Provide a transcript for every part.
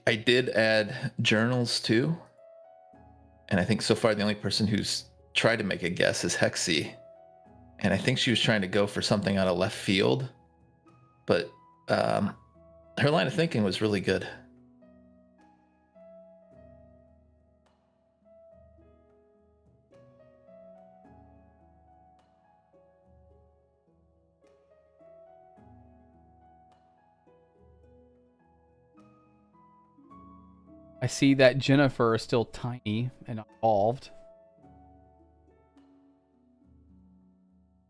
I did add journals too, and I think so far the only person who's tried to make a guess is Hexy, and I think she was trying to go for something out of left field, but um, her line of thinking was really good. I see that Jennifer is still tiny and evolved.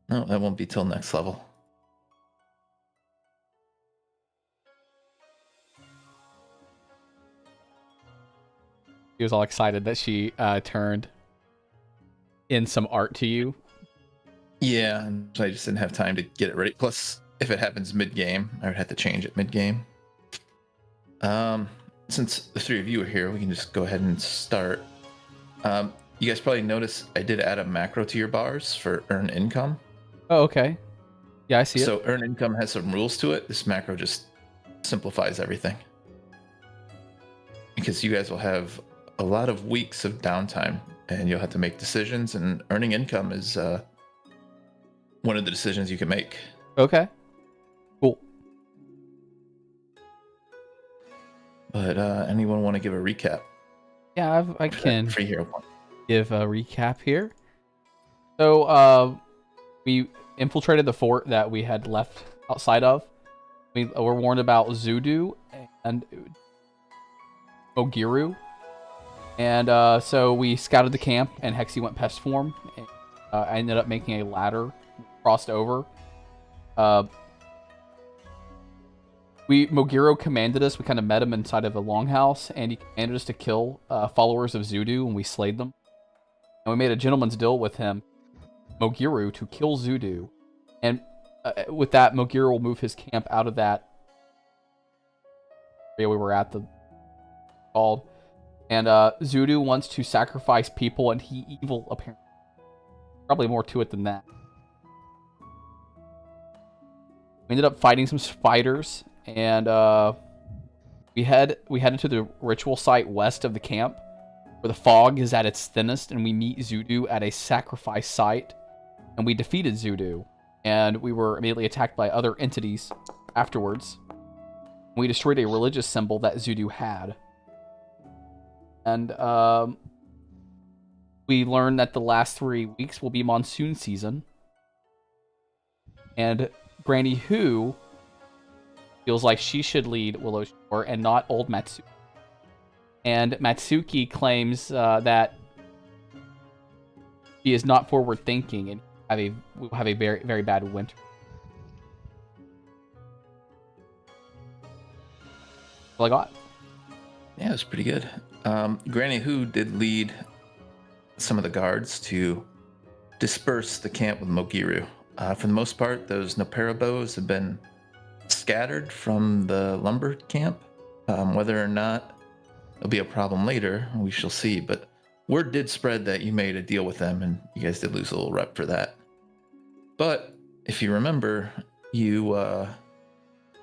No, that won't be till next level. She was all excited that she turned in some art to you. Yeah, and I just didn't have time to get it ready. Plus, if it happens mid-game, I would have to change it mid-game. Since the three of you are here, we can just go ahead and start. You guys probably noticed I did add a macro to your bars for earn income. Oh, okay. Yeah, I see it. So earn income has some rules to it. This macro just simplifies everything. Because you guys will have a lot of weeks of downtime and you'll have to make decisions, and earning income is one of the decisions you can make. Okay. Cool. But anyone want to give a recap? Yeah, I can Free hero point. give a recap here. So, we infiltrated the fort that we had left outside of. We were warned about Zudu and Ogiru. And so we scouted the camp, and Hexy went pest form. And, I ended up making a ladder, crossed over. Mogiro commanded us. We kind of met him inside of a longhouse, and he commanded us to kill followers of Zudu, and we slayed them. And we made a gentleman's deal with him, Mogiru, to kill Zudu. And with that, Mogiru will move his camp out of that area we were at, called. And Zudu wants to sacrifice people, and he evil, apparently. Probably more to it than that. We ended up fighting some spiders, and we headed to the ritual site west of the camp, where the fog is at its thinnest, and we meet Zudu at a sacrifice site, and we defeated Zudu, and we were immediately attacked by other entities afterwards. We destroyed a religious symbol that Zudu had. And we learned that the last 3 weeks will be monsoon season. And Granny Who feels like she should lead Willow Shore and not old Matsuki. And Matsuki claims that she is not forward-thinking and will have a very, very bad winter. That's all I got. Yeah, it was pretty good. Granny Who did lead some of the guards to disperse the camp with Mogiru. For the most part, those Nopera bows have been scattered from the lumber camp. Whether or not it'll be a problem later, we shall see. But word did spread that you made a deal with them, and you guys did lose a little rep for that. But if you remember, you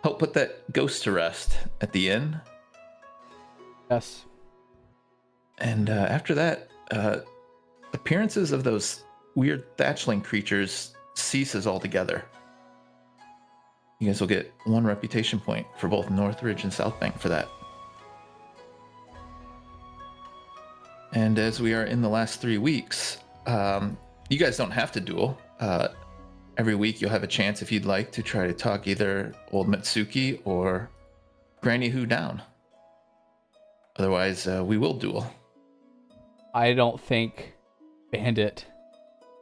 helped put that ghost to rest at the inn. Yes. And after that, appearances of those weird thatchling creatures ceases altogether. You guys will get 1 reputation point for both Northridge and South Bank for that. And as we are in the last 3 weeks, you guys don't have to duel. Every week you'll have a chance, if you'd like, to try to talk either old Matsuki or Granny Who down. Otherwise, we will duel. I don't think Bandit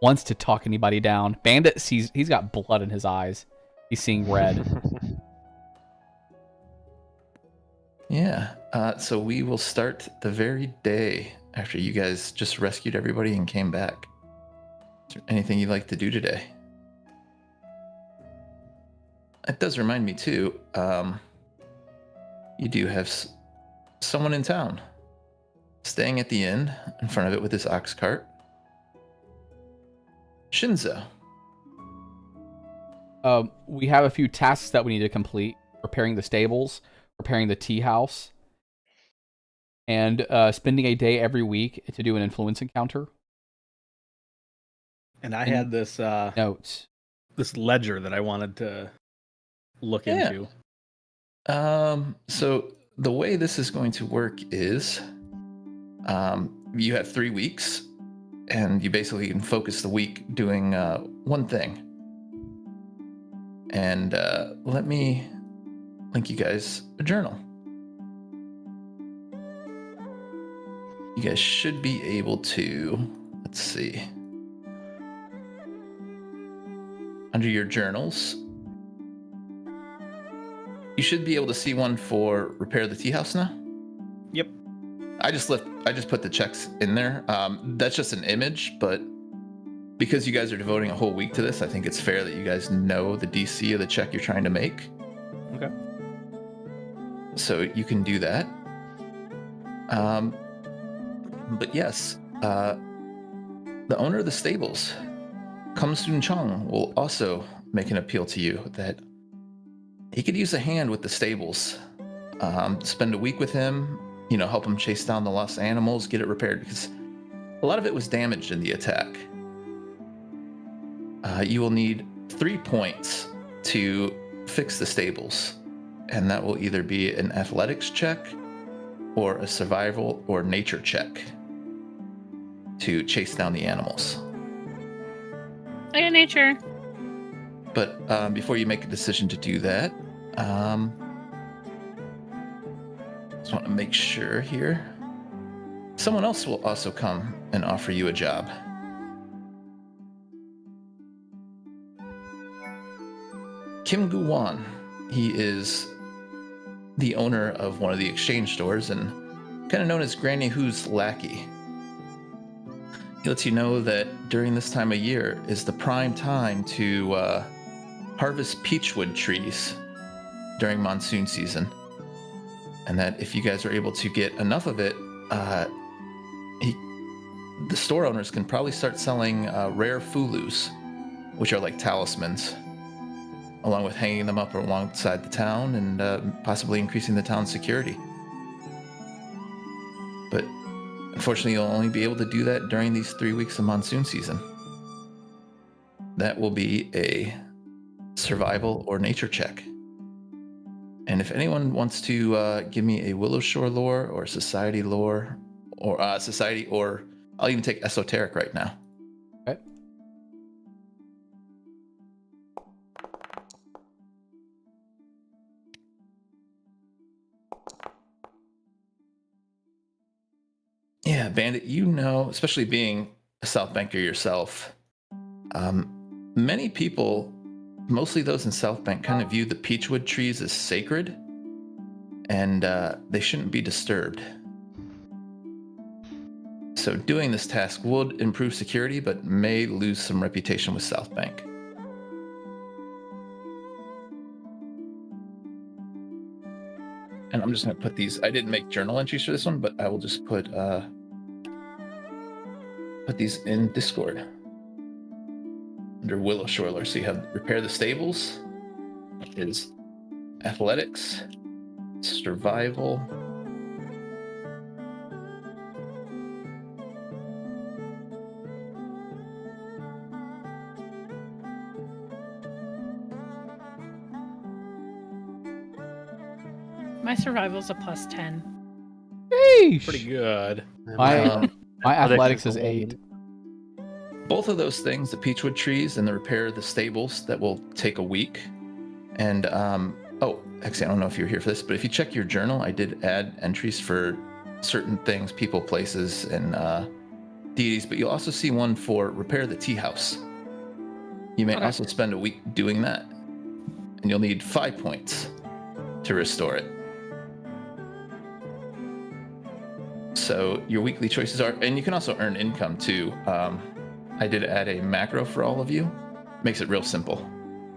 wants to talk anybody down. Bandit sees he's got blood in his eyes. He's seeing red. Yeah. So we will start the very day after you guys just rescued everybody and came back. Is there anything you'd like to do today? It does remind me too. You do have someone in town staying at the inn in front of it with his ox cart. Shinzo. We have a few tasks that we need to complete. Repairing the stables, repairing the tea house, and spending a day every week to do an influence encounter. And I had this Notes. this ledger that I wanted to look Yeah. into. So the way this is going to work is, you have 3 weeks, and you basically can focus the week doing one thing. And let me link you guys a journal. You guys should be able to, let's see, under your journals, you should be able to see one for repair the tea house now. Yep. I just put the checks in there. That's just an image, but because you guys are devoting a whole week to this, I think it's fair that you guys know the DC of the check you're trying to make. Okay. So you can do that. But yes, the owner of the stables, Kumsun Chong, will also make an appeal to you that he could use a hand with the stables. Spend a week with him, help him chase down the lost animals, get it repaired, because a lot of it was damaged in the attack. You will need 3 points to fix the stables, and that will either be an athletics check or a survival or nature check to chase down the animals. I got nature. But before you make a decision to do that, just want to make sure here. Someone else will also come and offer you a job. Kim Gu-wan. He is the owner of one of the exchange stores and kind of known as Granny Who's lackey. He lets you know that during this time of year is the prime time to harvest peachwood trees during monsoon season. And that if you guys are able to get enough of it, the store owners can probably start selling rare fulus, which are like talismans, along with hanging them up alongside the town and possibly increasing the town's security. But unfortunately, you'll only be able to do that during these 3 weeks of monsoon season. That will be a survival or nature check. And if anyone wants to give me a Willow Shore lore or society lore, or society, or I'll even take esoteric right now. Okay. Yeah, Bandit, especially being a South Banker yourself, many people, mostly those in South Bank, kind of view the peachwood trees as sacred, and they shouldn't be disturbed. So doing this task would improve security, but may lose some reputation with South Bank. And I'm just going to put these. I didn't make journal entries for this one, but I will just put these in Discord under Willow Shore lore. So you have repair the stables, which is athletics, survival, My survival's a +10. Sheesh. Pretty good. My athletics is a 8. both of those things, the peachwood trees and the repair of the stables, that will take a week. And actually, I don't know if you're here for this, but if you check your journal, I did add entries for certain things, people, places, and deities, but you'll also see one for repair the tea house. You may also spend a week doing that, and you'll need 5 points to restore it. So your weekly choices are, and you can also earn income too. I did add a macro for all of you. Makes it real simple.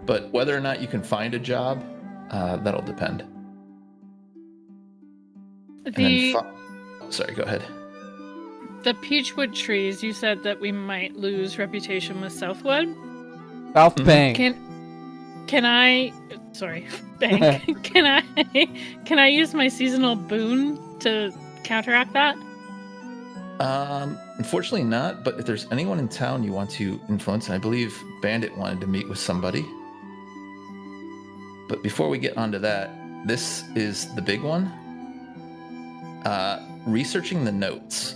But whether or not you can find a job, that'll depend. Sorry, go ahead. The peachwood trees, you said that we might lose reputation with Southwood. South Bank. Can I can I use my seasonal boon to counteract that? Unfortunately not, but if there's anyone in town you want to influence, and I believe Bandit wanted to meet with somebody. But before we get onto that, this is the big one. Researching the notes.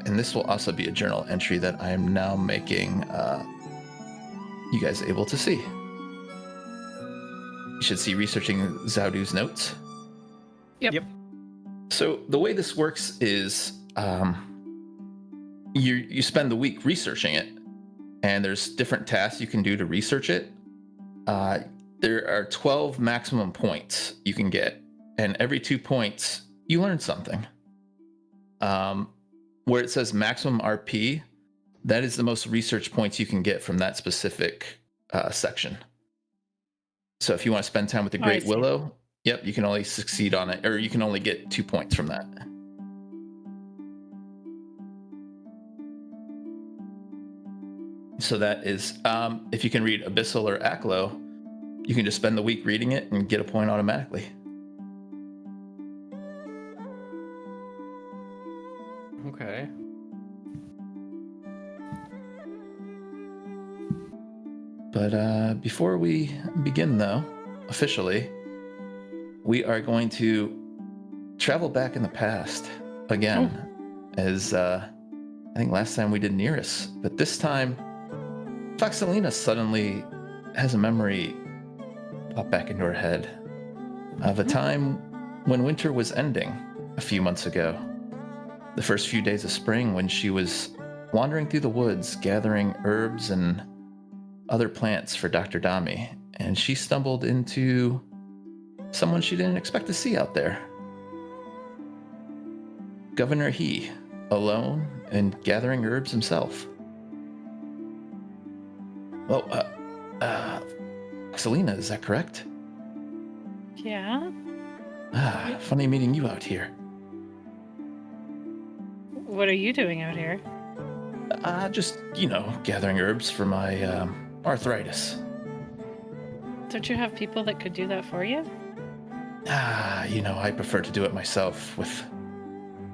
And this will also be a journal entry that I am now making you guys able to see. You should see researching Zaudu's notes. Yep. So the way this works is you spend the week researching it, and there's different tasks you can do to research it. There are 12 maximum points you can get, and every 2 points you learn something. Where it says maximum RP, that is the most research points you can get from that specific section. So if you want to spend time with the Great Willow, yep, you can only succeed on it, or you can only get 2 points from that. So that is, if you can read Abyssal or Aklo, you can just spend the week reading it and get a point automatically. Okay. But before we begin, though, officially, we are going to travel back in the past again, as I think last time we did Nearest, but this time, Foxelina suddenly has a memory pop back into her head of a time when winter was ending a few months ago. The first few days of spring, when she was wandering through the woods, gathering herbs and other plants for Dr. Dami, and she stumbled into someone she didn't expect to see out there. Governor He, alone and gathering herbs himself. Well, Selena, is that correct? Yeah. Funny meeting you out here. What are you doing out here? Just, gathering herbs for my arthritis. Don't you have people that could do that for you? I prefer to do it myself with,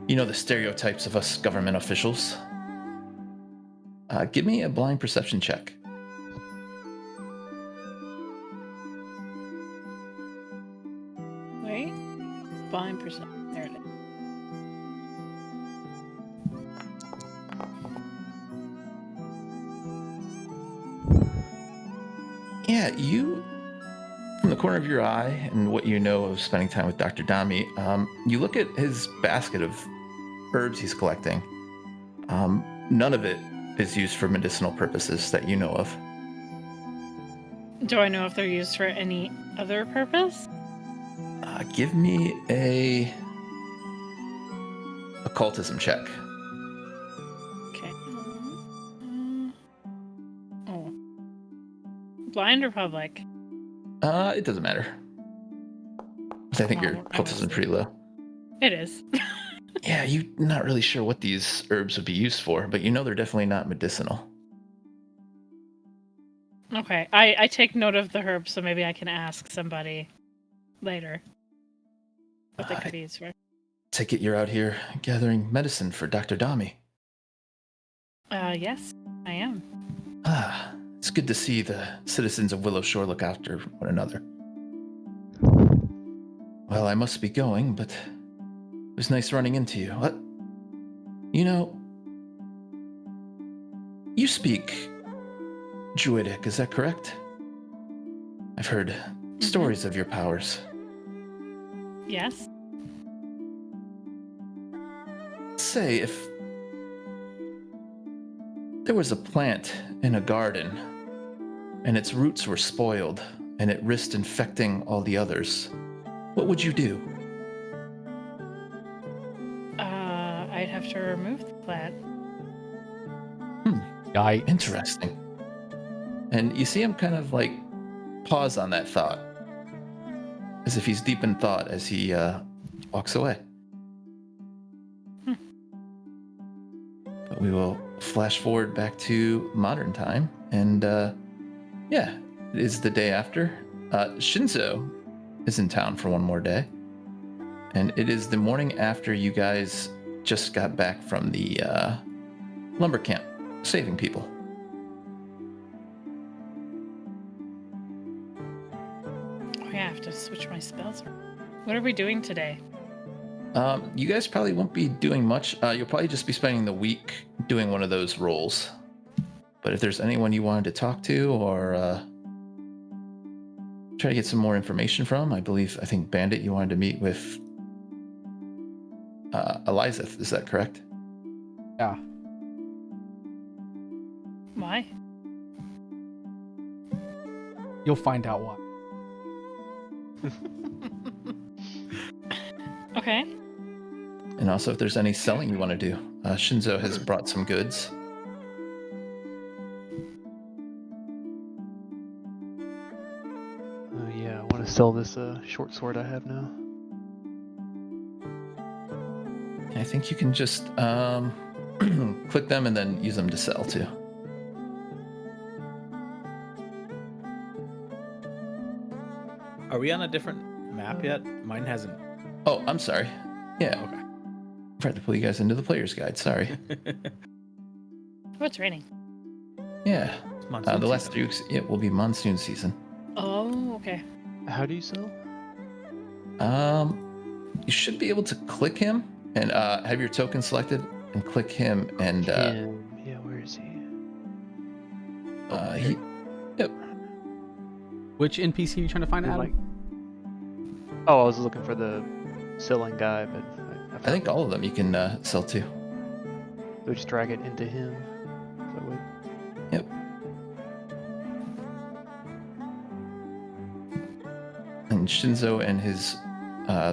the stereotypes of us government officials. Give me a blind perception check. Wait. Blind perception. There it is. Yeah, you, from the corner of your eye and what you know of spending time with Dr. Dami, you look at his basket of herbs he's collecting. None of it is used for medicinal purposes that you know of. Do I know if they're used for any other purpose? Give me a occultism check. Okay. Blind or public? It doesn't matter. I think your occultism is pretty low. It is. Yeah, you're not really sure what these herbs would be used for, but they're definitely not medicinal. Okay, I take note of the herbs, so maybe I can ask somebody later what they could be used for. Take it you're out here gathering medicine for Dr. Dami. Yes, I am. It's good to see the citizens of Willow Shore look after one another. Well, I must be going, but it was nice running into you. You speak Druidic, is that correct? I've heard stories of your powers. Yes. Say, if there was a plant in a garden and its roots were spoiled and it risked infecting all the others, what would you do? I'd have to remove the plant. Interesting. And you see him kind of pause on that thought, as if he's deep in thought as he walks away. But we will flash forward back to modern time, and it is the day after. Shinzo is in town for one more day. and it is the morning after you guys just got back from the lumber camp, saving people. Oh, yeah, I have to switch my spells. What are we doing today? You guys probably won't be doing much. You'll probably just be spending the week doing one of those roles. But if there's anyone you wanted to talk to or try to get some more information from, I think Bandit, you wanted to meet with Elizeth. Is that correct? Yeah. Why? You'll find out why. Okay. And also, if there's any selling you want to do, Shinzo has brought some goods. Yeah, I want to sell this short sword I have now. I think you can just click them and then use them to sell too. Are we on a different map yet? Mine hasn't. Oh, I'm sorry. Yeah, Okay. I tried to pull you guys into the player's guide. Sorry. Oh, it's raining. Yeah, It's monsoon the last season. 3 weeks it will be monsoon season. Oh, okay. How do you sell? You should be able to click him and have your token selected and click him and Yeah, where is he? he. Yep. Which NPC are you trying to find, Is it Adam? like- Oh, I was looking for the selling guy, but I think all of them you can sell to. So just drag it into him. That way. Yep. And Shinzo and his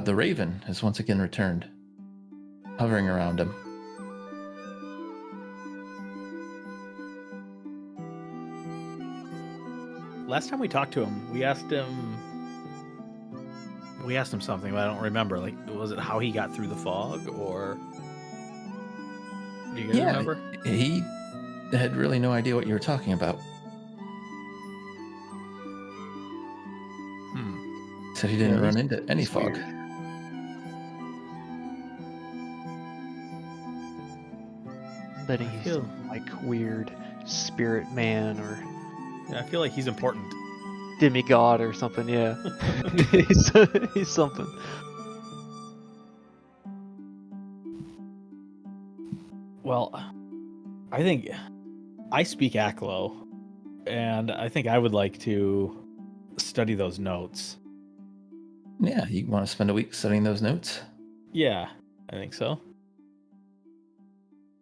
the Raven has once again returned, hovering around him. Last time we talked to him, we asked him something, but I don't remember. Like, was it how he got through the fog, or do you guys remember? He had really no idea what you were talking about. Said he didn't Yeah, run into any he's fog. weird. I bet I he's feel- some, like weird spirit man or Yeah, I feel like he's important. demigod or something. Yeah, he's something. Well, I think I speak Aklo, and I think I would like to study those notes. Yeah, you want to spend a week studying those notes? Yeah, I think so.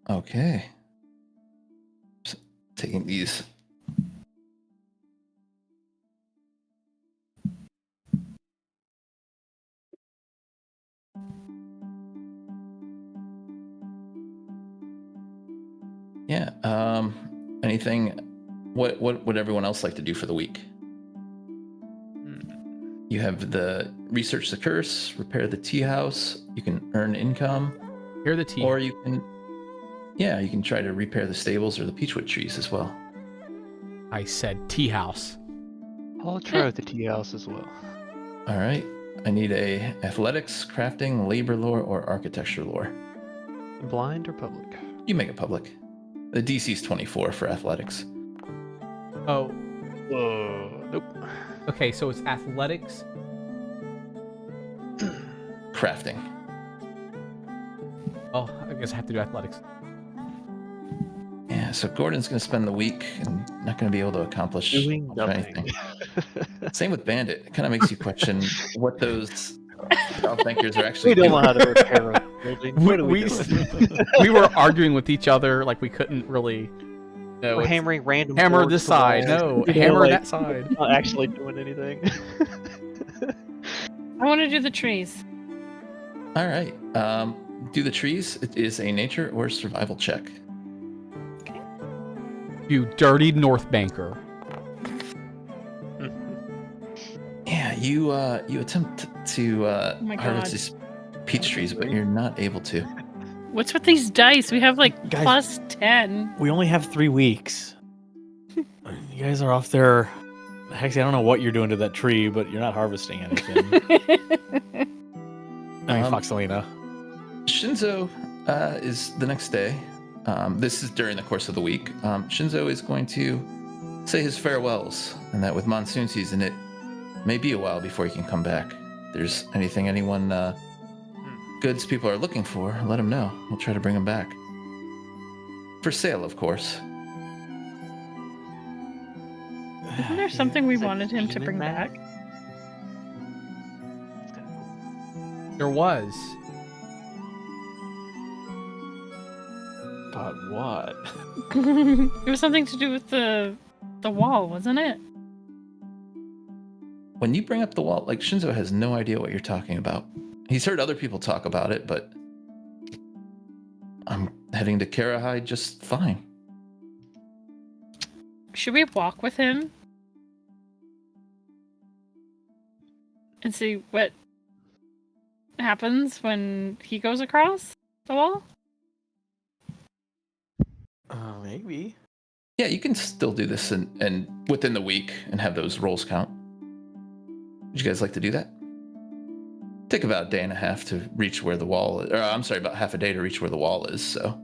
Okay. Just taking these. Yeah. Anything? What would everyone else like to do for the week? You have the research the curse, repair the tea house. You can earn income, Hear the tea. or you can try to repair the stables or the peachwood trees as well. I said tea house. I'll try with the tea house as well. All right. I need a athletics, crafting, labor lore, or architecture lore. Blind or public? You make it public. The DC is 24 for athletics. Oh, Whoa. Nope. okay. So it's athletics. Crafting. Oh, I guess I have to do athletics. Yeah, so Gordon's going to spend the week and not going to be able to accomplish Doing much of nothing. anything. Same with Bandit. It kind of makes you question what those outbankers are actually We don't doing. know how to repair a building. What are we doing? We were arguing with each other like we couldn't really. No, We're it's hammering random. hammer boards this to the side. walls. No, You know, hammer like, that side. Not actually doing anything. I want to do the trees. All right. Do the trees. It is a nature or survival check. You dirty North Banker. Yeah, you attempt to Oh my harvest God. these peach trees, but you're not able to. What's with these dice? We have like Guys- plus 10. We only have 3 weeks. You guys are off there. Hexy, I don't know what you're doing to that tree, but you're not harvesting anything. I Foxelina? Shinzo is the next day. This is during the course of the week. Shinzo is going to say his farewells, and that with monsoon season, it may be a while before he can come back. If there's anyone goods people are looking for, let him know. We'll try to bring him back. For sale, of course. Isn't there something we Is it wanted him to Demon bring Man? back? That's kind of cool. There was. But what? It was something to do with the wall, wasn't it? When you bring up the wall, like Shinzo has no idea what you're talking about. He's heard other people talk about it, but I'm heading to Karahai just fine. Should we walk with him? And see what happens when he goes across the wall? Maybe. Yeah, you can still do this and within the week and have those rolls count. Would you guys like to do that? Take about a day and a half to reach where the wall is. Or I'm sorry, about half a day to reach where the wall is, so.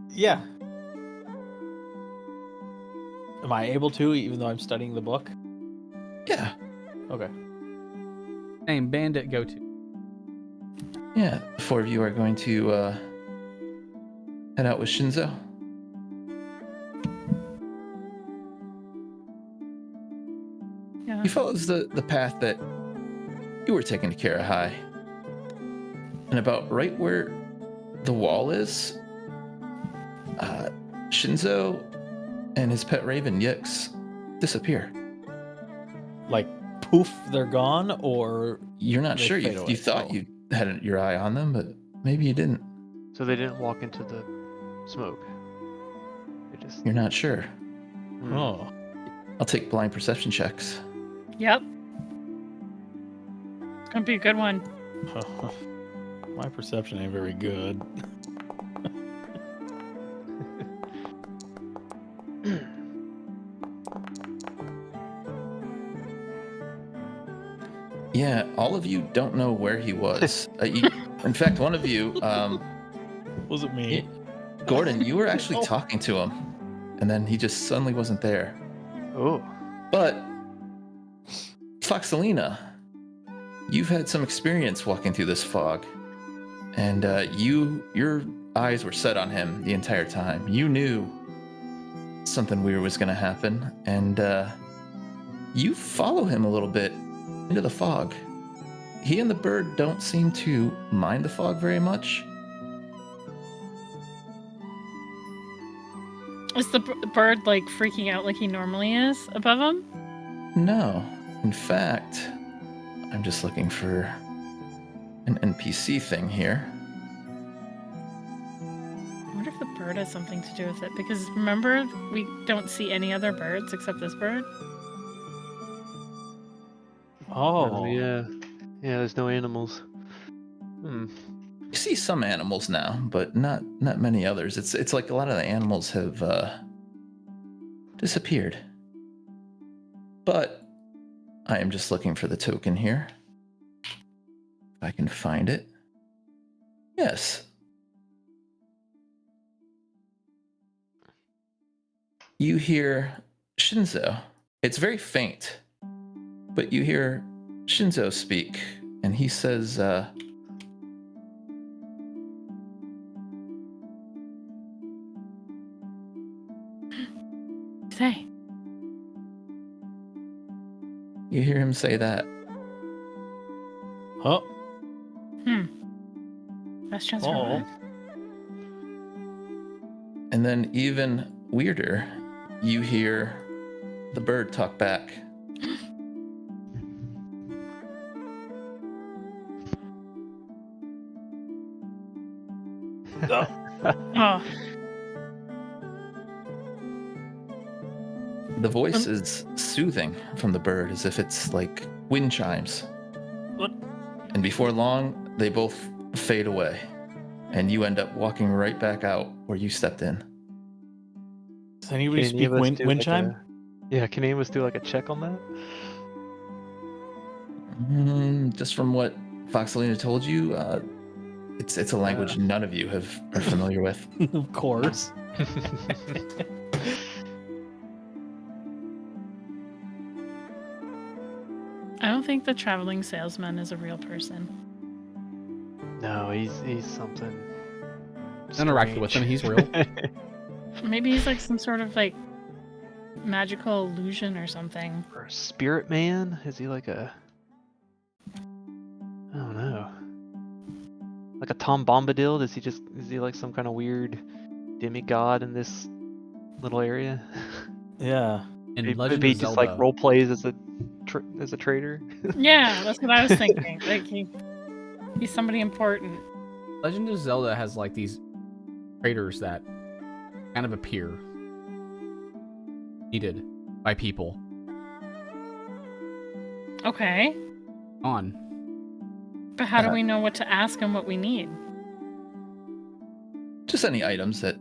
Yeah. Am I able to, even though I'm studying the book? Yeah, Okay. Name bandit go to. yeah. The four of you are going to head out with Shinzo. Yeah. He follows the path that you were taking to Karahai. And about right where the wall is, Shinzo and his pet raven Yix disappear. Like, poof, they're gone, or You're not They sure. fade You away. thought Oh. you had your eye on them, but maybe you didn't. So they didn't walk into the smoke. They just. You're not sure. Hmm. oh, I'll take blind perception checks. Yep. It's gonna be a good one. my perception ain't very good. Yeah, all of you don't know where he was. In fact, one of you, Was it me? Gordon, you were actually Oh. talking to him, and then he just suddenly wasn't there. Oh. But Foxelina, you've had some experience walking through this fog, and your eyes were set on him the entire time. You knew something weird was going to happen, and you follow him a little bit into the fog. He and the bird don't seem to mind the fog very much. Is the bird like freaking out like he normally is above him? No, in fact, I'm just looking for an NPC thing here. I wonder if the bird has something to do with it. Because remember, we don't see any other birds except this bird. Oh, Yeah. Yeah. There's no animals. Hmm. You see some animals now, but not many others. It's like a lot of the animals have disappeared. But I am just looking for the token here. If I can find it. Yes. You hear Shinzo. It's very faint, but you hear Shinzo speak, and he says, Say. you hear him say that. oh, Best chance Oh. for life. And then even weirder, you hear the bird talk back. Oh, The voice is soothing from the bird, as if it's like wind chimes. What? And before long, they both fade away, and you end up walking right back out where you stepped in. does anybody Can any speak of us wind do like chime? Yeah, can any of us do like a check on that? Just from what Foxelina told you, it's a language none of you are familiar with. Of course. I don't think the traveling salesman is a real person. No, he's something. Interacted with him. strange. He's real. Maybe he's like some sort of like magical illusion or something. Or a spirit man? Is he like a? I don't know. Like a Tom Bombadil? Is he like some kind of weird demigod in this little area? Yeah. In Maybe Legend he of just Zelda, like role plays as a trader. Yeah, that's what I was thinking. Like he's somebody important. Legend of Zelda has like these traders that kind of appear needed by people. Okay, On. but how do we know what to ask and what we need? Just any items that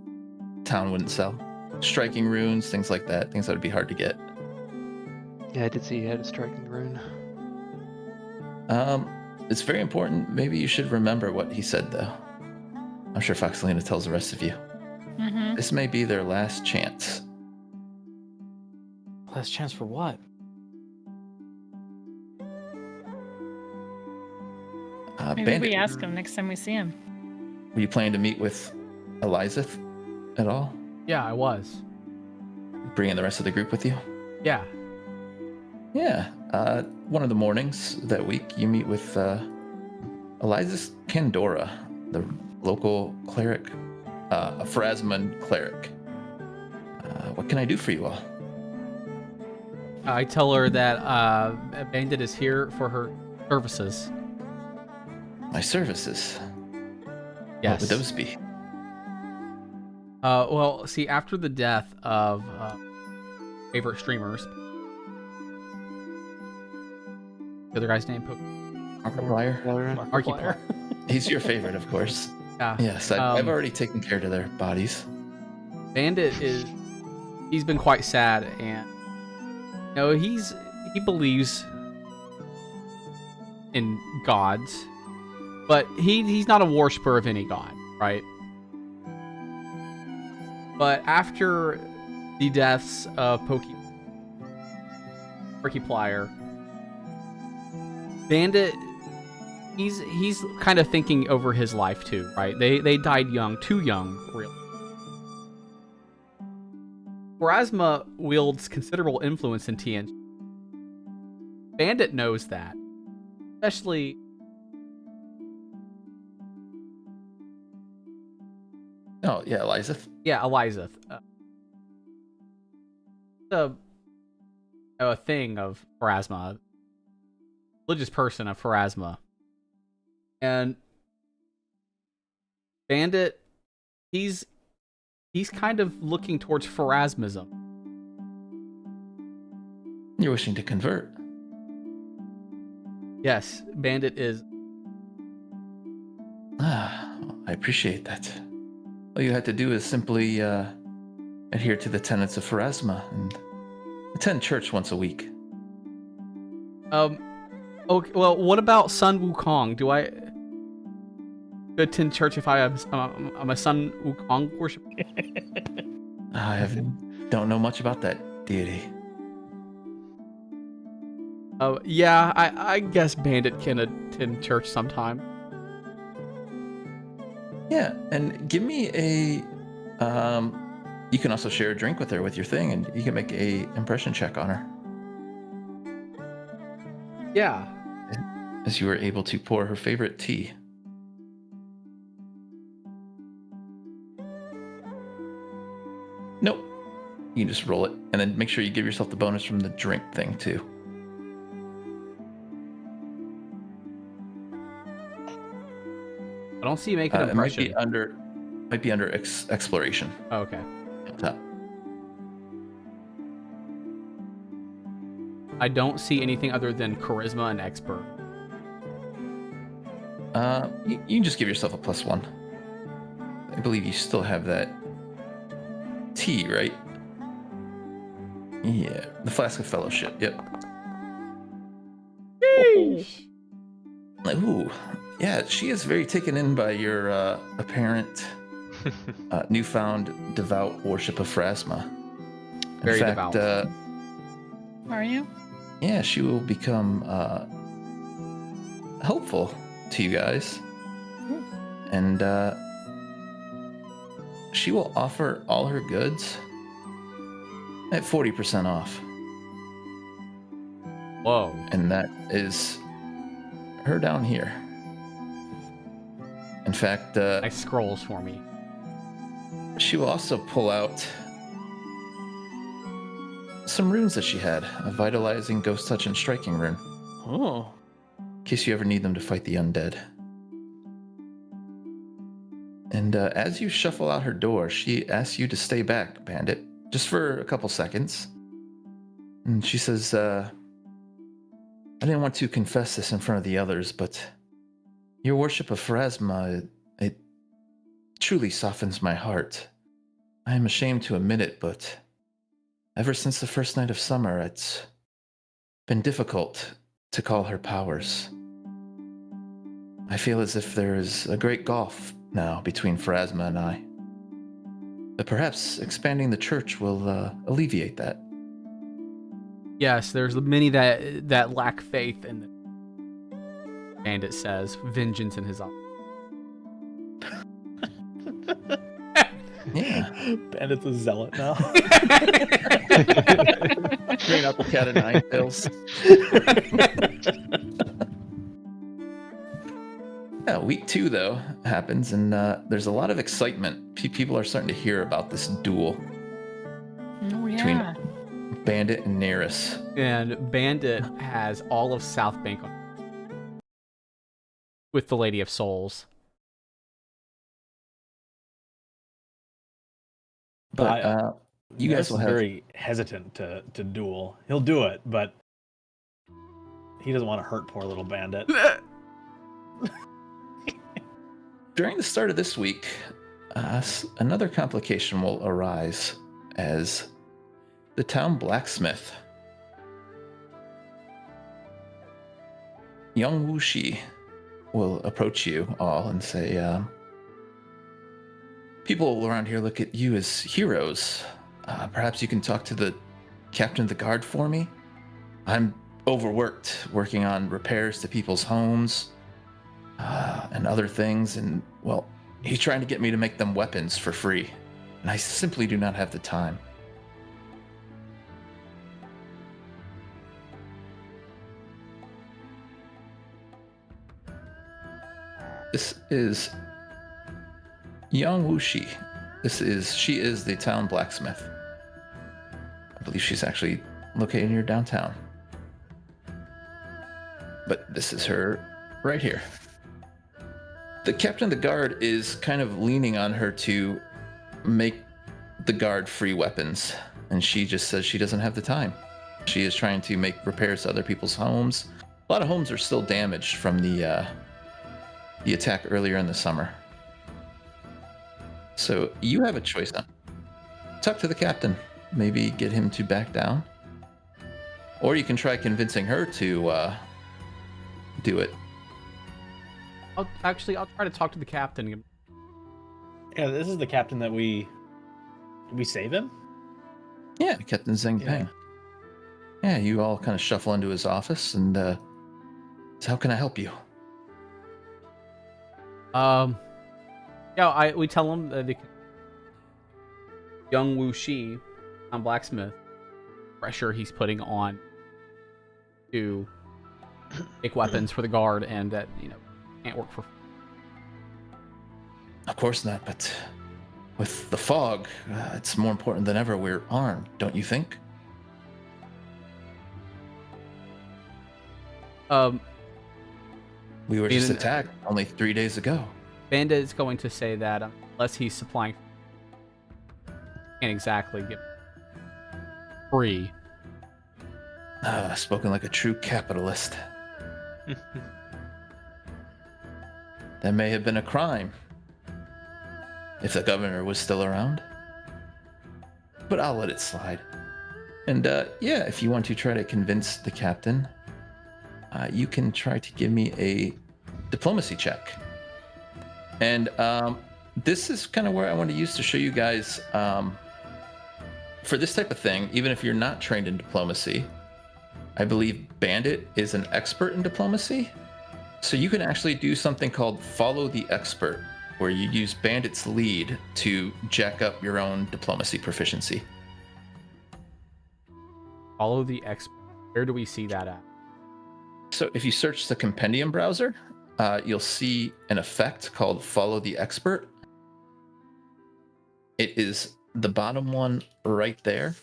town wouldn't sell. Striking runes, things like that. Things that would be hard to get. Yeah, I did see he had a striking rune. It's very important. Maybe you should remember what he said, though. I'm sure Foxelina tells the rest of you. Mm-hmm. This may be their last chance. Last chance for what? Maybe Bandit, we ask him next time we see him. were you planning to meet with Elizabeth at all? Yeah, I was. Bringing the rest of the group with you? Yeah. Yeah. One of the mornings that week, you meet with Elias Candora, the local cleric, a Phrasman cleric. What can I do for you all? I tell her that Bandit is here for her services. My services. Yes. What would those be? Well, see, after the death of favorite streamers, the other guy's name, Markiplier? Markiplier. He's your favorite, of course. Yeah. Yes, I've already taken care of their bodies. Bandit he's been quite sad, and you know, he believes in gods, but he's not a worshiper of any god, right? But after the deaths of Markiplier, Bandit, he's kind of thinking over his life too, right? They died young, too young, really. Pharasma wields considerable influence in TNG. Bandit knows that, especially. Oh, yeah, Eliza. Yeah, Elizabeth. A thing of Pharasma. Religious person of Pharasma. And Bandit, he's kind of looking towards Pharasmism. You're wishing to convert. Yes, Bandit is. I appreciate that. All you had to do is simply adhere to the tenets of Pharasma and attend church once a week. Okay, well, what about Sun Wukong? Do I attend church if I'm a Sun Wukong worshiper? Don't know much about that deity. Yeah, I guess Bandit can attend church sometime. Yeah, and give me a. You can also share a drink with her with your thing, and you can make a impression check on her. Yeah. As you were able to pour her favorite tea. Nope. You can just roll it, and then make sure you give yourself the bonus from the drink thing too. I don't see you making an It might impression. be under exploration. Oh, okay. Up top. I don't see anything other than charisma and expert. You can just give yourself a +1. I believe you still have that tea, right? Yeah, the flask of fellowship. Yep. Ooh, yeah, she is very taken in by your apparent newfound devout worship of Phrasma. In Very fact, devout. Are you? yeah, she will become helpful to you guys. And she will offer all her goods at 40% off. Whoa. And that is her down here. In fact, Nice scrolls for me. she will also pull out some runes that she had, a vitalizing, ghost touch, and striking rune, Oh. in case you ever need them to fight the undead. And as you shuffle out her door, she asks you to stay back, Bandit, just for a couple seconds. And she says, I didn't want to confess this in front of the others, but your worship of Pharasma, it truly softens my heart. I am ashamed to admit it, but ever since the first night of summer, it's been difficult to call her powers. I feel as if there is a great gulf now between Pharasma and I. But perhaps expanding the church will alleviate that. Yes, there's many that lack faith in the Bandit says, vengeance in his eyes. Yeah. Bandit's a zealot now. Bring out the cat of nine tails. Yeah, week 2 though happens, and there's a lot of excitement. People are starting to hear about this duel Oh between yeah. Bandit and Neris. And Bandit has all of South Bank on with the Lady of Souls. But you guys will have very hesitant to duel. He'll do it, but he doesn't want to hurt poor little Bandit. during the start of this week, another complication will arise as the town blacksmith, young Wu Shi, will approach you all and say, people around here look at you as heroes. Perhaps you can talk to the captain of the guard for me? I'm overworked working on repairs to people's homes and other things, and, well, he's trying to get me to make them weapons for free, and I simply do not have the time. This is Yang Wuxi. She is the town blacksmith. I believe she's actually located near downtown. But this is her right here. The captain of the guard is kind of leaning on her to make the guard free weapons, and she just says she doesn't have the time. She is trying to make repairs to other people's homes. A lot of homes are still damaged from the attack earlier in the summer. So you have a choice now. Talk to the captain. Maybe get him to back down. Or you can try convincing her to do it. I'll try to talk to the captain. Yeah, this is the captain that we save him? Yeah, Captain Zheng Peng. Yeah, you all kind of shuffle into his office and so how can I help you? We tell him that young Wu Shi, on blacksmith, pressure he's putting on to make weapons for the guard, and that can't work for. Of course not, but with the fog, it's more important than ever we're armed, don't you think? We were just attacked only 3 days ago. Bandit is going to say that unless he's supplying, can't exactly get free. Spoken like a true capitalist. That may have been a crime if the governor was still around. But I'll let it slide. And yeah, if you want to try to convince the captain, you can try to give me a diplomacy check. And this is kind of where I want to use to show you guys for this type of thing, even if you're not trained in diplomacy, I believe Bandit is an expert in diplomacy. So you can actually do something called follow the expert, where you use Bandit's lead to jack up your own diplomacy proficiency. Follow the expert. Where do we see that at? So if you search the compendium browser, you'll see an effect called follow the expert. It is the bottom one right there.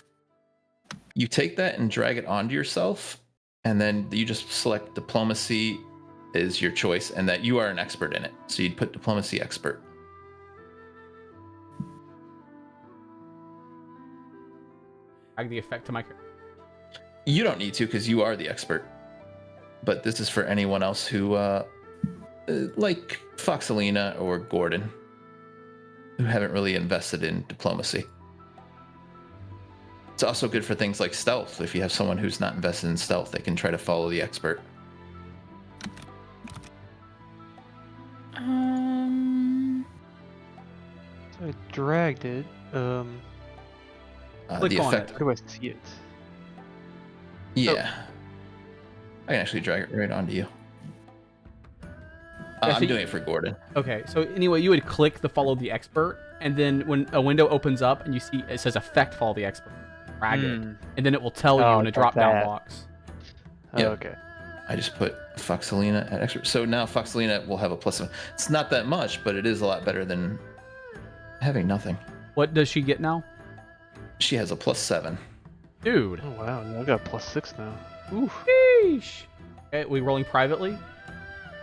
You take that and drag it onto yourself, and then you just select diplomacy is your choice, and that you are an expert in it. So you'd put diplomacy expert. Drag the effect to my. You don't need to because you are the expert. But this is for anyone else who, like Foxalina or Gordon, who haven't really invested in diplomacy. It's also good for things like stealth. If you have someone who's not invested in stealth, they can try to follow the expert. So I dragged it. Click The on effect, Where do I see it? yeah. I can actually drag it right onto you. Yeah, so I'm doing it for Gordon. Okay, so anyway, you would click the follow the expert, and then when a window opens up and you see it says effect follow the expert, drag it, and then it will tell you Oh, in a like drop down that. box. Oh, Yeah. okay. I just put Foxalina at expert. So now Foxalina will have a +1. It's not that much, but it is a lot better than having nothing. What does she get now? She has a +7. Dude. Oh wow, I got +6 now. Oof. Sheesh. Okay, we rolling privately?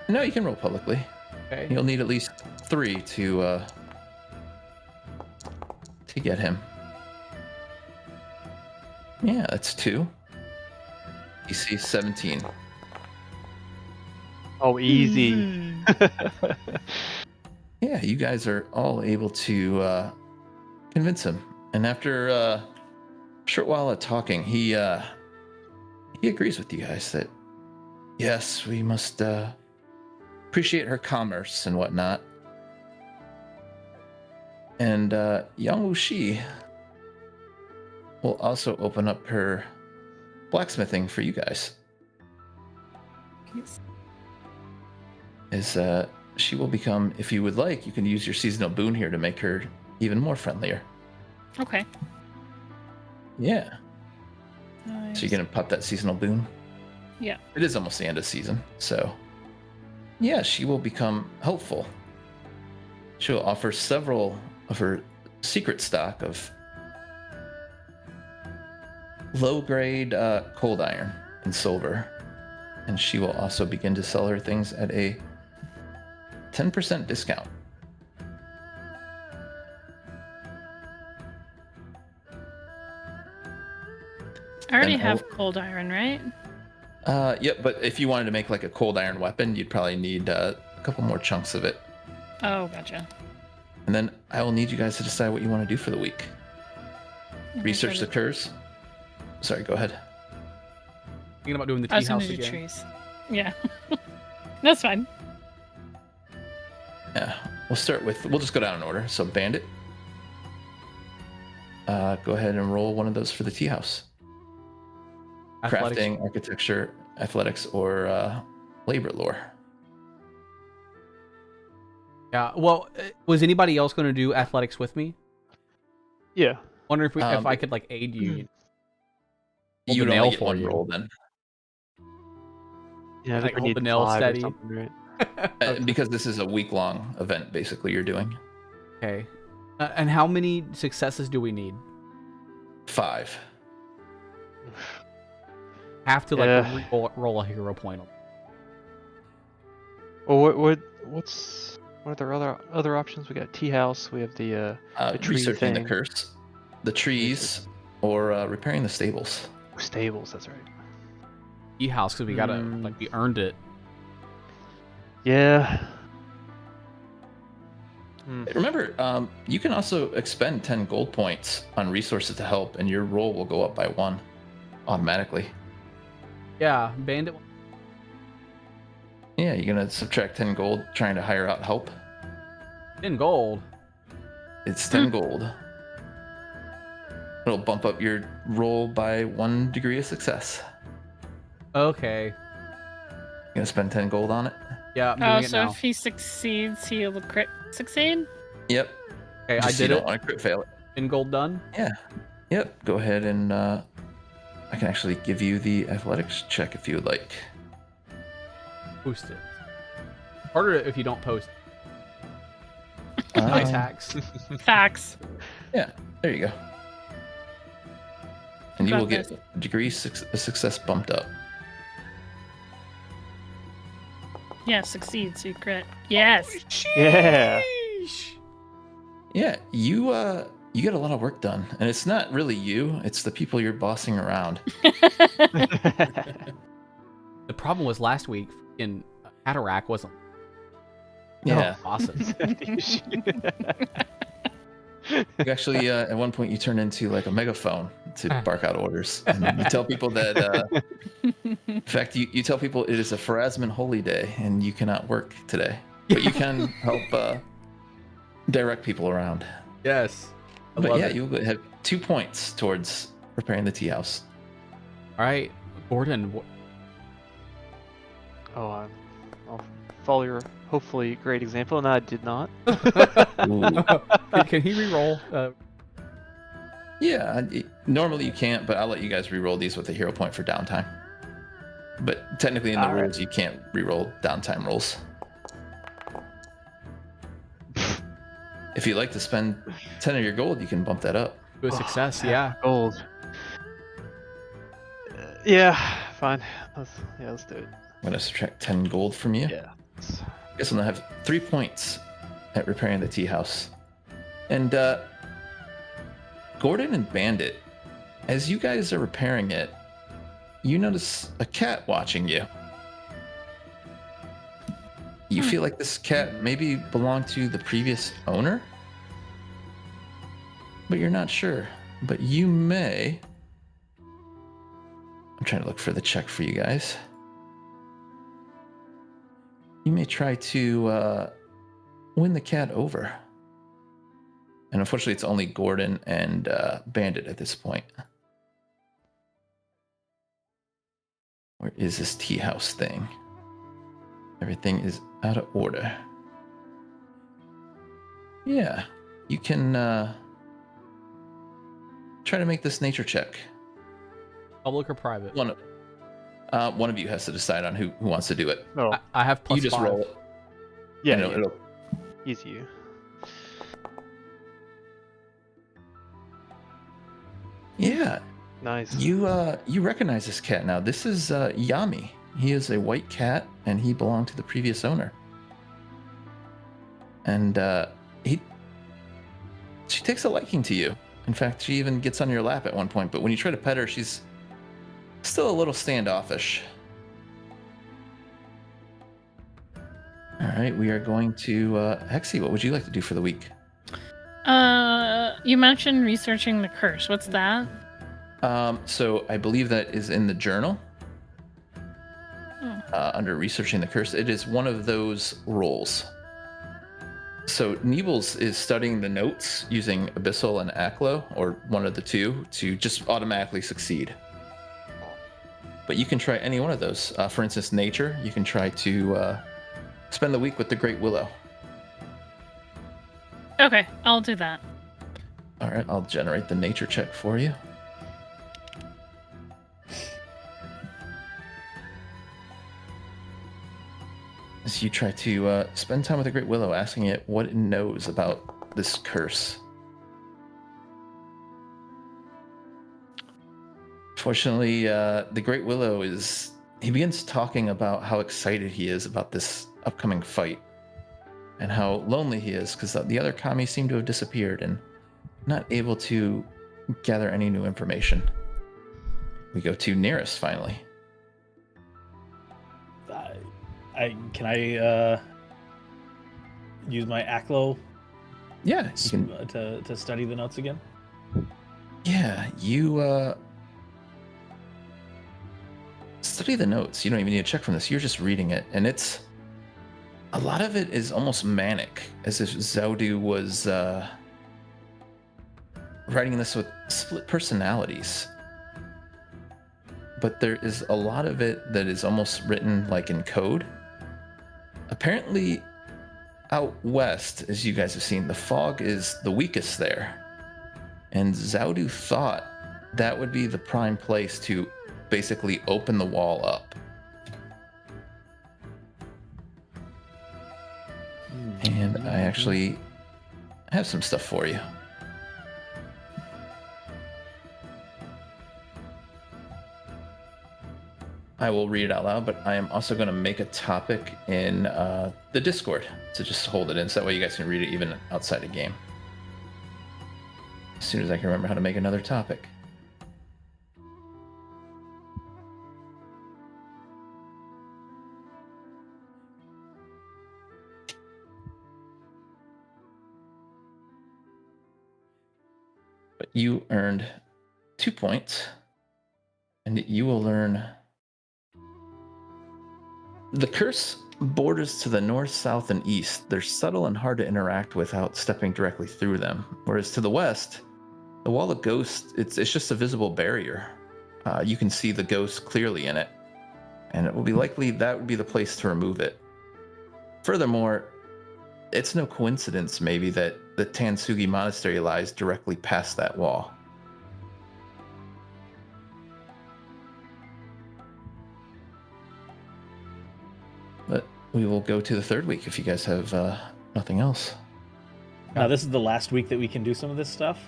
No, you can roll publicly. Okay. You'll need at least 3 to get him. Yeah, that's 2. DC 17. Oh, easy. Yeah, you guys are all able to convince him. And after a short while of talking, he agrees with you guys that yes, we must appreciate her commerce and whatnot. And Yang Wuxi will also open up her blacksmithing for you guys. She will become, if you would like, you can use your seasonal boon here to make her even more friendlier. Okay. Yeah. Nice. So you're gonna pop that seasonal boon? Yeah. It is almost the end of season, so yeah, she will become helpful. She'll offer several of her secret stock of low-grade cold iron and silver, and she will also begin to sell her things at a 10% discount. I already And have cold iron, right? Yep, but if you wanted to make like a cold iron weapon, you'd probably need a couple more chunks of it. Oh, gotcha. And then I will need you guys to decide what you want to do for the week. Research the curse. Sorry, go ahead. Thinking about doing the I tea was house gonna do again. trees. Yeah. That's fine. Yeah, we'll just go down in order. So Bandit, go ahead and roll one of those for the tea house. Athletics. Crafting, architecture, athletics, or labor lore. Yeah. Well, was anybody else going to do athletics with me? Yeah. Wonder if if I could like aid you. Hold You the would nail only get for one you. roll then. Yeah, I Like, think we hold need the nail 5 steady. or something, right? Because this is a week-long event, basically, you're doing. Okay. And how many successes do we need? 5. Have to like Yeah. roll a hero point. Well, what are the other options? We got tea house. We have the tree Researching thing. the curse, the trees, or repairing the stables. Stables. That's right. E house because we gotta like we earned it. Yeah. Remember, you can also expend 10 gold points on resources to help, and your roll will go up by 1 automatically. Yeah, bandit. Yeah, you're gonna subtract 10 gold trying to hire out help. In gold. It's 10 gold. It'll bump up your roll by 1 degree of success. Okay. You gonna spend 10 gold on it? Yeah, I'm Oh, doing it so now. if he succeeds, he'll crit succeed? Yep. Okay, Just I so did you it. don't want to crit fail it. In gold done. Yeah. Yep. Go ahead and I can actually give you the athletics check if you would like. Post it. Harder if you don't post. Nice Um, hacks. Facts. Yeah. There you go. And you Got will get this. success bumped up. Yeah, succeed, so you crit. Yes. Yeah. Yeah. You get a lot of work done, and it's not really you; it's the people you're bossing around. The problem was last week in Cataract wasn't Yeah. awesome. You actually, at one point, you turn into like a megaphone to bark out orders. And you tell people that, in fact, you tell people it is a Pharasman holy day and you cannot work today. But you can help direct people around. Yes. I But love yeah, it. you have 2 points towards repairing the tea house. All right, Gordon. Oh, I'll follow your hopefully great example, and I did not. Ooh. Can he re-roll? Yeah, normally you can't, but I'll let you guys re-roll these with a hero point for downtime. But technically in the All right. rules, you can't re-roll downtime rolls. If you'd like to spend 10 of your gold, you can bump that up. To a success, yeah. Gold. Yeah, fine. Let's do it. I'm going to subtract 10 gold from you. Yeah. I guess I'm going to have 3 points at repairing the tea house. And Gordon and Bandit, as you guys are repairing it, you notice a cat watching you. You feel like this cat maybe belonged to the previous owner, but you're not sure. But you may. I'm trying to look for the check for you guys. You may try to win the cat over. And unfortunately, it's only Gordon and Bandit at this point. Where is this tea house thing? Everything is out of order. Yeah, you can try to make this nature check. Public or private? One of you has to decide on who wants to do it. Oh, I have plus You just 5. roll it. yeah, And yeah. it'll- Easy you. yeah, Nice. you recognize this cat now. This is Yami. He is a white cat, and he belonged to the previous owner. And she takes a liking to you. In fact, she even gets on your lap at one point. But when you try to pet her, she's still a little standoffish. All right, we are going to Hexy. What would you like to do for the week? You mentioned researching the curse. What's that? So I believe that is in the journal. Hmm. Under researching the curse, it is one of those roles. So Neebles is studying the notes using Abyssal and Aklo, or one of the two, to just automatically succeed. But you can try any one of those. For instance, nature. You can try to spend the week with the Great Willow. Okay, I'll do that. All right, I'll generate the nature check for you. As you try to spend time with the Great Willow, asking it what it knows about this curse. Fortunately, the Great Willow he begins talking about how excited he is about this upcoming fight and how lonely he is because the other kami seem to have disappeared and not able to gather any new information. We go to Nearest finally. Can I use my Aklo Yeah, you can. to study the notes again? study the notes. You don't even need to check from this. You're just reading it, and it's a lot of it is almost manic, as if Zaudu was writing this with split personalities. But there is a lot of it that is almost written like in code. Apparently, out west, as you guys have seen, the fog is the weakest there. And Zaudu thought that would be the prime place to basically open the wall up. And I actually have some stuff for you. I will read it out loud, but I am also going to make a topic in the Discord to just hold it in, so that way you guys can read it even outside the game. As soon as I can remember how to make another topic. But you earned 2 points, and you will learn. The curse borders to the north, south, and east. They're subtle and hard to interact without stepping directly through them. Whereas to the west, the wall of ghosts, it's just a visible barrier. You can see the ghost clearly in it, and it will be likely that would be the place to remove it. Furthermore, it's no coincidence maybe that the Tansugi Monastery lies directly past that wall. But we will go to the third week if you guys have nothing else. Now, this is the last week that we can do some of this stuff?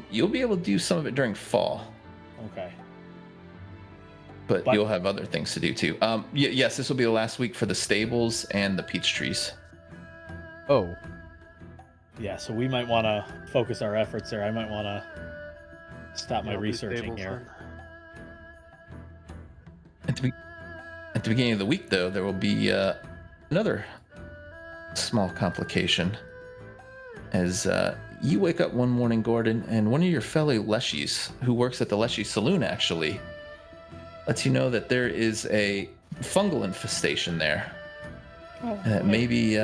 You'll be able to do some of it during fall. Okay. But you'll have other things to do too. Yes, this will be the last week for the stables and the peach trees. Oh. Yeah, so we might want to focus our efforts there. I might want to stop my researching here. At the beginning of the week, though, there will be another small complication. As you wake up one morning, Gordon, and one of your fellow Leshies, who works at the Leshy Saloon, actually, lets you know that there is a fungal infestation there. And maybe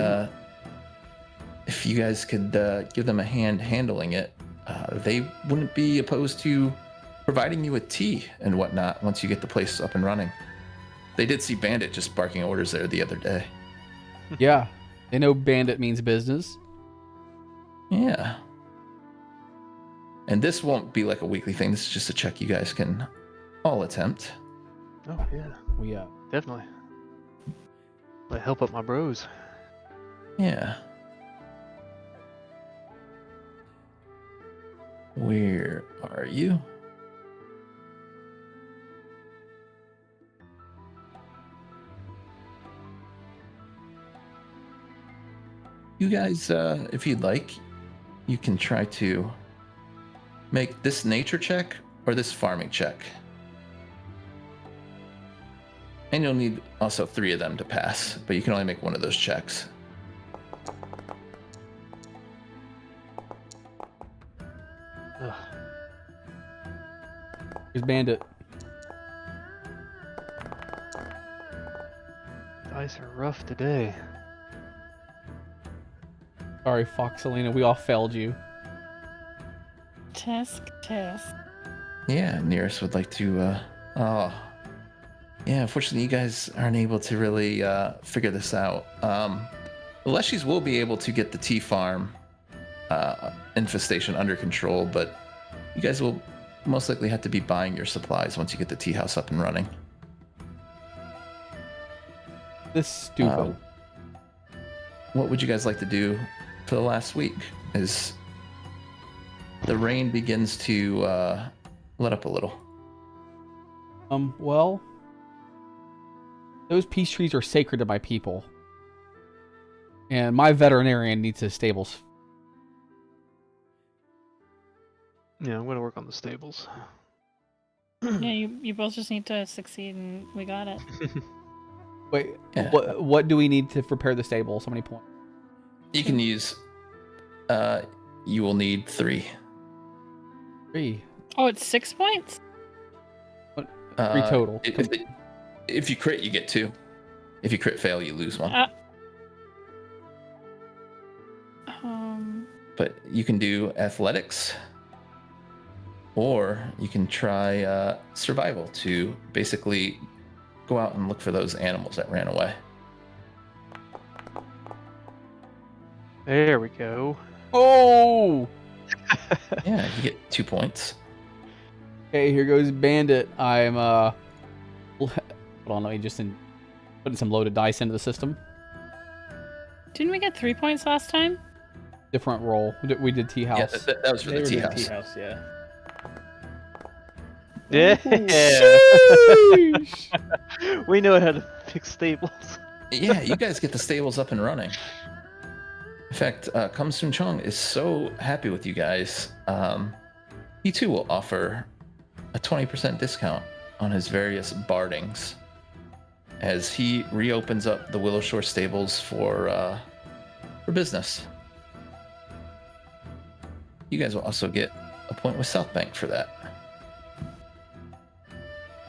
if you guys could give them a hand handling it, they wouldn't be opposed to providing you with tea and whatnot once you get the place up and running. They did see Bandit just barking orders there the other day. Yeah. They know Bandit means business. Yeah. And this won't be like a weekly thing. This is just a check you guys can all attempt. Oh, yeah. We Definitely. Might help up my bros. Yeah. Where are you? You guys, if you'd like, you can try to make this nature check or this farming check. And you'll need also 3 of them to pass, but you can only make one of those checks. Ugh. Here's Bandit. Dice are rough today. Sorry, Foxelina. We all failed you. Tisk. Yeah, Nearest would like to, oh. Yeah, unfortunately, you guys aren't able to really figure this out. The Leshies will be able to get the tea farm infestation under control, but you guys will most likely have to be buying your supplies once you get the tea house up and running. This stupid. What would you guys like to do for the last week? As the rain begins to let up a little. Well, those peace trees are sacred to my people. And my veterinarian needs his stables. Yeah, I'm gonna work on the stables. Yeah, you both just need to succeed, and we got it. Wait, Yeah. what do we need to prepare the stables? How many points? You can use, you will need 3. 3. Oh, it's 6 points? 3 total. If you crit, you get 2. If you crit fail, you lose 1. But you can do athletics, or you can try survival to basically go out and look for those animals that ran away. There we go. Oh! Yeah, you get 2 points. Okay, here goes Bandit. I'm hold on, let me just put some loaded dice into the system. Didn't we get 3 points last time? Different roll. We did tea Yeah, house. that was for They the were tea doing house. tea house, yeah. Yeah. Sheesh! We know how to fix stables. Yeah, you guys get the stables up and running. In fact, Kum Soon Chong is so happy with you guys. He too will offer a 20% discount on his various bardings as he reopens up the Willow Shore stables for business. You guys will also get a point with South Bank for that.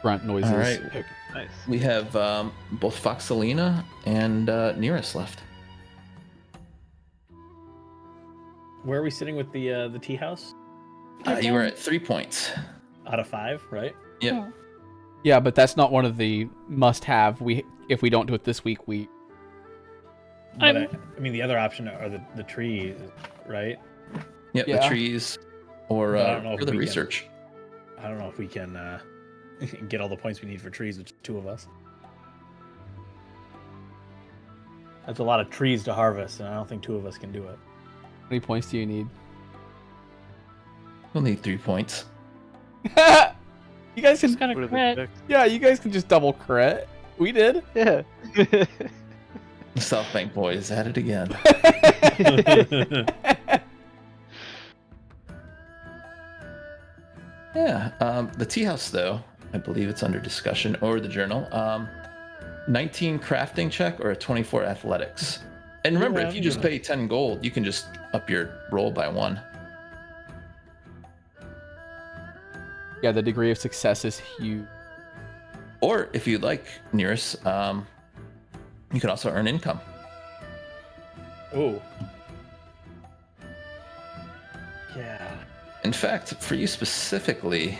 Grunt noises. All right. Nice. We have both Foxalina and Nearest left. Where are we sitting with the tea house? You were at 3 points. Out of 5, right? Yep. Oh. Yeah, but that's not one of the must-have. If we don't do it this week, we. But I'm- I mean, the other option are the trees, right? Yep, Yeah. the trees or But I don't know if the we can- research. I don't know if we can get all the points we need for trees with 2 of us. That's a lot of trees to harvest, and I don't think 2 of us can do it. How many points do you need? We'll need 3 points. You guys can. Just got a What are the crit. checks? Yeah, you guys can just double crit. We did. Yeah. The South Bank boys at it again. Yeah, the tea house though, I believe it's under discussion, or the journal. 19 crafting check or a 24 athletics. And remember, Yeah, if you I'm just good. pay 10 gold, you can just up your roll by 1. Yeah, the degree of success is huge. Or if you'd like, Nearest, you can also earn income. Oh. Yeah. In fact, for you specifically,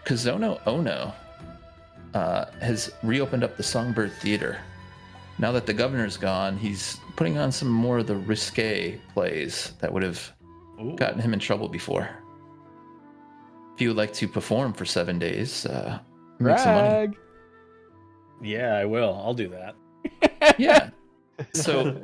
Kazono Ono has reopened up the Songbird Theater. Now that the governor's gone, he's putting on some more of the risque plays that would have Ooh. gotten him in trouble before. If you would like to perform for 7 days, make some money. Brag. Yeah, I will. I'll do that. Yeah. So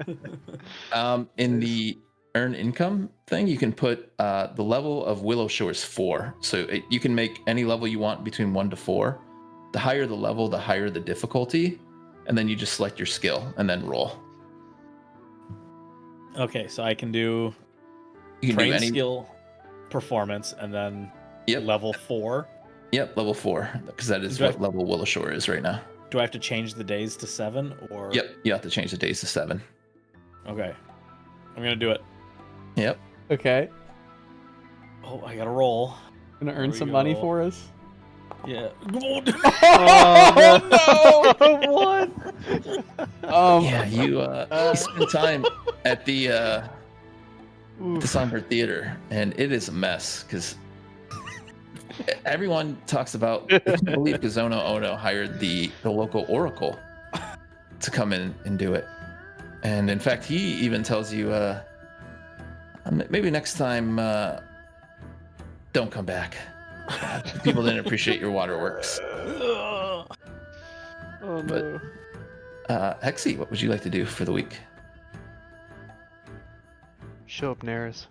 in the earn income thing, you can put the level of Willow Shore is 4. So you can make any level you want between 1 to 4. The higher the level, the higher the difficulty. And then you just select your skill and then roll. Okay, so I can do You can train do any skill, performance, and then Yep. level 4. Yep, level 4, because that is Do I- what level Willow Shore is right now. Do I have to change the days to 7 or? Yep, you have to change the days to 7. Okay, I'm gonna do it. Yep. Okay. Oh, I gotta roll. Gonna earn There we some money go. for us. Yeah. Oh, no! Yeah, you spend time at the Songbird Theater, and it is a mess because everyone talks about. I believe Kazono Ono hired the local oracle to come in and do it, and in fact, he even tells you, maybe next time, don't come back. People didn't appreciate your waterworks. Oh But- no. Hexy, what would you like to do for the week? Show up, Naris.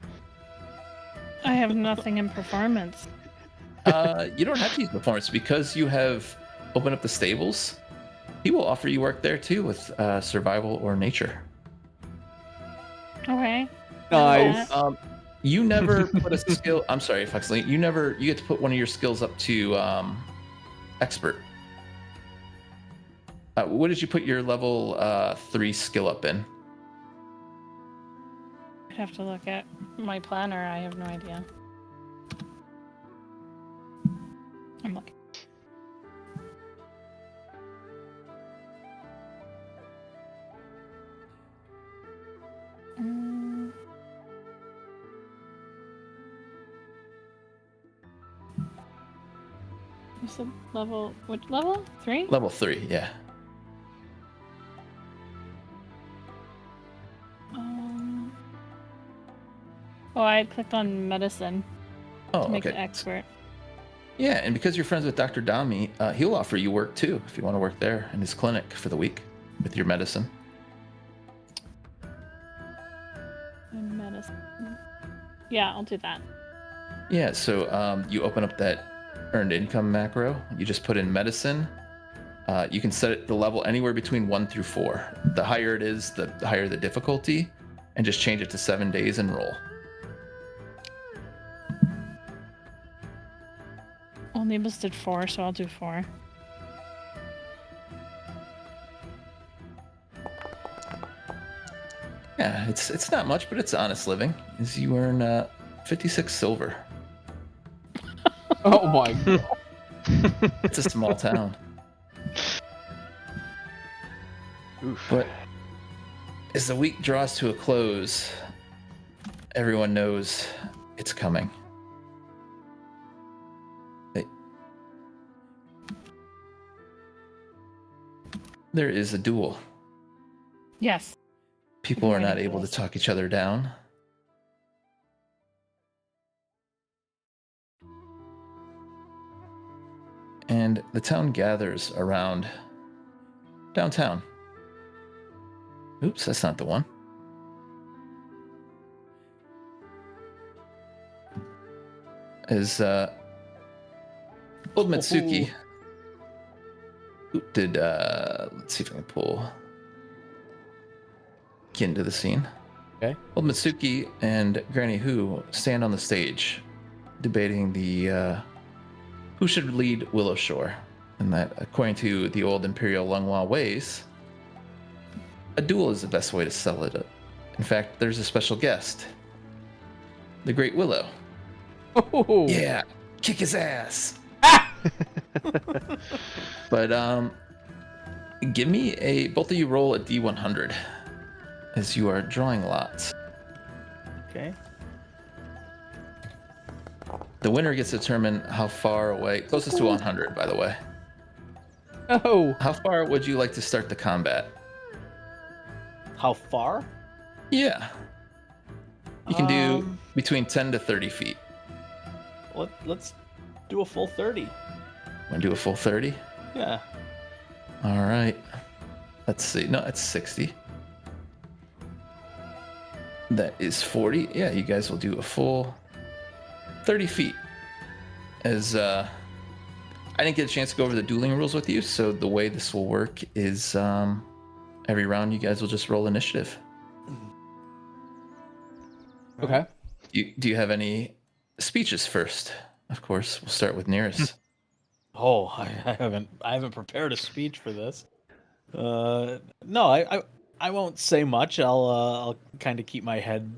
I have nothing in performance. You don't have to use performance because you have opened up the stables. He will offer you work there too with survival or nature. Okay. Nice. You never put a skill. I'm sorry, Foxley. You get to put one of your skills up to expert. What did you put your level 3 skill up in? I'd have to look at my planner. I have no idea. I'm looking. Mm. What's the level? Which level? 3? Level 3, yeah. Oh, I clicked on medicine Oh, to make okay. it expert. Yeah, and because you're friends with Dr. Dami, he'll offer you work too if you want to work there in his clinic for the week with your medicine. And medicine. Yeah, I'll do that. Yeah, so you open up that earned income macro. You just put in medicine. You can set it the level anywhere between 1 through 4. The higher it is, the higher the difficulty, and just change it to 7 days and roll. Well, Nebus did 4, so I'll do 4. Yeah, it's not much, but it's honest living. Is you earn 56 silver. Oh my god. It's a small town. Oof. But as the week draws to a close, everyone knows it's coming. There is a duel. Yes. People are not Waiting for able to this. talk each other down. And the town gathers around downtown. Oops, that's not the one. As old Mitsuki did, let's see if I can pull get into the scene. Okay. Old Mitsuki and Granny Who stand on the stage debating the who should lead Willow Shore. And that, according to the old Imperial Lunghua ways, a duel is the best way to sell it. In fact, there's a special guest, the Great Willow. Oh. Yeah, kick his ass. But give me both of you roll a D100 as you are drawing lots. Okay. The winner gets to determine how far away, closest to 100, by the way. Oh. How far would you like to start the combat? How far? Yeah. You can do Um, between 10 to 30 feet. Let's do a full 30. Want to do a full 30? Yeah. All right. Let's see. No, it's 60. That is 40. Yeah, you guys will do a full 30 feet. As I didn't get a chance to go over the dueling rules with you, so the way this will work is every round you guys will just roll initiative. Okay. Do you have any speeches first? Of course, we'll start with Nearest. Oh, I haven't prepared a speech for this. No, I won't say much. I'll kind of keep my head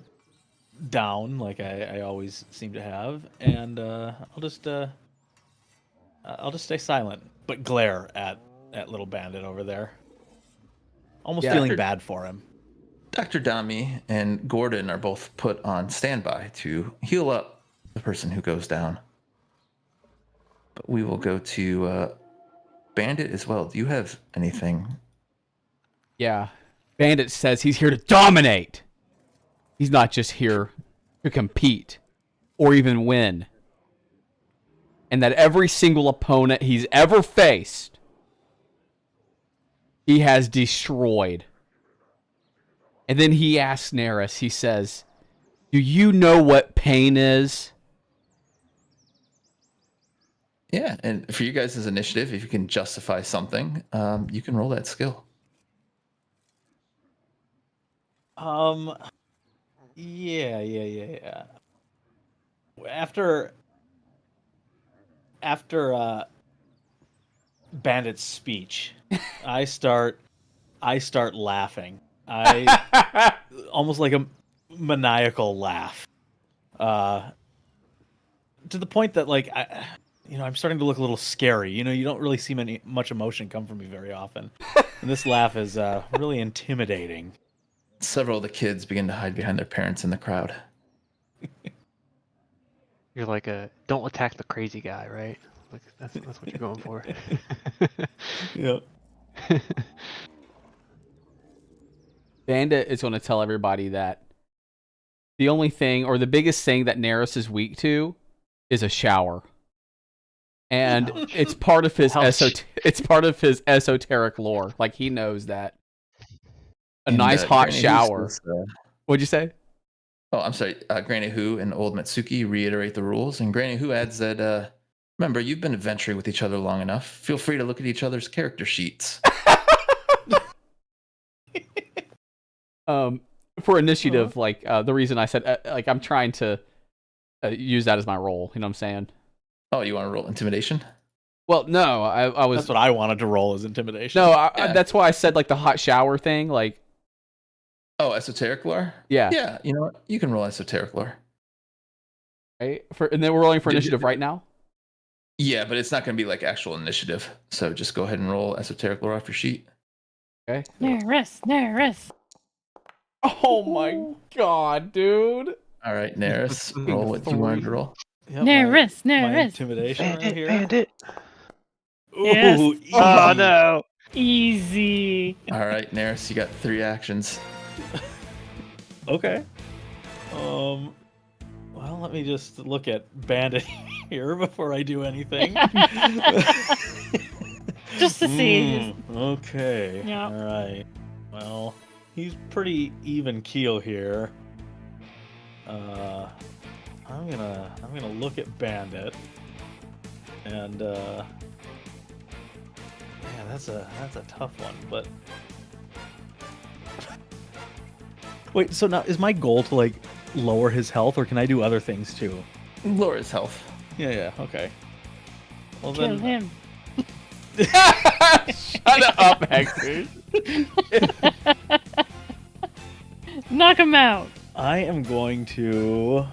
down like I always seem to have, and I'll just stay silent, but glare at little bandit over there. Almost Yeah. feeling bad for him. Dr. Dami and Gordon are both put on standby to heal up the person who goes down. But we will go to Bandit as well. Do you have anything? Yeah. Bandit says he's here to dominate. He's not just here to compete or even win. And that every single opponent he's ever faced, he has destroyed. And then he asks Neris, he says, "Do you know what pain is?" Yeah, and for you guys' initiative, if you can justify something, you can roll that skill. Yeah. After Bandit's speech, I start laughing. I almost like a maniacal laugh. To the point that like I'm starting to look a little scary. You don't really see much emotion come from me very often. And this laugh is really intimidating. Several of the kids begin to hide behind their parents in the crowd. You're like don't attack the crazy guy, right? Like that's what you're going for. Yep. Bandit is going to tell everybody that the only thing, or the biggest thing that Neris is weak to, is a shower, and it's part of his it's part of his esoteric lore. Like he knows that a nice hot Granny shower. says, What'd you say? oh, I'm sorry. Granny Who and Old Matsuki reiterate the rules, and Granny Who adds that, remember, you've been adventuring with each other long enough. Feel free to look at each other's character sheets. For initiative, like the reason I said, like I'm trying to use that as my role. You know what I'm saying? Oh, you want to roll intimidation? Well, no, I was. That's what I wanted to roll as intimidation. No, Yeah. that's why I said like the hot shower thing. Like, Oh, esoteric lore? yeah, Yeah, you know what? You can roll esoteric lore. right. And then we're rolling for initiative right now. Yeah, but it's not going to be like actual initiative. So just go ahead and roll esoteric lore off your sheet. Okay. Neris. Oh my god, dude. All right, Neris, roll what you wanted to roll. Yep, Neris. my intimidation right here. Bandit. Ooh, Yes. easy. Oh no. Easy. All right, Neris, you got 3 actions. Okay. Well, let me just look at Bandit here before I do anything. Just to see. Okay. Yeah. All right. Well, he's pretty even keel here. I'm gonna look at Bandit, and man, that's a tough one. But wait, so now is my goal to like lower his health, or can I do other things too? Lower his health. Yeah. Okay. Well Kill then, him. Shut up, Hector. Knock him out. I am going to.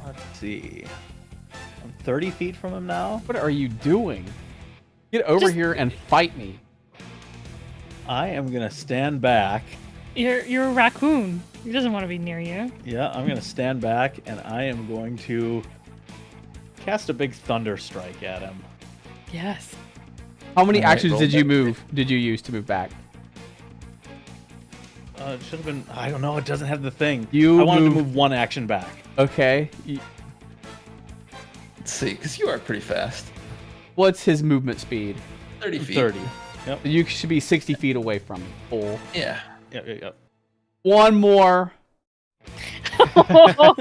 Let's see. I'm 30 feet from him now. What are you doing? Get over Just- here and fight me. I am gonna stand back. You're a raccoon. He doesn't want to be near you. Yeah, I'm gonna stand back, and I am going to cast a big thunder strike at him. Yes. How many All right, actions roll did you that. move? Did you use to move back? It should have been. I don't know. It doesn't have the thing. You I wanted to move- move one action back. Okay. Let's see, because you are pretty fast. What's his movement speed? 30 feet. 30. Yep. You should be 60 feet away from him. Fool. Yeah. Yep. One more. Well,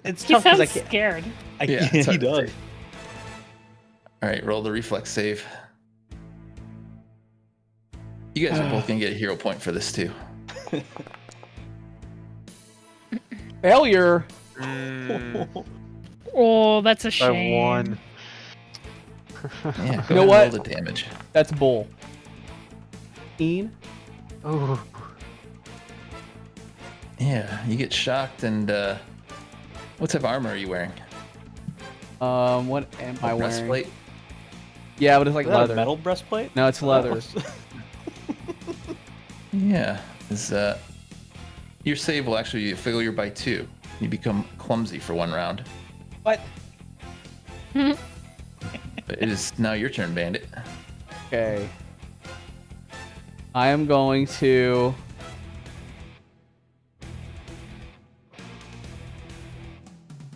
it's He tough because I sounds can't. scared. Yeah, it's He hard to does. say. All right, roll the reflex save. You guys are both going to get a hero point for this, too. Failure. Oh, that's a I shame. won. Yeah, You know go what? ahead and roll the damage. That's bull. 15. Oh. Yeah, you get shocked, and what type of armor are you wearing? What am I wearing? Breastplate? Yeah, but it's like Is that a leather. metal breastplate? No, it's leather. Yeah. Your save will actually be a failure by 2. You become clumsy for 1 round. What? But it is now your turn, Bandit. Okay. I am going to.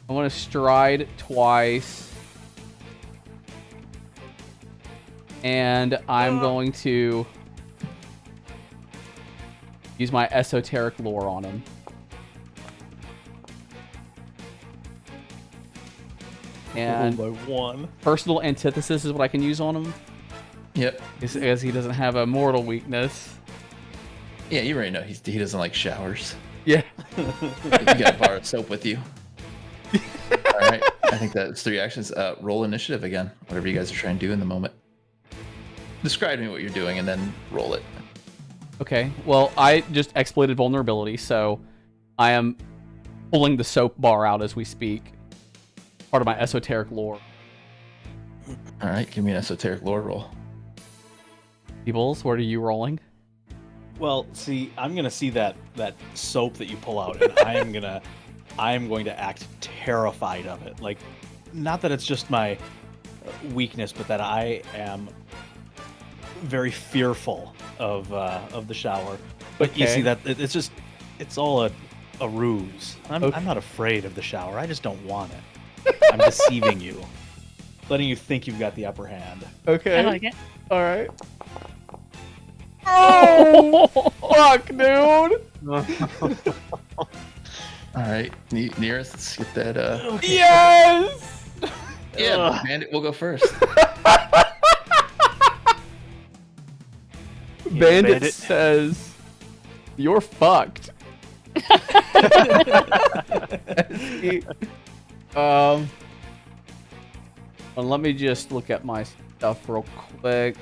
I want to stride twice. And I'm going to use my esoteric lore on him. And by 1. personal antithesis is what I can use on him, Yep. as he doesn't have a mortal weakness. Yeah, you already know he doesn't like showers. Yeah. You got a bar of soap with you. All right. I think that's 3 actions. Roll initiative again. Whatever you guys are trying to do in the moment. Describe to me what you're doing and then roll it. Okay, well, I just exploited vulnerability, so I am pulling the soap bar out as we speak. part of my esoteric lore. All right, give me an esoteric lore roll. Peoples, what are you rolling? Well, see, I'm gonna see that soap that you pull out, and I am going to act terrified of it. Like, not that it's just my weakness, but that I am very fearful of the shower. But you Okay. see that it's all a ruse. Okay. I'm not afraid of the shower. I just don't want it. I'm deceiving you, letting you think you've got the upper hand. Okay. I like it. All right. Oh, fuck, dude. All right, nearest. Let's get that. Yes. Yeah, Ugh. Bandit will go first. Bandit says, "You're fucked." Well, let me just look at my stuff real quick.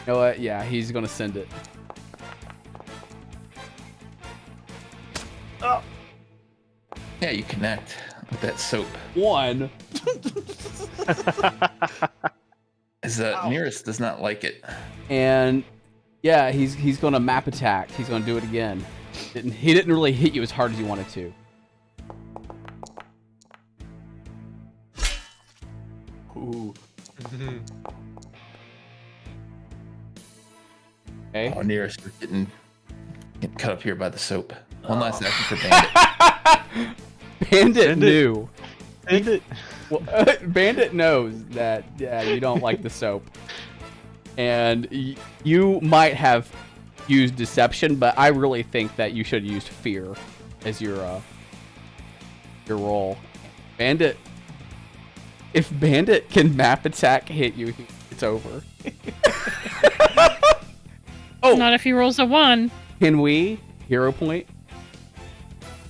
You know what? Yeah, he's gonna send it. Yeah, you connect with that soap. One. As nearest does not like it. And yeah, he's gonna map attack. He's gonna do it again. He didn't really hit you as hard as he wanted to. Ooh. Okay. Oh, nearest, you're getting cut up here by the soap. One last action for Bandit. Bandit knew. Bandit. Well, Bandit knows that you don't like the soap, and you might have used deception, but I really think that you should have used fear as your role. Bandit. If Bandit can map attack hit you, it's over. Oh, Not if he rolls a 1. can we hero point?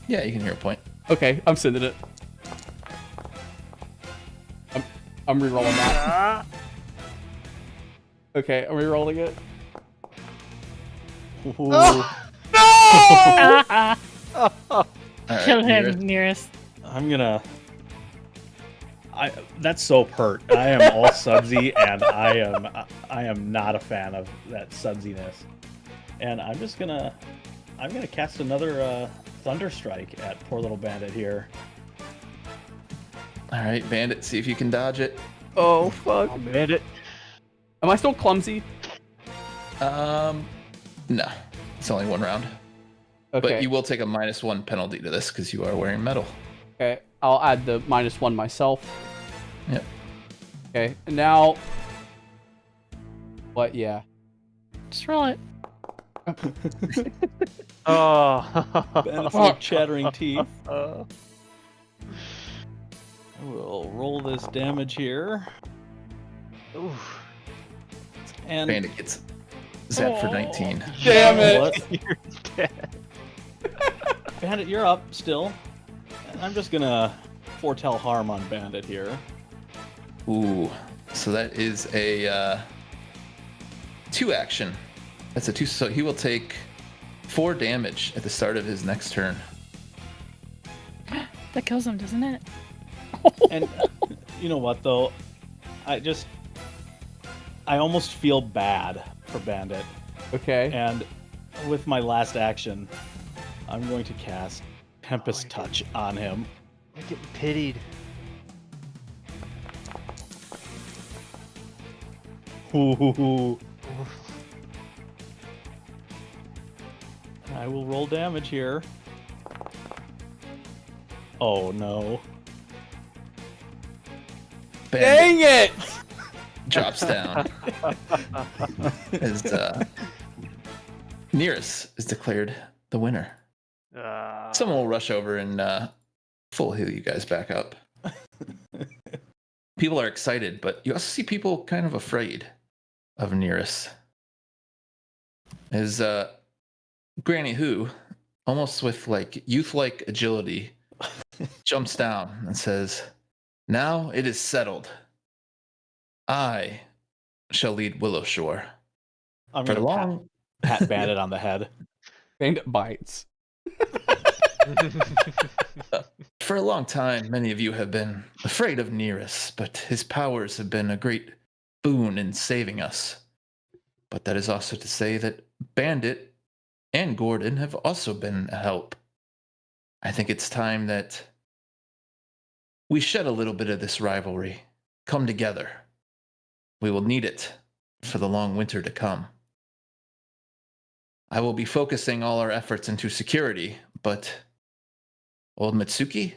Yeah, you can hear a point. Okay, I'm sending it. I'm re-rolling that. Okay, I'm re-rolling it. Ooh. No! All right, Kill him, nearest. nearest. I'm gonna. That soap hurt. I am all sudsy, and I am not a fan of that sudsiness. And I'm gonna cast another thunder strike at poor little Bandit here. All right, Bandit, see if you can dodge it. Oh, fuck. Bandit. Am I still clumsy? No, it's only one round. Okay. But you will take a -1 penalty to this because you are wearing metal. Okay, I'll add the -1 myself. Yep. Okay, and now... What? Yeah. Just roll it. Oh. Bandit's like chattering teeth. I will roll this damage here. Oof. And Bandit gets zapped for 19. Damn it! What? You're dead. Bandit, you're up still. And I'm just gonna foretell harm on Bandit here. Ooh, so that is a 2 action. That's a 2, so he will take 4 damage at the start of his next turn. That kills him, doesn't it? And you know what though? I almost feel bad for Bandit. Okay. And with my last action, I'm going to cast Tempest Oh, I Touch on him. I'm getting pitied. Ooh. I will roll damage here. Oh no. Bandit Dang it! drops down. As Nearest is declared the winner. Someone will rush over and full heal you guys back up. People are excited, but you also see people kind of afraid of Nearest. As Granny Who, almost with like youth-like agility, jumps down and says, "Now it is settled. I shall lead Willowshore. I'm For gonna long." pat Bandit on the head. Bandit bites. For a long time, many of you have been afraid of Nereus, but his powers have been a great boon in saving us. But that is also to say that Bandit and Gordon have also been a help. I think it's time that we shed a little bit of this rivalry, come together. We will need it for the long winter to come. I will be focusing all our efforts into security, but old Mitsuki,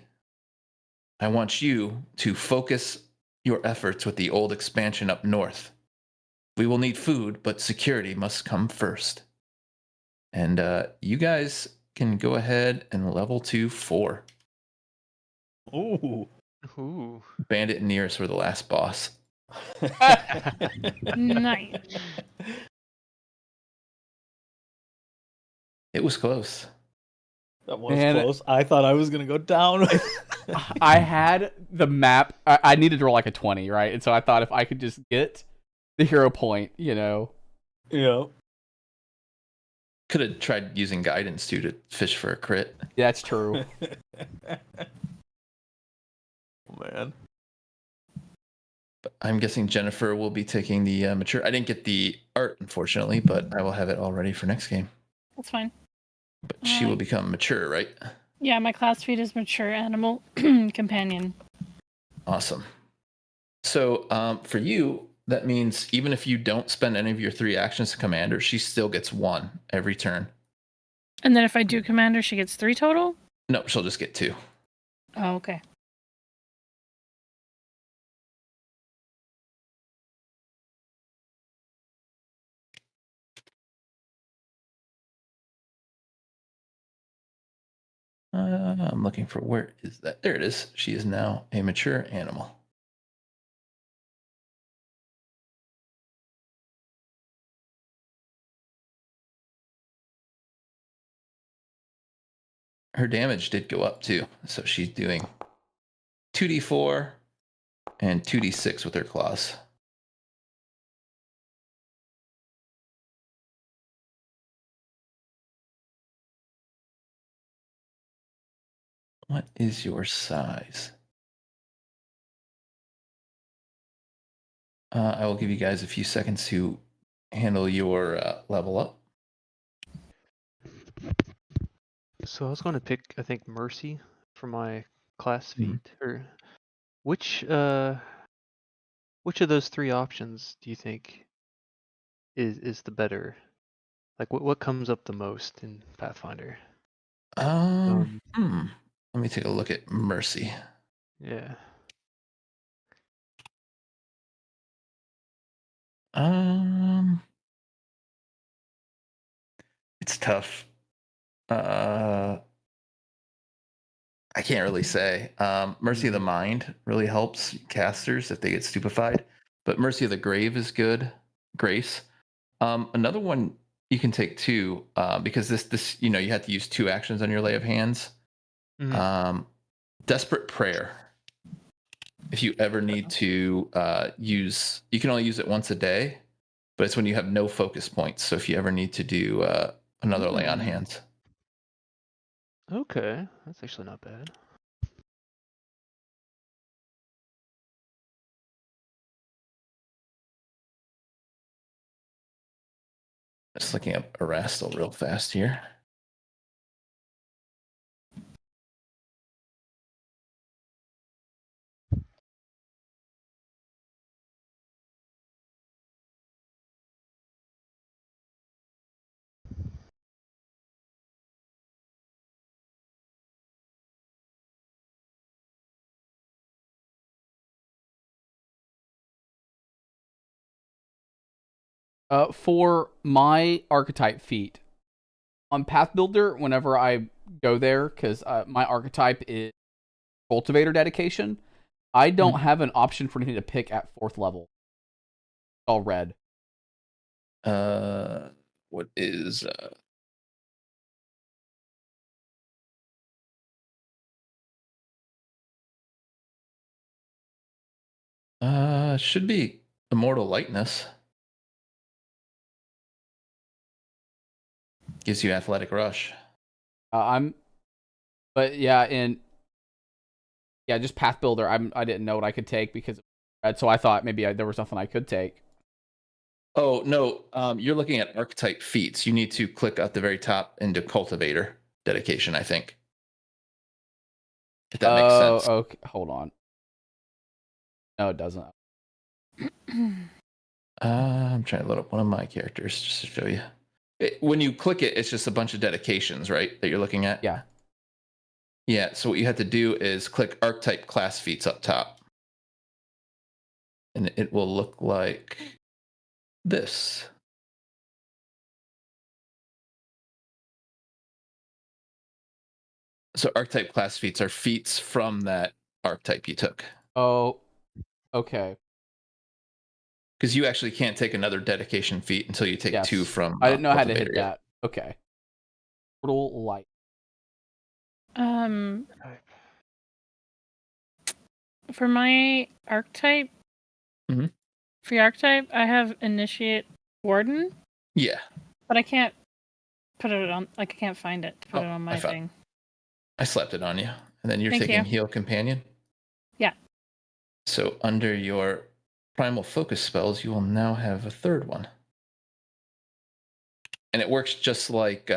I want you to focus your efforts with the old expansion up north. We will need food, but security must come first. And you guys can go ahead and level 4. Ooh. Ooh. Bandit and Nearest were the last boss. Nice. It was close. That was Man. close. I thought I was gonna go down. I had the map. I needed to roll like a 20, right? And so I thought if I could just get the hero point, you know. Yeah. Could have tried using guidance too to fish for a crit. Yeah, that's true. Oh, man. But I'm guessing Jennifer will be taking the mature. I didn't get the art, unfortunately, but I will have it all ready for next game. That's fine. But she will become mature, right? Yeah, my class feat is mature animal companion. Awesome. So for you, that means even if you don't spend any of your 3 actions to commander, she still gets 1 every turn. And then if I do commander, she gets 3 total? No, she'll just get 2. Oh, okay. I'm looking for where is that? There it is. She is now a mature animal. Her damage did go up too. So she's doing 2d4 and 2d6 with her claws. What is your size? I will give you guys a few seconds to handle your level up. So I was going to pick, I think, Mercy for my class Mhm. feat. Or which of those 3 options do you think is the better? Like, what comes up the most in Pathfinder? Let me take a look at Mercy. Yeah. It's tough. I can't really say. Mercy of the Mind really helps casters if they get stupefied, but Mercy of the Grave is good. Grace. Another one you can take too, because this you have to use 2 actions on your lay of hands. Mhm. Desperate Prayer. If you ever need to use, you can only use it once a day, but it's when you have no focus points. So if you ever need to do another lay on hands. Okay, that's actually not bad. Just looking up Erastil real fast here. For my archetype feat on Path Builder, whenever I go there, because my archetype is Cultivator Dedication, I don't have an option for anything to pick at 4th level. It's all red. What is should be Immortal Lightness. Gives you athletic rush. I'm But yeah, just Path Builder. I didn't know what I could take because, so I thought maybe there was nothing I could take. Oh no, you're looking at archetype feats. You need to click at the very top into cultivator dedication, I think. If that makes Oh, sense. okay. Hold on. No, it doesn't. I'm trying to load up one of my characters just to show you. When you click it, it's just a bunch of dedications, right? That you're looking at. Yeah. Yeah. So what you have to do is click archetype class feats up top, and it will look like this. So archetype class feats are feats from that archetype you took. Oh, okay. Because you actually can't take another dedication feat until you take 2 Yes. from I didn't know how to cultivator. hit Yeah. that. Okay. Portal light. Um, for my archetype, Mhm. for your archetype, I have initiate warden, Yeah. but I can't put it on. Like, I can't find it to put it on my I thing. I slapped it on you, and then you're Thank taking you. heal companion. Yeah. So under your primal focus spells, you will now have a third one, and it works just like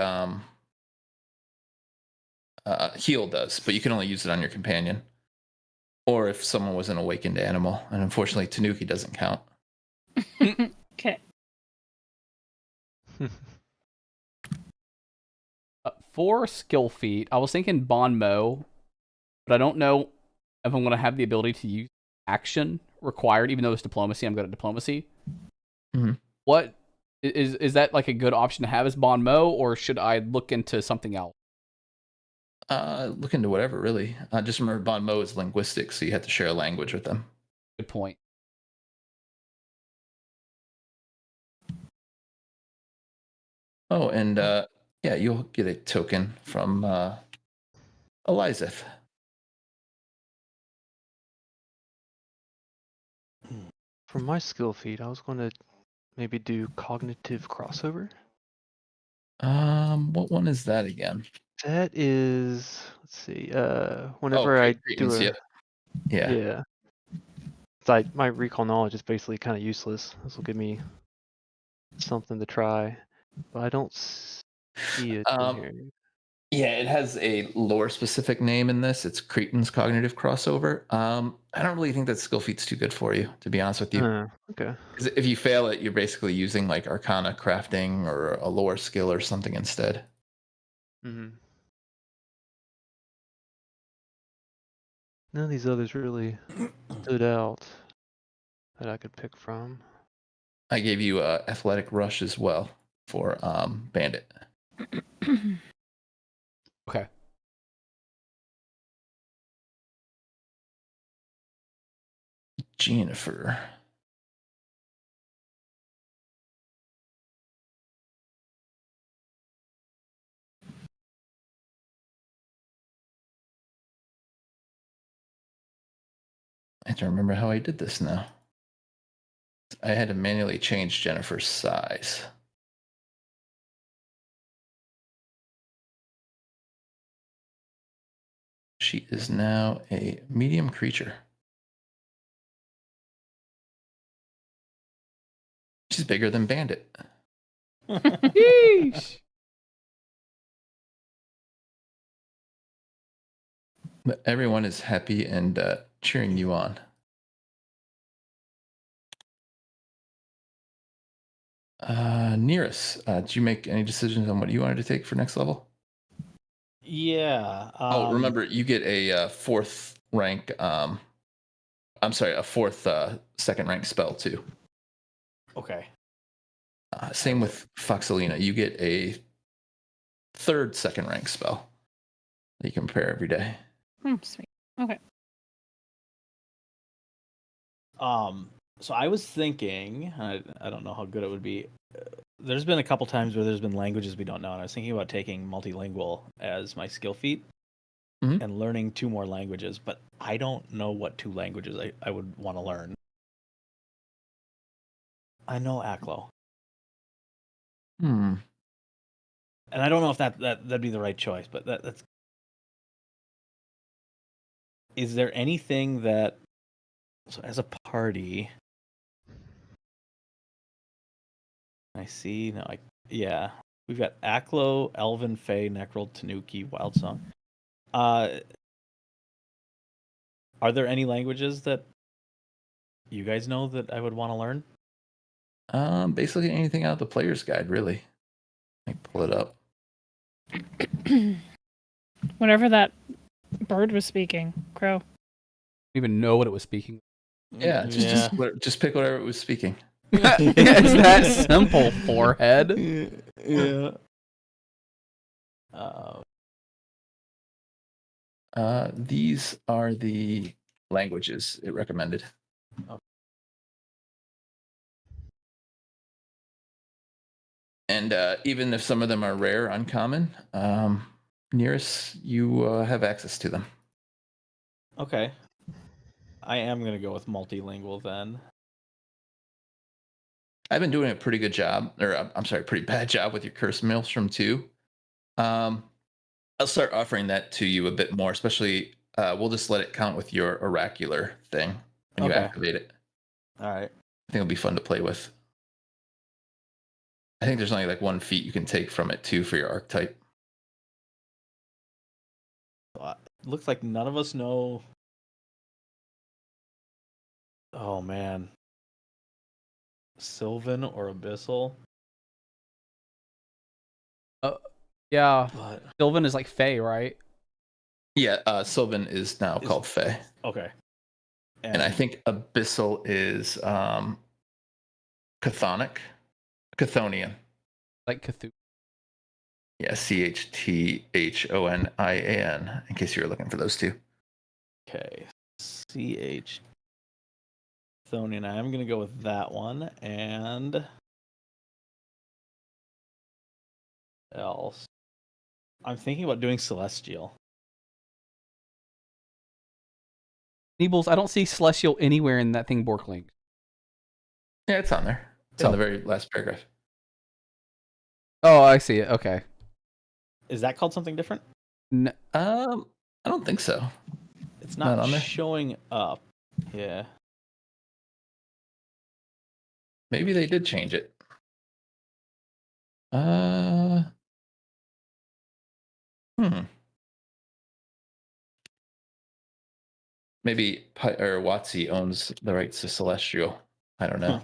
heal does, but you can only use it on your companion, or if someone was an awakened animal. And unfortunately, Tanuki doesn't count. Okay. For skill feat, I was thinking Bon Mo, but I don't know if I'm going to have the ability to use action required, even though it's diplomacy. I'm good at diplomacy. Mhm. What is that like a good option to have as Bon Mo, or should I look into something else? Look into whatever, really. Just remember, Bon Mo is linguistic, so you have to share a language with them. Good point. Oh, and yeah, you'll get a token from Elizeth. For my skill feat, I was going to maybe do cognitive crossover. What one is that again? That is, let's see, Oh, whenever I do Cretans, a, yep. Yeah. yeah. It's like my recall knowledge is basically kind of useless. This will give me something to try, but I don't see it in here. Yeah, it has a lore specific name in this. It's Cretan's cognitive crossover. I don't really think that skill feat's too good for you, to be honest with you. Okay. Because if you fail it, you're basically using like Arcana crafting or a lore skill or something instead. Mm-hmm. None of these others really stood out that I could pick from. I gave you a athletic rush as well for bandit. Okay. Jennifer. I have to remember how I did this now. I had to manually change Jennifer's size. She is now a medium creature. She's bigger than Bandit. Yeesh. But everyone is happy and cheering you on. Nearest, did you make any decisions on what you wanted to take for next level? Yeah. Oh, remember, you get a fourth rank. I'm sorry, a fourth second rank spell too. Okay. Same with Foxelina. You get a third second rank spell that you can prepare every day. Sweet. Okay. So I was thinking, I don't know how good it would be. There's been a couple times where there's been languages we don't know, and I was thinking about taking multilingual as my skill feat and learning 2 more languages, but I don't know what 2 languages I would want to learn. I know Aklo, Hmm. and I don't know if that'd be the right choice, but that's is there anything that, so as a party, I see, no, yeah, we've got Aklo, Elven, Fey, Necrol, Tanuki, Wildsong. Are there any languages that you guys know that I would want to learn? Basically anything out of the player's guide, really. Let me pull it up. Whatever that bird was speaking, crow. I don't even know what it was speaking. Yeah, just pick whatever it was speaking. It's that simple, forehead. Yeah. These are the languages it recommended. Okay. And even if some of them are rare, uncommon, nearest you have access to them. Okay. I am gonna go with multilingual then. I've been doing a pretty good job, or I'm sorry, pretty bad job with your curse maelstrom too. I'll start offering that to you a bit more, especially we'll just let it count with your oracular thing when you Okay. activate it. All right. I think it'll be fun to play with. I think there's only like 1 feat you can take from it too for your archetype. Looks like none of us know. Oh man. Sylvan or Abyssal? Yeah, But Sylvan is like Fey, right? Yeah, Sylvan is now called Fey. okay. And I think Abyssal is Chthonian. Like Cthulhu. Yeah, Chthonian, in case you were looking for those two. Okay. CH Chthonian. I'm gonna go with that one. And else. I'm thinking about doing Celestial. Neebles, I don't see Celestial anywhere in that thing Borkling. Yeah, it's on there. It's on the very last paragraph. Oh, I see it. Okay. Is that called something different? I don't think so. It's not on there? showing up. Yeah. Maybe they did change it. Maybe WotC owns the rights to Celestial. I don't know.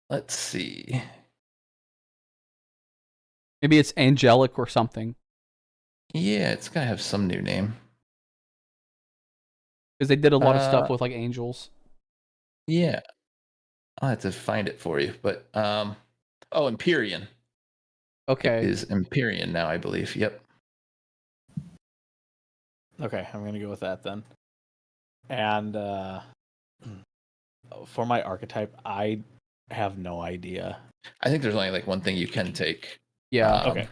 Let's see. Maybe it's angelic or something. Yeah, it's gotta have some new name. Because they did a lot of stuff with like angels. Yeah. I'll have to find it for you. But Empyrean. Okay. It is Empyrean now, I believe. Yep. Okay, I'm gonna go with that then. And for my archetype, I have no idea. I think there's only like one thing you can take. Yeah. Okay.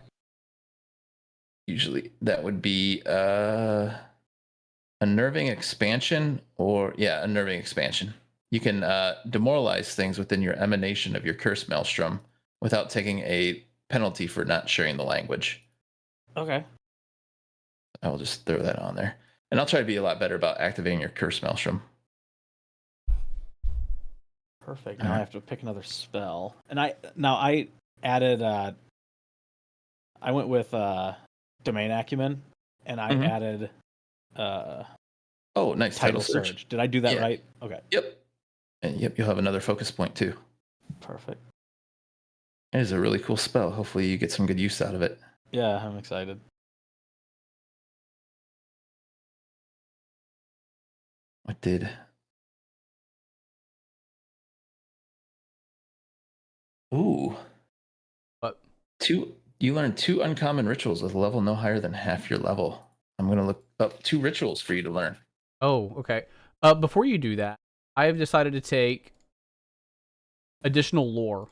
Usually that would be a nerving expansion a nerving expansion. You can demoralize things within your emanation of your curse maelstrom without taking a penalty for not sharing the language. Okay. I will just throw that on there. And I'll try to be a lot better about activating your curse maelstrom. Perfect. Now I have to pick another spell. And I added I went with Domain Acumen, and I added nice Title Surge. Did I do that right? Okay. Yep. And you'll have another focus point too. Perfect. It is a really cool spell. Hopefully you get some good use out of it. Yeah, I'm excited. What did? Ooh. What? You learn 2 uncommon rituals with a level no higher than half your level. I'm going to look up 2 rituals for you to learn. Oh, okay. Before you do that, I have decided to take additional lore.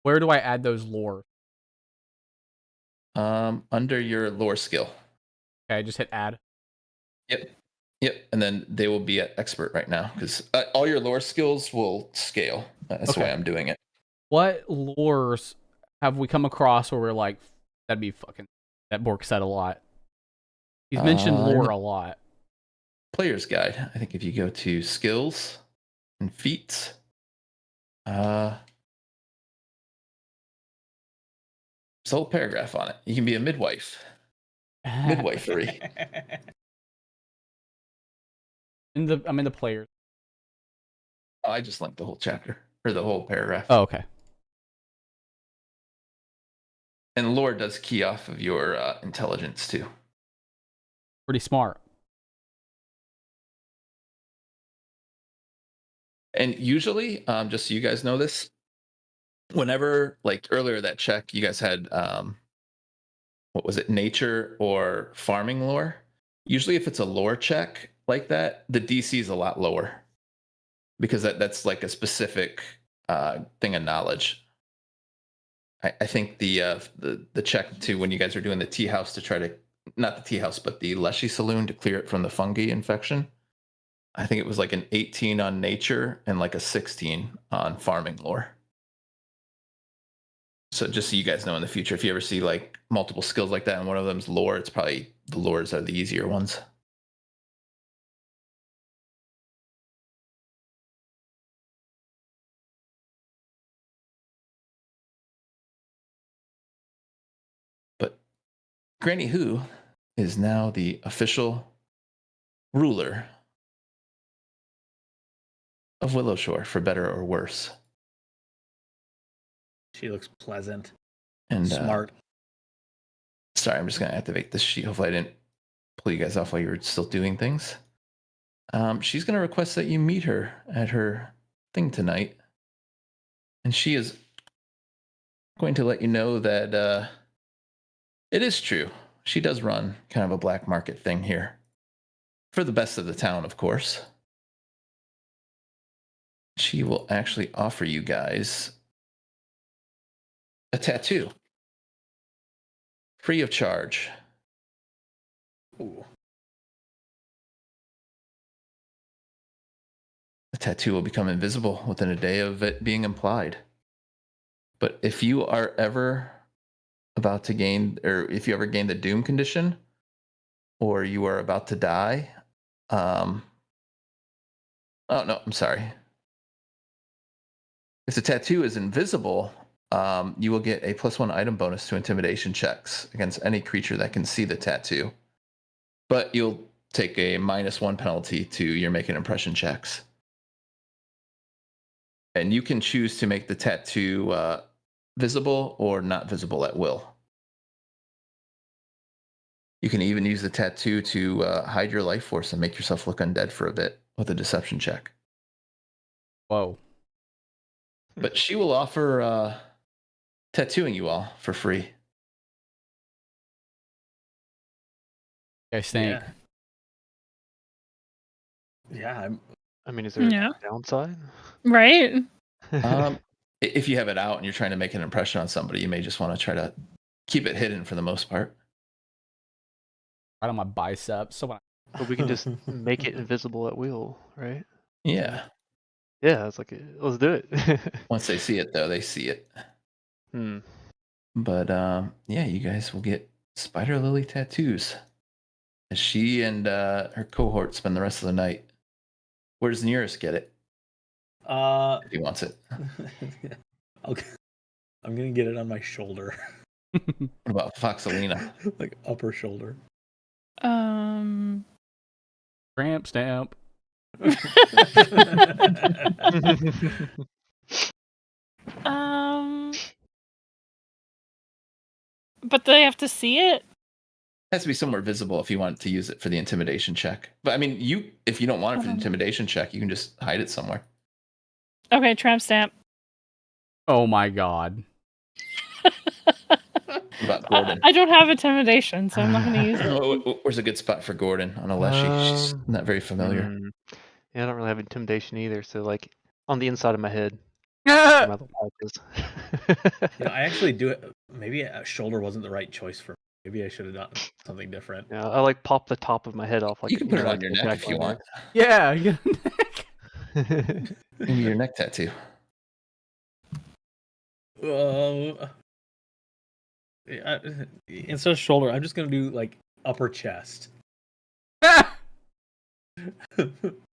Where do I add those lore? Under your lore skill. Okay, I just hit add. Yep. And then they will be at expert right now because all your lore skills will scale. That's why I'm doing it. What lores have we come across where we're like, that'd be that Bork said a lot. He's mentioned lore a lot. Player's guide. I think if you go to skills and feats, there's a whole paragraph on it. You can be a midwife. Midwifery. I'm in the players. Oh, I just linked the whole chapter or the whole paragraph. Oh, okay. And lore does key off of your intelligence too. Pretty smart. And usually, just so you guys know this, whenever like earlier that check, you guys had what was it, nature or farming lore? Usually, if it's a lore check like that, the DC is a lot lower because that's like a specific thing of knowledge. I think the check to when you guys are doing the tea house to try to not the tea house but the Leshy Saloon to clear it from the fungi infection. I think it was like an 18 on nature and like a 16 on farming lore. So just so you guys know in the future, if you ever see like multiple skills like that and one of them's lore, it's probably the lores are the easier ones. But Granny Who is now the official ruler of Willowshore, for better or worse. She looks pleasant And smart. Sorry, I'm just going to activate this sheet. Hopefully I didn't pull you guys off while you were still doing things. She's going to request that you meet her at her thing tonight. And she is going to let you know that it is true. She does run kind of a black market thing here. For the best of the town, of course. She will actually offer you guys a tattoo. Free of charge. Ooh. The tattoo will become invisible within a day of it being implied. But if you are ever about to gain, or if you ever gain the doom condition, or you are about to die, oh no, I'm sorry. If the tattoo is invisible, you will get a +1 item bonus to intimidation checks against any creature that can see the tattoo. But you'll take a -1 penalty to your making impression checks. And you can choose to make the tattoo visible or not visible at will. You can even use the tattoo to hide your life force and make yourself look undead for a bit with a deception check. Whoa. But she will offer tattooing you all for free. You guys think? Yeah. I mean, is there Yeah. a downside? Right? If you have it out and you're trying to make an impression on somebody, you may just want to try to keep it hidden for the most part. Right on my bicep. So when But we can just make it invisible at will, right? Yeah. Yeah, it's like, let's do it. Once they see it, though, they see it. But yeah, you guys will get Spider Lily tattoos as she and her cohort spend the rest of the night. Where does Nearest get it? If he wants it. Okay. I'm gonna get it on my shoulder, What about Foxalina? like upper shoulder. Um. Tramp stamp. But they have to see it. It has to be somewhere visible if you want to use it for the intimidation check. But I mean, if you don't want it for the intimidation check, you can just hide it somewhere. Okay, tramp stamp. Oh my god. What about Gordon? I don't have intimidation, so I'm not going to use it. Where's a good spot for Gordon on a Leshy? She's not very familiar. Yeah, I don't really have intimidation either. So like on the inside of my head, Yeah. my little patches. I actually do it. Maybe a shoulder wasn't the right choice for me. Maybe I should have done something different. Yeah, I like pop the top of my head off. Like You can put it on like your the neck if you want. Yeah. Maybe your neck tattoo. instead of shoulder, I'm just gonna do like upper chest.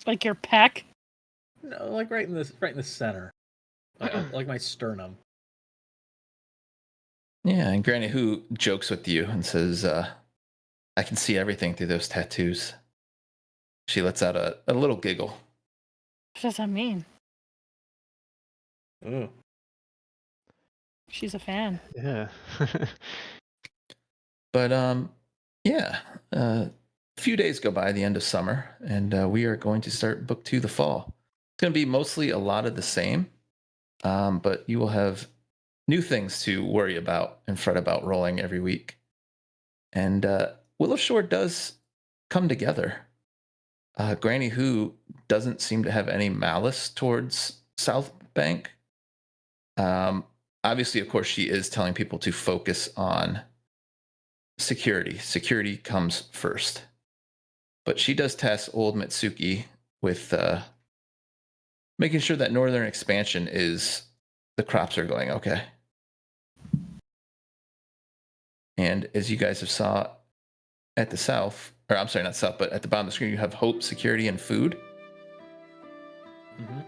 Like your peck. No, like right in the center, like my sternum. Yeah, and Granny Who jokes with you and says, I can see everything through those tattoos. She lets out a little giggle. What does that mean? Ooh. She's a fan. Yeah. But yeah, a few days go by the end of summer, and we are going to start book 2 the fall. It's going to be mostly a lot of the same, but you will have new things to worry about and fret about rolling every week. And Willow Shore does come together. Granny Who doesn't seem to have any malice towards South Bank. Obviously, of course, she is telling people to focus on security. Security comes first. But she does task old Mitsuki with making sure that northern expansion the crops are going okay. And as you guys have saw at the south, or I'm sorry, not south, but at the bottom of the screen, you have hope, security, and food. Mm-hmm.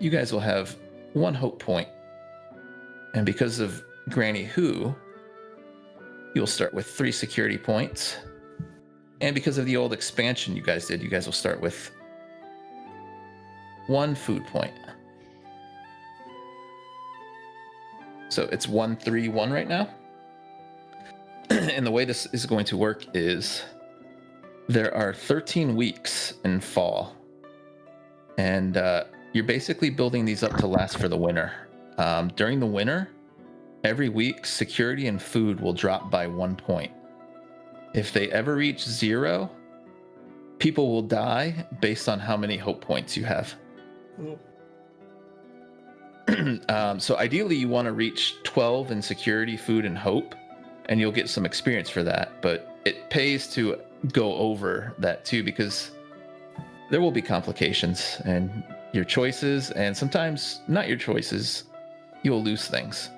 You guys will have 1 hope point. And because of Granny Who, you'll start with 3 security points. And because of the old expansion you guys did, you guys will start with 1 food point. So it's 1-3-1 right now. And the way this is going to work is there are 13 weeks in fall. And you're basically building these up to last for the winter. During the winter, every week, security and food will drop by 1 point. If they ever reach 0, people will die based on how many hope points you have. So ideally, you want to reach 12 in security, food, and hope, and you'll get some experience for that. But it pays to go over that too, because there will be complications and your choices, and sometimes not your choices, you will lose things.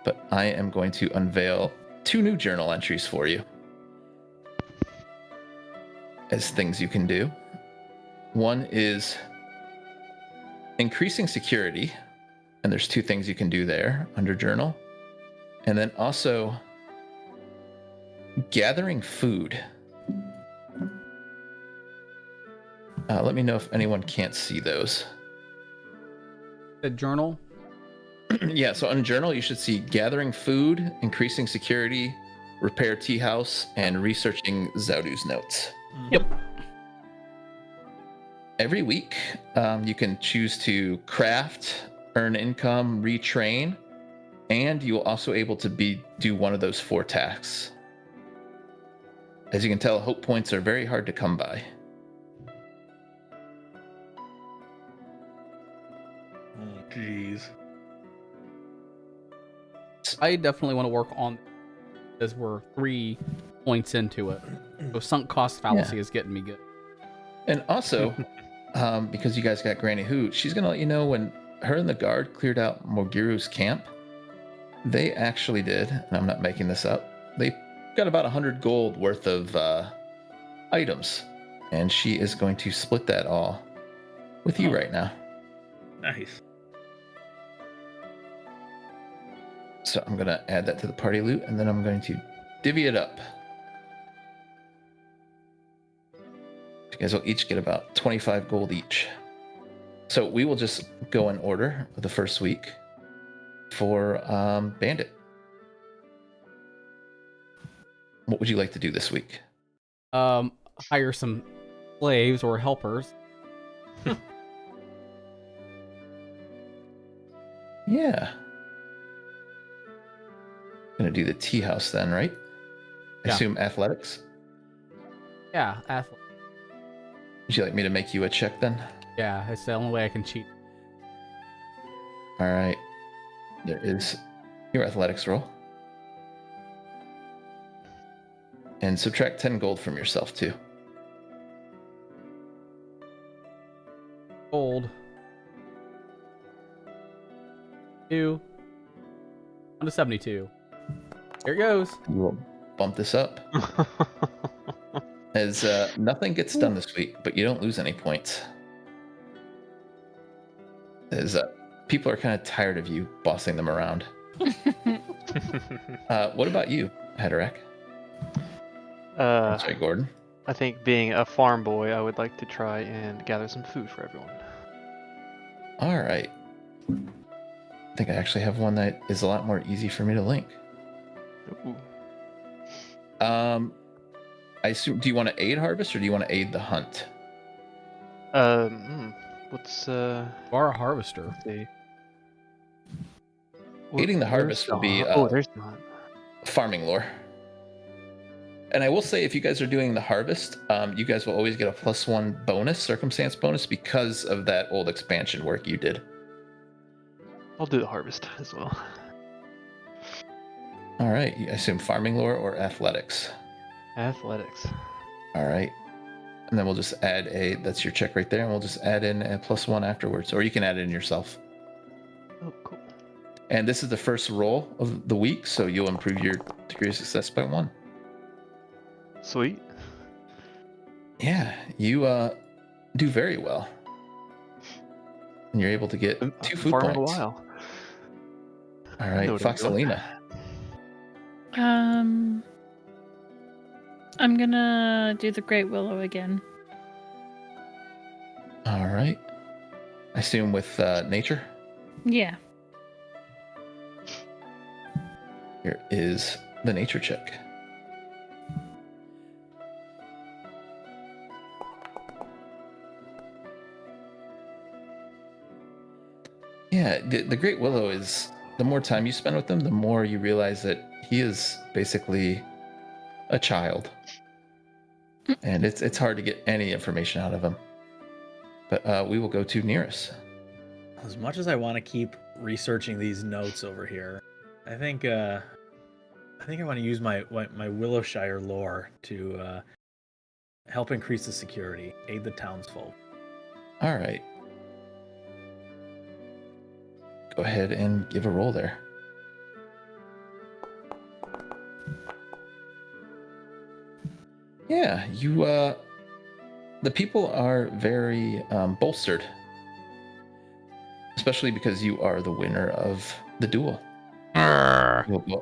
But I am going to unveil 2 new journal entries for you as things you can do. One is increasing security, and there's 2 things you can do there under journal. And then also gathering food. Let me know if anyone can't see those. The journal. Yeah, so on journal, you should see gathering food, increasing security, repair tea house, and researching Zaudu's notes. Yep. Every week, you can choose to craft, earn income, retrain, and you will also able to do one of those 4 tasks. As you can tell, hope points are very hard to come by. Oh, jeez. I definitely want to work on as we're 3 points into it. So sunk cost fallacy is getting me good. And also, because you guys got Granny Who, she's going to let you know when her and the guard cleared out Mogiru's camp, they actually did, and I'm not making this up, they got about 100 gold worth of items, and she is going to split that all with you right now. Nice. So I'm going to add that to the party loot, and then I'm going to divvy it up. You guys will each get about 25 gold each. So we will just go in order of the first week for Bandit. What would you like to do this week? Hire some slaves or helpers. Yeah. Gonna do the tea house then, right? I Yeah. assume athletics. Yeah, athlete. Would you like me to make you a check then? Yeah, it's the only way I can cheat. All right. There is your athletics roll. And subtract 10 gold from yourself too. Gold. 2. 1 to 72. Here it goes. You will bump this up. As nothing gets done this week, but you don't lose any points. As people are kind of tired of you bossing them around. What about you, Haderach? I'm sorry, Gordon. I think being a farm boy, I would like to try and gather some food for everyone. All right. I think I actually have one that is a lot more easy for me to link. Ooh. I assume. Do you want to aid harvest or do you want to aid the hunt? What's You are a harvester. let's see. Aiding the Where's harvest would be there's not. farming lore. And I will say, if you guys are doing the harvest, you guys will always get a +1 bonus, circumstance bonus, because of that old expansion work you did. I'll do the harvest as well. All right. I assume farming lore or athletics. Athletics. All right. And then we'll just add that's your check right there, and we'll just add in a +1 afterwards, or you can add it in yourself. Oh, cool. And this is the first roll of the week, so you'll improve your degree of success by 1. Sweet. Yeah, you do very well. And you're able to get 2 food Farming points. a while. All right, know what I'm doing. Foxalina. I'm gonna do the Great Willow again. All right. I assume with nature. Yeah. Here is the nature check. Yeah, the Great Willow is, the more time you spend with him, the more you realize that he is basically a child. And it's hard to get any information out of him. But we will go to Nearest. As much as I want to keep researching these notes over here, I think I want to use my Willowshire lore to help increase the security, aid the townsfolk. All right. Go ahead and give a roll there. Yeah, you the people are very bolstered, especially because you are the winner of the duel. You'll go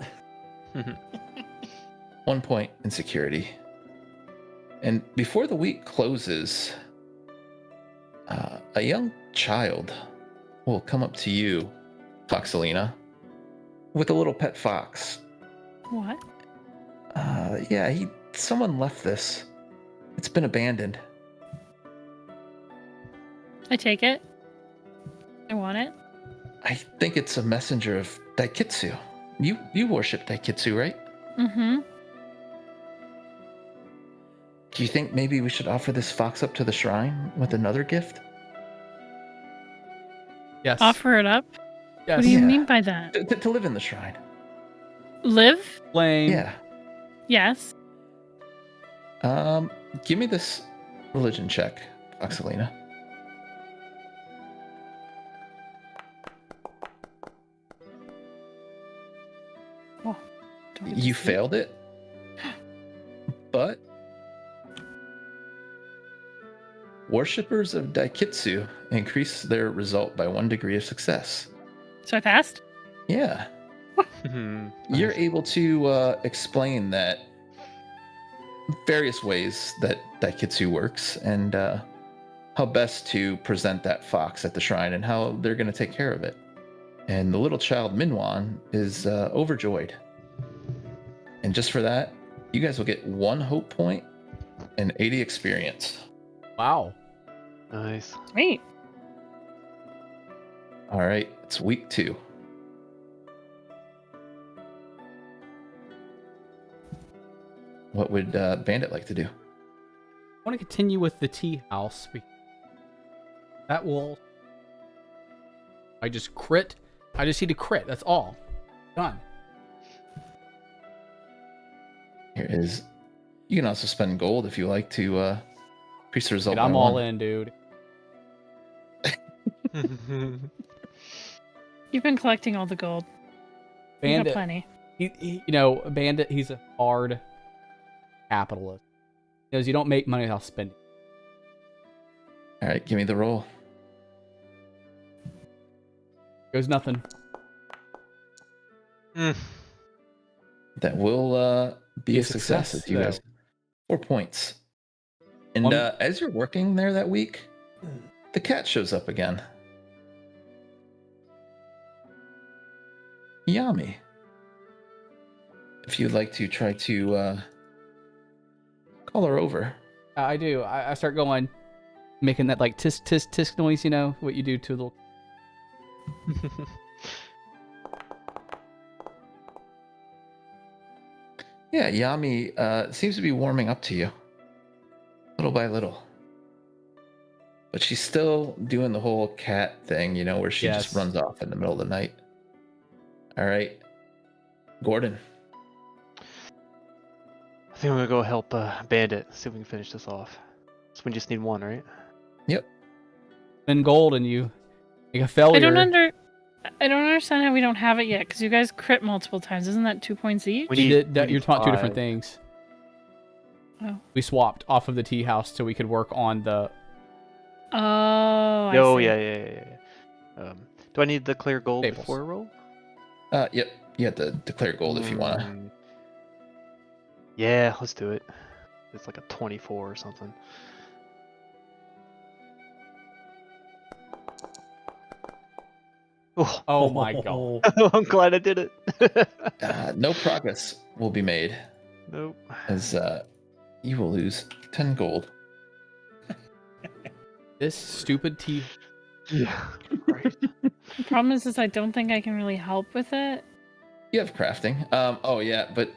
1 point in security. And before the week closes, a young child will come up to you, Foxalina, with a little pet fox. What? Yeah, someone left this. It's been abandoned. I take it. I want it. I think it's a messenger of Daikitsu. You worship Daikitsu, right? Mm-hmm. Do you think maybe we should offer this fox up to the shrine with another gift? Yes. Offer it up? Yes. What do you Yeah. mean by that? To live in the shrine. Live? Flame. Yeah. Yes. Give me this religion check, Foxalina. Oh, don't You see. failed it, but worshippers of Daikitsu increase their result by 1 degree of success. So I passed? Yeah. You're able to explain that various ways that Daikitsu works and how best to present that fox at the shrine and how they're going to take care of it. And the little child Minwan is overjoyed. And just for that, you guys will get 1 hope point and 80 experience. Wow. Nice. Sweet. All right, it's week 2. What would Bandit like to do? I want to continue with the tea house. That will. I just crit. I just need to crit. That's all. Done. Here is. You can also spend gold if you like to increase the result. Dude, I'm by all 1. in, dude. You've been collecting all the gold. You got Bandit. plenty. Bandit, he's a hard capitalist. He knows you don't make money without spending. All right, give me the roll. Goes nothing. Mm. That will be a success. If you though. guys 4 points. And One- as you're working there that week, the cat shows up again. Yami. If you'd like to try to call her over. I do. I start going, making that like tisk tisk tisk noise. You know what you do to a little. Yeah, Yami seems to be warming up to you, little by little. But she's still doing the whole cat thing, where she just Yes. runs off in the middle of the night. All right, Gordon. I think I'm gonna go help Bandit. See if we can finish this off. So we just need one, right? Yep. Then gold, and you make a failure. I don't understand how we don't have it yet, because you guys crit multiple times. Isn't that 2 points each? We You need- did we that. need You're talking two different 5. things. Oh. We swapped off of the tea house so we could work on the. Oh, Oh, I see. yeah. Do I need the clear gold Staples. before I roll? Yep. You have to declare gold if you want to. Yeah, let's do it. It's like a 24 or something. Oh, Oh my god! I'm glad I did it. No progress will be made, Nope. as you will lose 10 gold. This stupid tea. Yeah. Right. The problem is I don't think I can really help with it. You have crafting. Oh yeah, but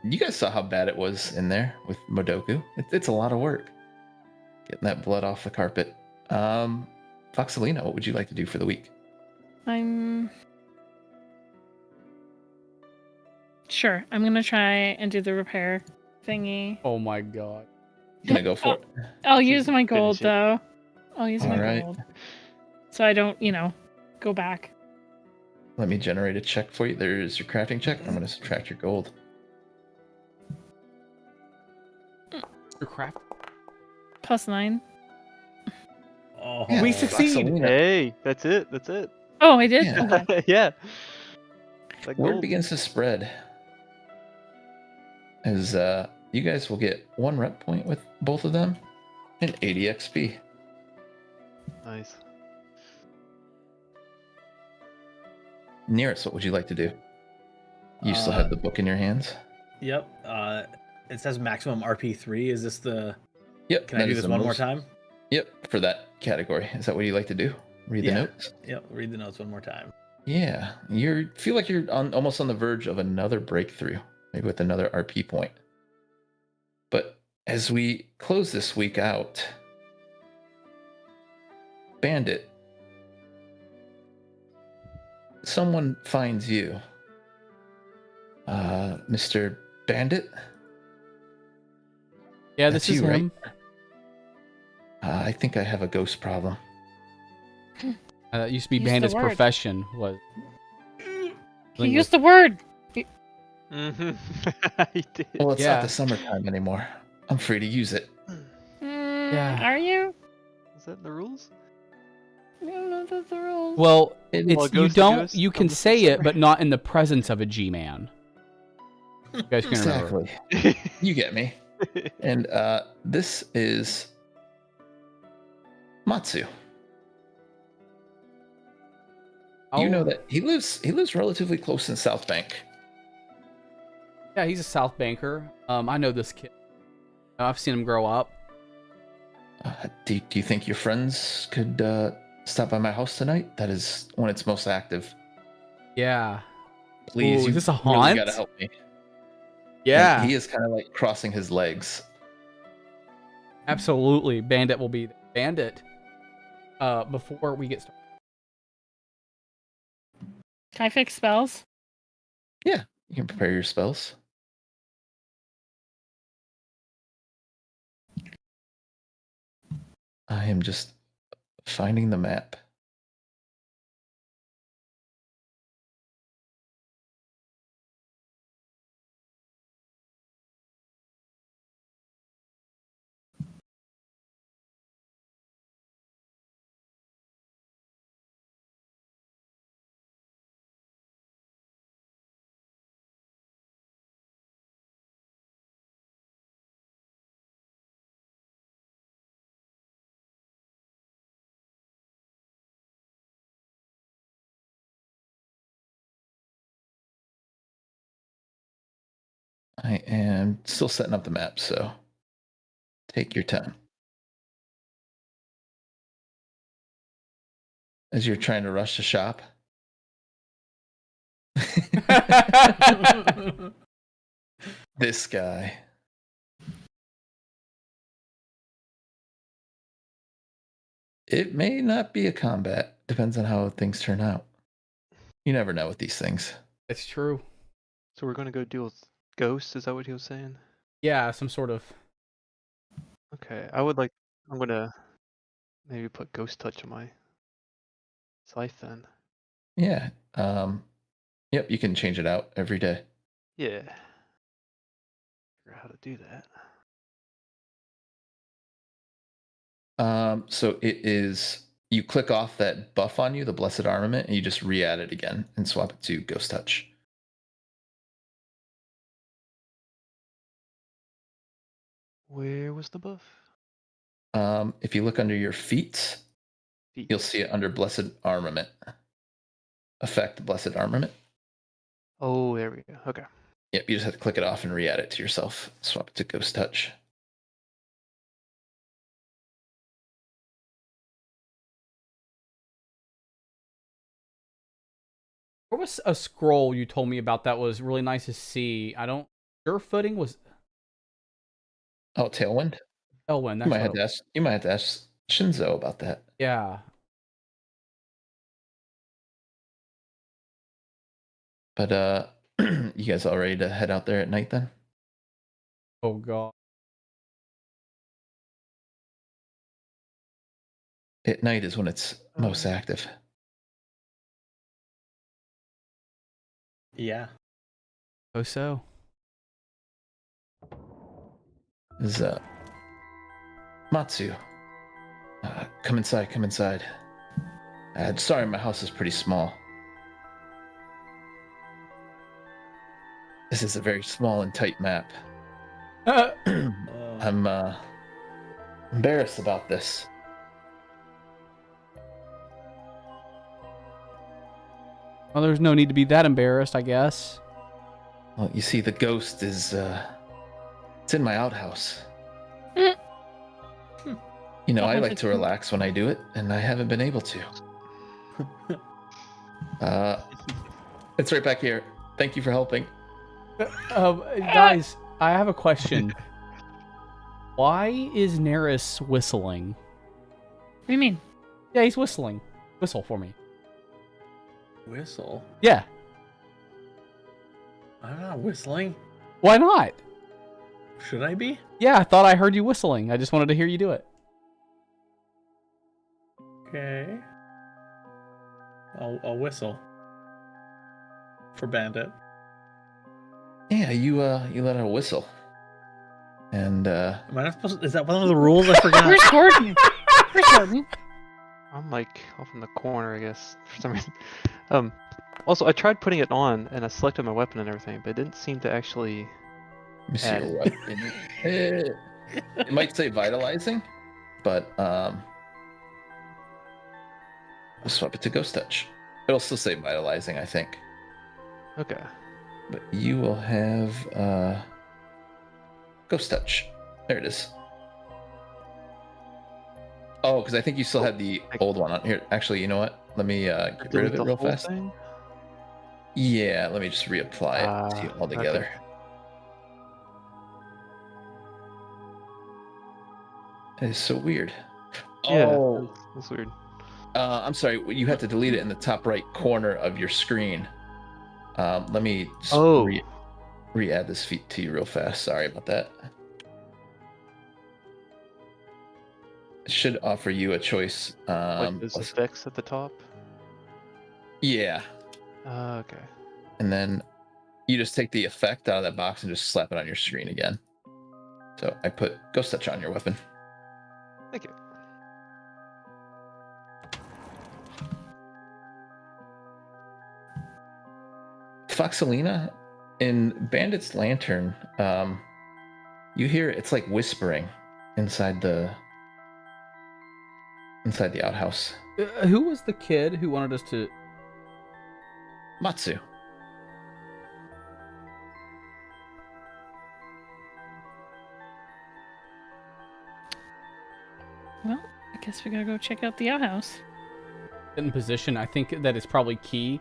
you guys saw how bad it was in there with Modoku. It's a lot of work getting that blood off the carpet. Foxalina, what would you like to do for the week? I'm sure. I'm gonna try and do the repair thingy. Oh my god! Gonna go for it. I'll She's use my gold finishing. though. I'll use my Alright. gold. So I don't, go back. Let me generate a check for you. There's your crafting check. I'm gonna subtract your gold. Your craft. +9. Oh, Yeah, We succeed. Foxalina, Hey, that's it. That's it. Oh, I did? Yeah. Okay. Yeah. That word gold. begins to spread as you guys will get 1 rep point with both of them and 80 XP. Nice. Nearest, what would you like to do? You still have the book in your hands? Yep. It says maximum RP3. Is this the? Yep. Can I that do is this the one more most- time? Yep, for that category. Is that what you like to do? Read the Yeah. notes? Yep. Read the notes one more time. Yeah, you feel like you're almost on the verge of another breakthrough, maybe with another RP point. But as we close this week out, Bandit, someone finds you. Mr. Bandit? Yeah, That's this is you, right? him. I think I have a ghost problem. That used to be Use the Bandit's word. profession. Was He used the word. Mm-hmm. He did. Well, it's Yeah. not the summertime anymore. I'm free to use it. Yeah. Are you? Is that in the rules? I don't know if that's the rules. well, It- it's Well, you ghost to don't. ghost, You can come to say summer. it, but not in the presence of a G-man. You guys can remember. Exactly. You get me. And this is Matsu. You know Oh, that he lives relatively close in South Bank. Yeah, he's a South Banker. I know this kid. I've seen him grow up. Do you think your friends could stop by my house tonight? That is when it's most active. Yeah. Please, Ooh, you is this a really haunt? gotta help me. Yeah. And he is kind of like crossing his legs. Absolutely. Bandit will be there. Bandit. Before we get started. Can I fix spells? You can prepare your spells. I am just finding the map. I am still setting up the map, so take your time. As you're trying to rush the shop. This guy. It may not be a combat. Depends on how things turn out. You never know with these things. It's true. So we're gonna go deal with ghosts. Is that what he was saying? Yeah, some sort of. Okay, I'm gonna maybe put ghost touch on my scythe then. Yeah. Yep, you can change it out every day. Yeah. Figure out how to do that. So it is you click off that buff on you, the blessed armament, and you just re-add it again and swap it to ghost touch. Where was the buff? If you look under your feet, Feet. you'll see it under blessed armament. Effect blessed armament. Oh, there we go. Okay. Yep, you just have to click it off and re-add it to yourself. Swap it to ghost touch. There was a scroll you told me about that was really nice to see. I don't. Sure footing was Oh, tailwind. Elwyn. You That's might what have to ask. You might have to ask Shinzo about that. Yeah. But you guys all ready to head out there at night then? Oh god. At night is when it's most active. Yeah. Oh so. Is Matsu. Come inside, come inside. Sorry, my house is pretty small. This is a very small and tight map. I'm embarrassed about this. Well, there's no need to be that embarrassed, I guess. Well, you see, the ghost is it's in my outhouse. You know, I like to relax when I do it, and I haven't been able to. It's right back here. Thank you for helping. Guys, I have a question. Why is Neris whistling? What do you mean? Yeah, he's whistling. Whistle for me. Whistle? Yeah. I'm not whistling. Why not? Should I be? Yeah, I thought I heard you whistling. I just wanted to hear you do it. Okay. I'll whistle. For Bandit. Yeah, you let out a whistle. And Am I not supposed to, is that one of the rules? I forgot. Where's Gordon? Where's Gordon? I'm like off in the corner, I guess, for some reason. Also, I tried putting it on and I selected my weapon and everything, but it didn't seem to actually. let me see your weapon. It might say vitalizing, but I'll swap it to ghost touch. It'll still say vitalizing, I think. Okay. But you will have ghost touch. There it is. Oh, because I think you still had the old one on here. Actually, you know what? Let me get rid Delete of it the real whole fast. thing? Yeah, let me just reapply it to you all okay. together. It is so weird. Yeah, Oh, that's weird. I'm sorry. You have to delete it in the top right corner of your screen. Let me just re-add this feat to you real fast. Sorry about that. It should offer you a choice. Like those effects at the top? Yeah. Okay. And then you just take the effect out of that box and just slap it on your screen again. So I put Ghost Touch on your weapon. Thank you. Foxelina, in Bandit's Lantern, you hear it's like whispering inside the outhouse. Who was the kid who wanted us to... Matsu. Well, I guess we gotta go check out the outhouse. In position, I think that is probably key.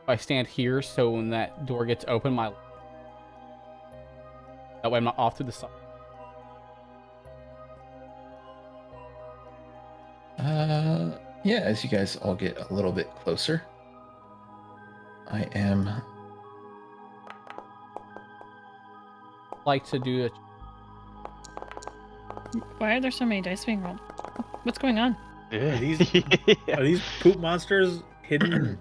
If I stand here, so when that door gets open, that way I'm not off to the side. Yeah, as you guys all get a little bit closer, I am. Like to do a Why are there so many dice being rolled? What's going on? Yeah. Are these poop monsters hidden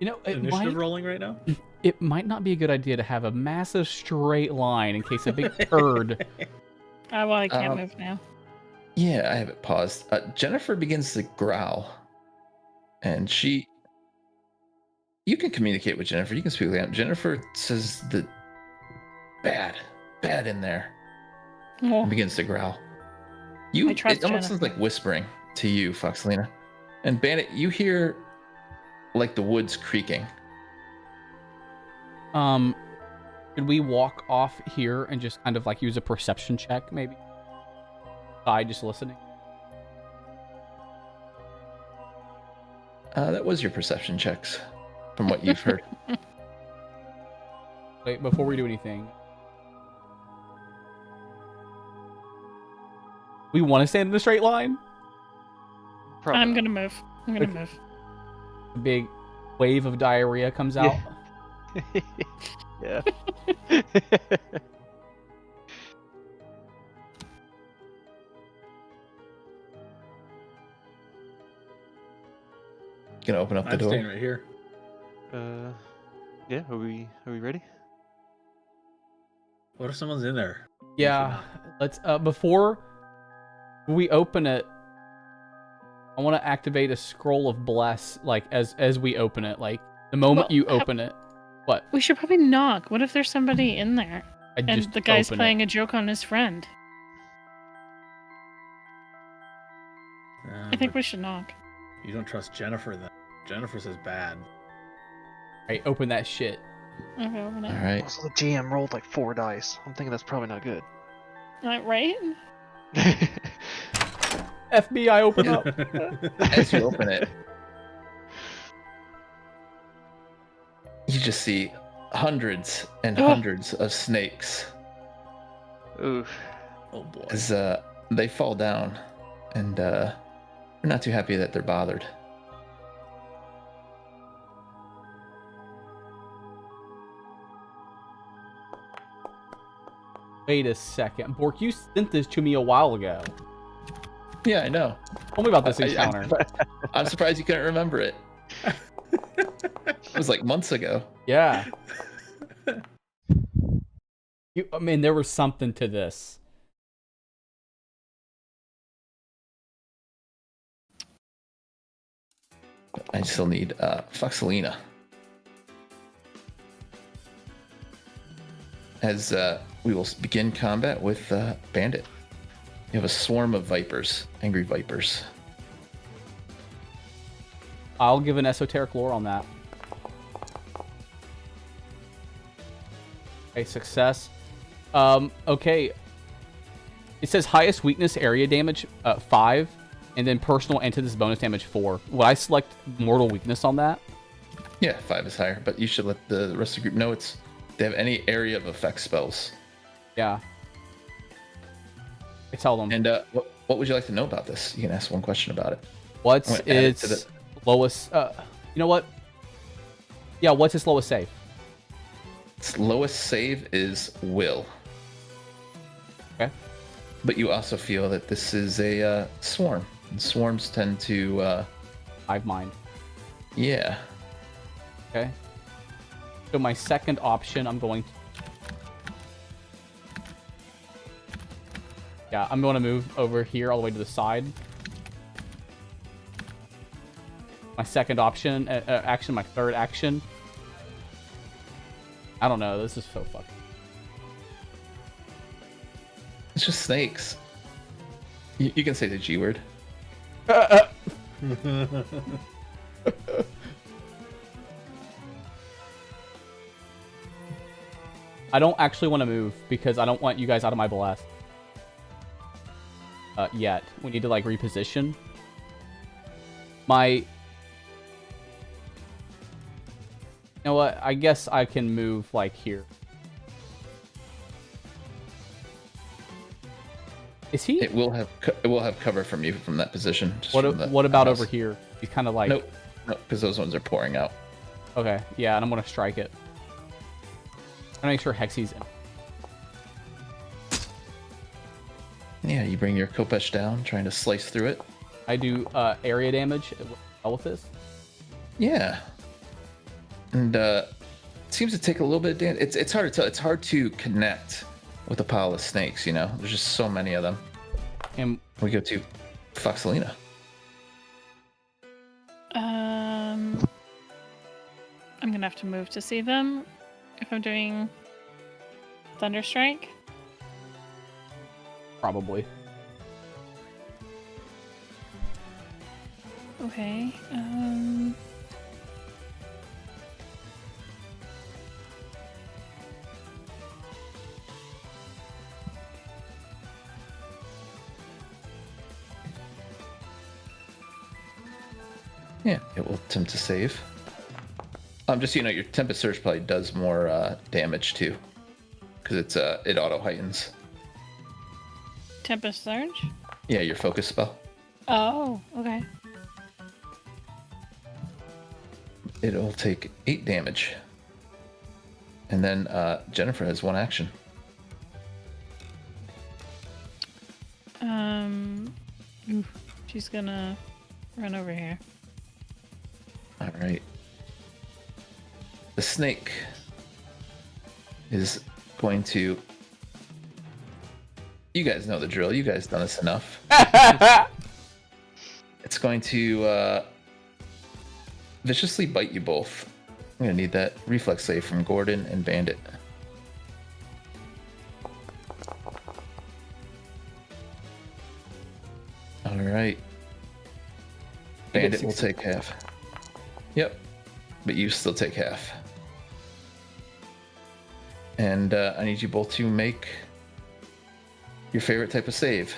You know, initiative rolling right now? it might not be a good idea to have a massive straight line in case a big turd. Oh, well, I can't move now. Yeah, I have it paused. Jennifer begins to growl, and you can communicate with Jennifer. You can speak with her. Jennifer says that bad in there, Oh, and begins to growl. I trust It almost sounds Jennifer. like whispering to you, Foxelina. And Bandit, you hear like the woods creaking. Could we walk off here and just kind of like use a perception check, maybe? Just listening. That was your perception checks, from what you've heard. Wait, before we do anything, we want to stand in a straight line. Probably I'm not. gonna move. I'm gonna move. A big wave of diarrhea comes out. Yeah. Gonna open up the I'm door. staying right here. Yeah. Are we ready? What if someone's in there? Yeah, let's before we open it, I want to activate a scroll of bless like as we open it, like the moment Well, you open it. What? We should probably knock. What if there's somebody in there? I And just the guy's open playing it. a joke on his friend. I think we should knock. You don't trust Jennifer then. Jennifer says bad. I open that shit. Okay, open All it. right. Also, the GM rolled like 4 dice. I'm thinking that's probably not good. Right? FBI, open up. As you open it, you just see hundreds and hundreds of snakes Oof. Oh boy. as they fall down, and we're not too happy that they're bothered. Wait a second, Bork, you sent this to me a while ago. Yeah, I know. Tell me about this encounter. I'm surprised you couldn't remember it. It was like months ago. Yeah. I mean, there was something to this. I still need Foxelina. As we will begin combat with Bandit. You have a swarm of vipers, angry vipers. I'll give an esoteric lore on that. Okay, success. Okay. It says highest weakness area damage 5, and then personal antithesis bonus damage 4. Would I select mortal weakness on that? Yeah, 5 is higher, but you should let the rest of the group know they have any area of effect spells. Yeah. I tell them. And what would you like to know about this? You can ask one question about it. What's I'm gonna add it to its lowest? You know what? Yeah, what's its lowest save? Its lowest save is will. Okay. But you also feel that this is a swarm. And swarms tend to, Hive mind. yeah. Okay. So my second option, I'm going to... Yeah, I'm going to move over here all the way to the side. My second option, action, my third action. I don't know, this is so fucking... It's just snakes. You can say the G word. I don't actually want to move because I don't want you guys out of my blast. yet. We need to like reposition. You know what? I guess I can move like here. Is he? It will have cover from you from that position. just from the What about house. over here? He's kind of like. Nope, because those ones are pouring out. Okay, yeah, and I'm gonna strike it. I'm gonna make sure Hexy's in. Yeah, you bring your Kopesh down, trying to slice through it. I do area damage with this. Yeah, and it seems to take a little bit of damage. It's hard to tell. It's hard to connect with a pile of snakes. You know, there's just so many of them. And We go to Foxelina. I'm gonna have to move to see them if I'm doing Thunderstrike. probably. Okay. Yeah, it will attempt to save. Just so you know, your Tempest Surge probably does more damage too, because it auto heightens. Tempest Surge? Yeah, your focus spell. Oh, okay. It'll take 8 damage, and then Jennifer has 1 action. She's gonna run over here. All right. The snake is going to. You guys know the drill. You guys done this enough. It's going to viciously bite you both. I'm gonna need that reflex save from Gordon and Bandit. All right. Bandit will take half. Yep, but you still take half. And I need you both to make your favorite type of save.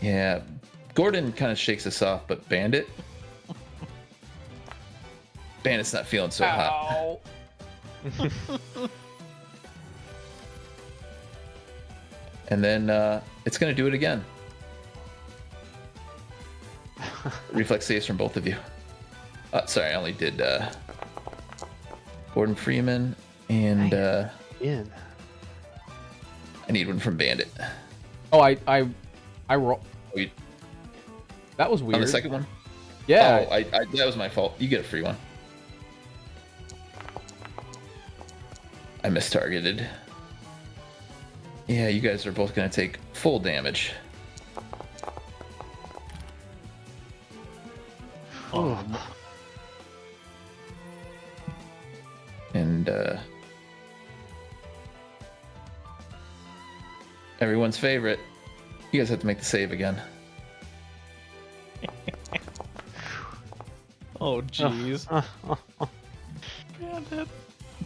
Yeah, Gordon kind of shakes us off, but Bandit's not feeling so hot. And then it's going to do it again. Reflex saves from both of you. Sorry, I only did Gordon Freeman and In. I need one from Bandit. Oh, I roll. Oh, you, That was weird. on the second one? Yeah. Oh, that was my fault. You get a free one. I mistargeted. Yeah, you guys are both going to take full damage. Oh. And everyone's favorite. You guys have to make the save again. Oh, jeez. Bandit.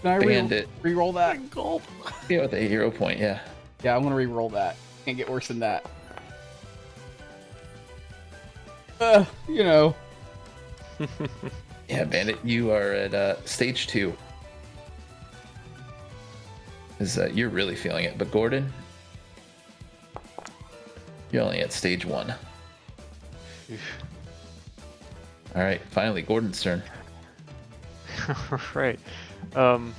Can I Bandit. re-roll that? Gulp. Yeah, with a hero point, yeah. Yeah, I'm gonna re-roll that. Can't get worse than that. You know. Yeah, Bandit, you are at stage 2. You're really feeling it. But Gordon, you're only at stage 1. All right, finally, Gordon's turn. Right. Can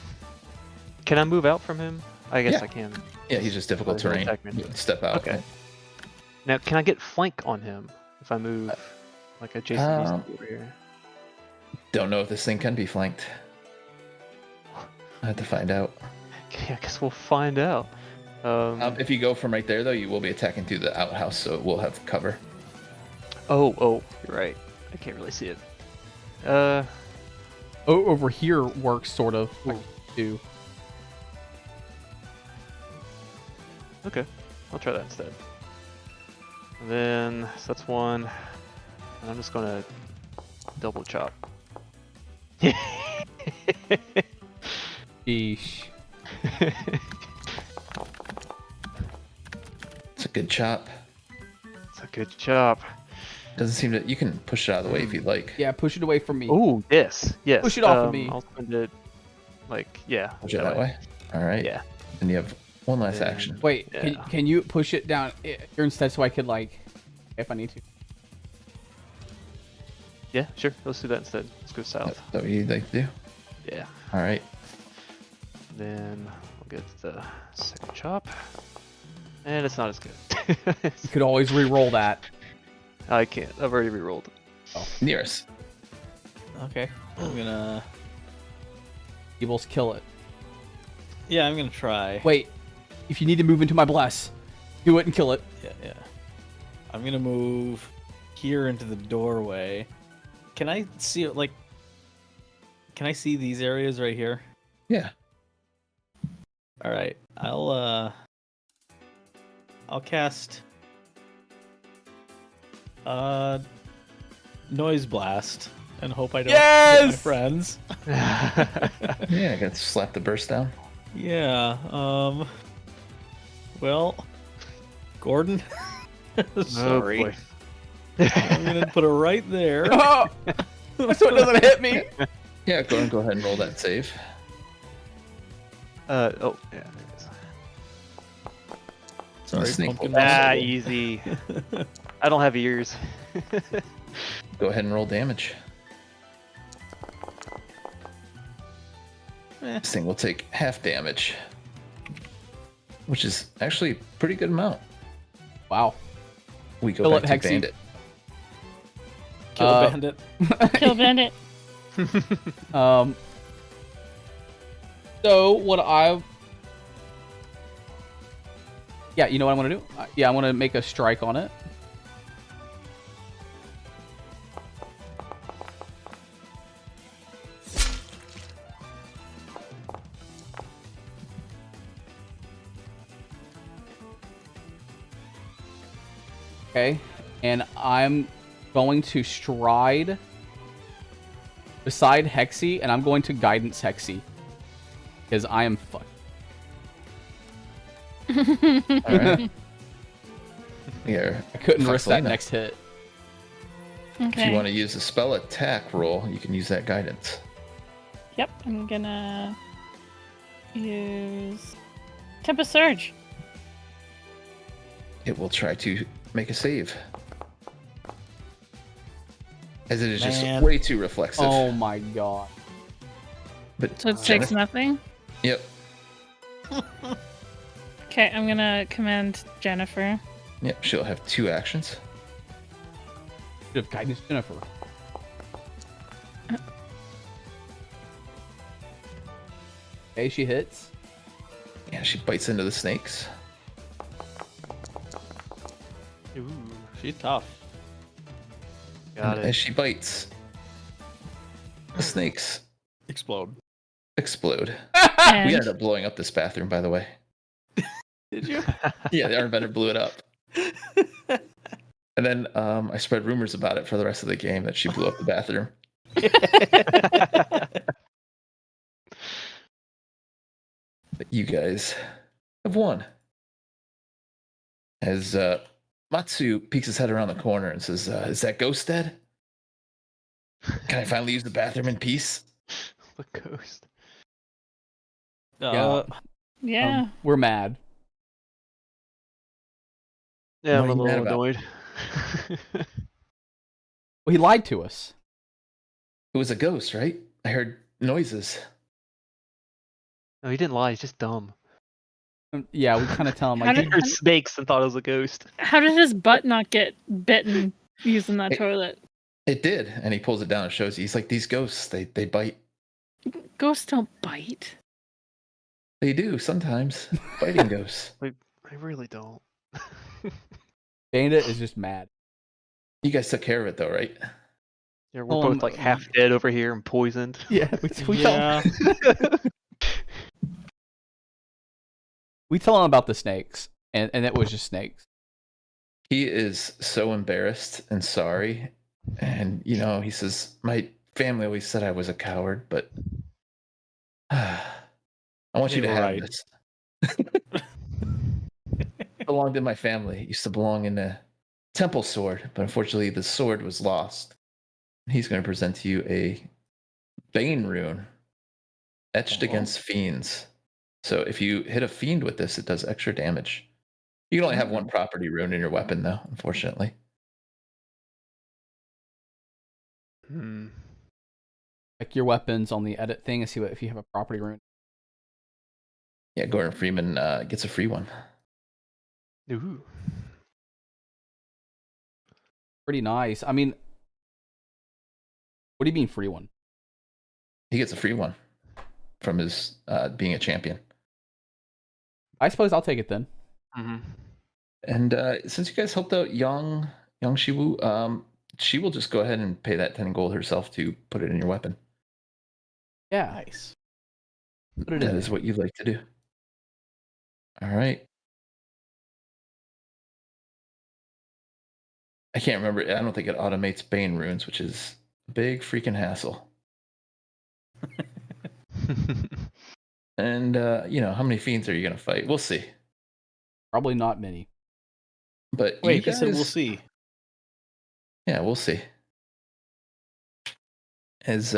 I move out from him? I guess Yeah. I can. Yeah, he's just difficult Oh, he'll terrain. attack me. You can step out. Okay. Now, can I get flank on him if I move like adjacent Um, over here? Don't know if this thing can be flanked. I have to find out. Okay, I guess we'll find out. If you go from right there, though, you will be attacking through the outhouse, so it will have cover. Oh, you're right. I can't really see it. Oh, over here works sort of. Too. Okay. I'll try that instead. And then, so that's 1. And I'm just gonna double chop. Sheesh. It's a good chop. It's a good chop. Doesn't seem to. You can push it out of the way if you'd like. Yeah, push it away from me. Oh, yes. Push it off of me. I'll spend it, yeah. Push it that way. All right. Yeah. And you have one last Yeah. action. Wait, Yeah. can you push it down here instead so I could, like, if I need to? Yeah, sure. Let's do that instead. Let's go Is south. that what you'd like to do? Yeah. All right. Then we'll get the second chop. And it's not as good. You could always re-roll that. I can't. I've already re-rolled. Nearest. Okay. I'm gonna. Evil's kill it. Yeah, I'm gonna try. Wait, if you need to move into my bless, do it and kill it. Yeah. I'm gonna move here into the doorway. Can I see it? Like, can I see these areas right here? Yeah. All right. I'll cast noise blast and hope I don't get my Yes! friends. Yeah, I gotta slap the burst down. Yeah. Well, Gordon. Sorry. Oh boy. I'm gonna put it right there. Oh, so it doesn't hit me. Yeah, go ahead and roll that save. Oh, yeah. There it is. Sorry, Sneak pumpkin. will- Ah, muscle. easy. I don't have ears. Go ahead and roll damage. This thing will take half damage, which is actually a pretty good amount. Wow. We go Kill back it, to Hexy. Bandit. Kill a bandit. Kill bandit. So what yeah, you know what I'm gonna do? Yeah, I want to make a strike on it. Okay, and I'm going to stride beside Hexy, and I'm going to guidance Hexy because I am fucked. All right. Here. I couldn't risk that Fuxelina. next hit. If you Okay. want to use a spell attack roll, you can use that guidance. Yep, I'm gonna use Tempest Surge. It will try to make a save. As it is Man. just way too reflexive. Oh my god. But So it takes nothing. Yep. Okay, I'm gonna command Jennifer. Yep. She'll have 2 actions. Should have guidance Jennifer. Okay, she hits. Yeah, she bites into the snakes. Ooh, She's tough. got And it. as she bites, the snakes Explode. explode. We And ended up blowing up this bathroom, by the way. Did you? Yeah, the Iron blew it up. And then I spread rumors about it for the rest of the game that she blew up the bathroom. But you guys have won. As Matsu peeks his head around the corner and says, is that ghost dead? Can I finally use the bathroom in peace? The ghost. yeah, We're mad. Yeah, I'm What a are you mad little about? annoyed. Well, he lied to us. It was a ghost, right? I heard noises. No, he didn't lie. He's just dumb. Yeah, we kind of tell him How like, He did- heard snakes and thought it was a ghost. how did his butt not get bitten using that Hey. toilet? It did. And he pulls it down and shows you. He's like, these ghosts, they bite. Ghosts don't bite. They do sometimes. Biting ghosts. I really don't. Bandit is just mad. You guys took care of it though, right? Yeah, we're Oh, both like half dead over here and poisoned. Yeah, we tell Yeah. we tell him about the snakes, and it was just snakes. He is so embarrassed and sorry. And, you know, he says, my family always said I was a coward, but I want you to You're have right. this. Belonged in my family. It used to belong in a temple sword, but unfortunately the sword was lost. He's going to present to you a Bane rune etched Oh. against fiends. So if you hit a fiend with this, it does extra damage. You can only have one property rune in your weapon, though, unfortunately. Hmm. Check your weapons on the edit thing and see what if you have a property rune. Yeah, Gordon Freeman gets a free one. Ooh. Pretty nice. I mean, what do you mean free one? He gets a free one from his being a champion. I suppose I'll take it then. Mm-hmm. And since you guys helped out young Shiwu, she will just go ahead and pay that 10 gold herself to put it in your weapon. Yeah, Nice. put it That in. is what you'd like to do. All right. I can't remember. I don't think it automates Bane runes, which is a big freaking hassle. And, how many fiends are you going to fight? We'll see. Probably not many. But Wait, you he guys, said we'll see. Yeah, we'll see. As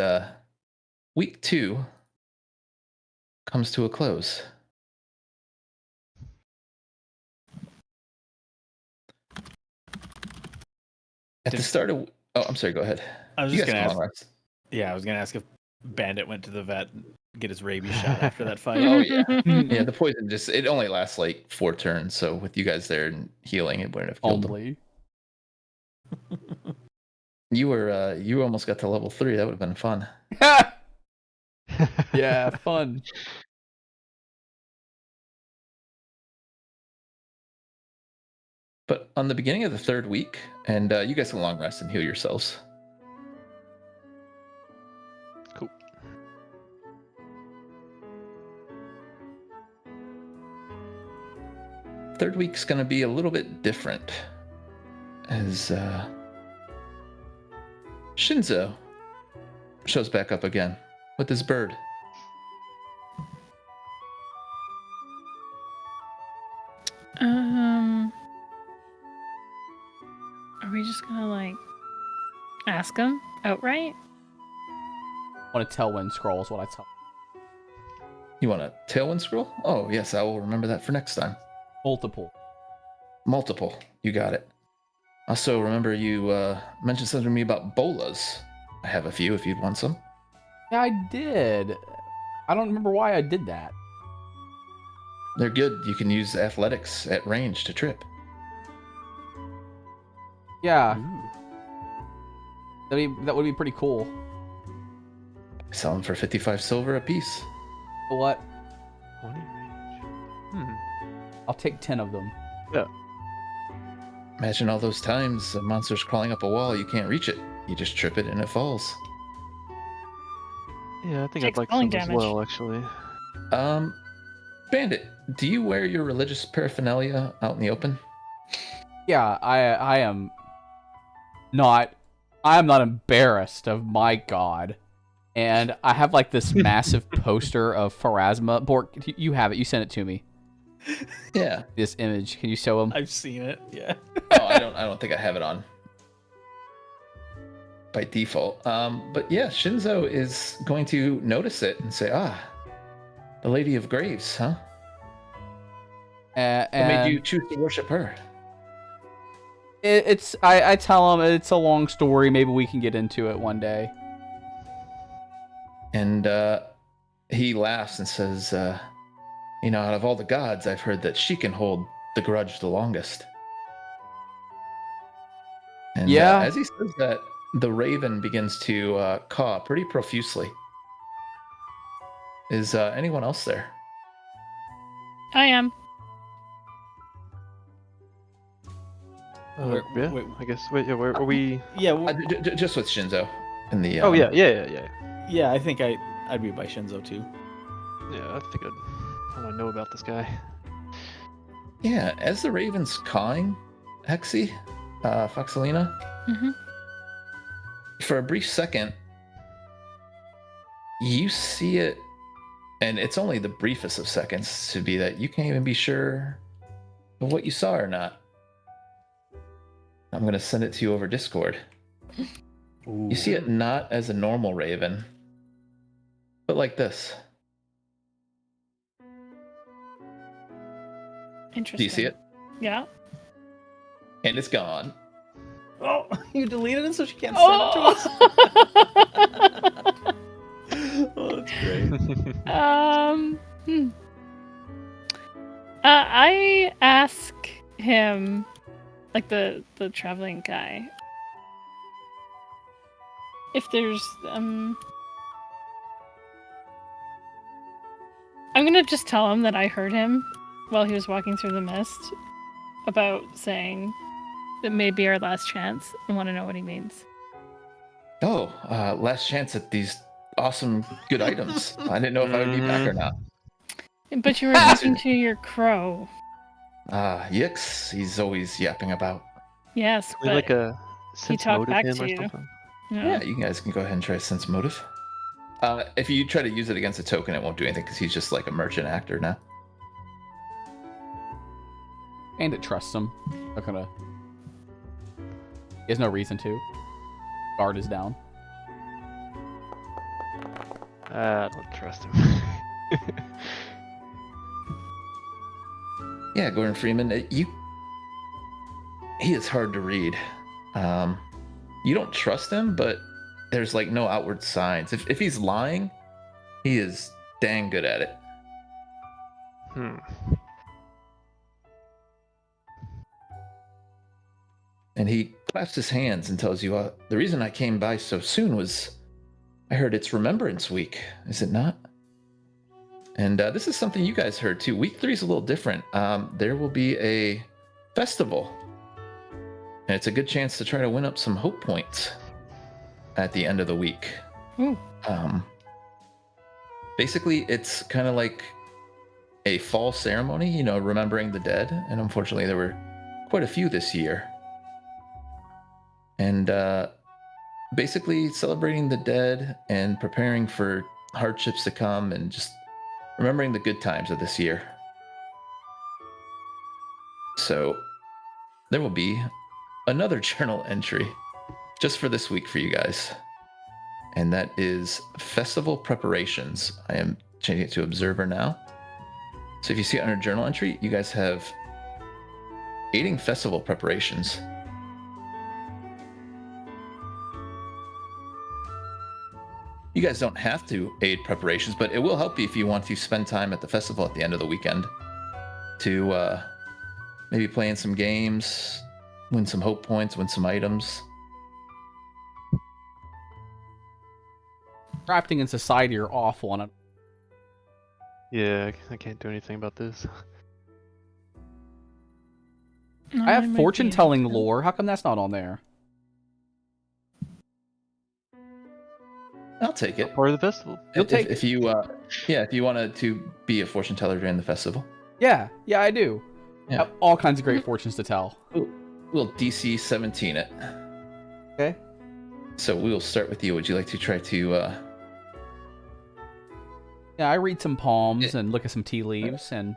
week 2 comes to a close. At the start of... Oh, I'm sorry. Go ahead. I was You just guys gonna can ask. long rest. Yeah, I was gonna ask if Bandit went to the vet and get his rabies shot after that fight. Oh, yeah. Yeah, the poison it only lasts like 4 turns. So with you guys there and healing, it wouldn't have killed them. Only. You almost got to level 3. That would have been fun. Yeah, fun. But on the beginning of the 3rd week, and you guys can long rest and heal yourselves. Cool. Third week's going to be a little bit different, as Shinzo shows back up again with his bird. Are we just gonna ask him outright? Want to tailwind scroll is what I tell. You want a tailwind scroll? Oh, yes, I will remember that for next time. Multiple. Multiple. You got it. Also, remember you mentioned something to me about bolas. I have a few if you'd want some. Yeah, I did. I don't remember why I did that. They're good. You can use athletics at range to trip. Yeah, Ooh. that would be pretty cool. Sell them for 55 silver a piece. But what? 20 range. I'll take 10 of them. Yeah. Imagine all those times a monster's crawling up a wall, you can't reach it. You just trip it and it falls. Yeah, I think Takes I'd like falling some as damage. well, actually. Bandit, do you wear your religious paraphernalia out in the open? Yeah, I am not embarrassed of my god. And I have this massive poster of Pharasma. Bork, you have it. You sent it to me. Yeah. This image. Can you show him? I've seen it. Yeah. Oh, I don't think I have it on by default. But yeah, Shinzo is going to notice it and say, the Lady of Graves, huh? What made you choose to worship her? I tell him it's a long story. Maybe we can get into it one day. And he laughs and says, out of all the gods, I've heard that she can hold the grudge the longest. And Yeah. As he says that, the raven begins to caw pretty profusely. Is anyone else there? I am. Yeah, wait. I guess. Wait, yeah, where are we? Yeah. Well, Just with Shinzo. In the, Oh, yeah. yeah. I think I'd be by Shinzo too. Yeah, I think I want to know about this guy. Yeah, as the raven's cawing, Hexy, Foxelina, Mm-hmm. for a brief second, you see it And it's only the briefest of seconds to be that you can't even be sure of what you saw or not. I'm going to send it to you over Discord. You see it not as a normal raven, but like this. Interesting. Do you see it? Yeah. And it's gone. Oh, you deleted it so she can't send it to us. Oh, that's great. I ask him, like the traveling guy, if there's I'm gonna just tell him that I heard him while he was walking through the mist about saying that may be our last chance. I want to know what he means. Oh, last chance at these awesome, good items. I didn't know if I would be back or not. But you were talking to your crow. Yix, he's always yapping about. Yes, We but like a sense talked motive back him to or you. something. Yeah, you guys can go ahead and try sense motive. If you try to use it against a token, it won't do anything because he's just like a merchant actor now. And it trusts him. Not gonna. He has no reason to. Guard is down. I don't trust him. Yeah, Gordon Freeman, he is hard to read. You don't trust him, but there's like no outward signs. If he's lying, he is dang good at it. And he claps his hands and tells you, the reason I came by so soon was I heard it's Remembrance Week, is it not? And this is something you guys heard too. Week 3 is a little different. There will be a festival. And it's a good chance to try to win up some hope points at the end of the week. Ooh. Basically, it's kind of like a fall ceremony, you know, remembering the dead. And unfortunately, there were quite a few this year. And basically celebrating the dead and preparing for hardships to come and just remembering the good times of this year. So there will be another journal entry just for this week for you guys. And that is festival preparations. I am changing it to observer now. So if you see it under journal entry, you guys have aiding festival preparations. You guys don't have to aid preparations, but it will help you if you want to spend time at the festival at the end of the weekend to maybe play in some games, win some hope points, win some items. Crafting and society are awful on it. Yeah, I can't do anything about this. No, I have might fortune be telling able to. lore. How come that's not on there? I'll take it. Part of the festival. You'll take if you if you wanted to be a fortune teller during the festival. Yeah, I do. Yeah. I have all kinds of great fortunes to tell. We'll DC 17 it. Okay. So we'll start with you. Would you like to try to Yeah, I read some palms and look at some tea leaves and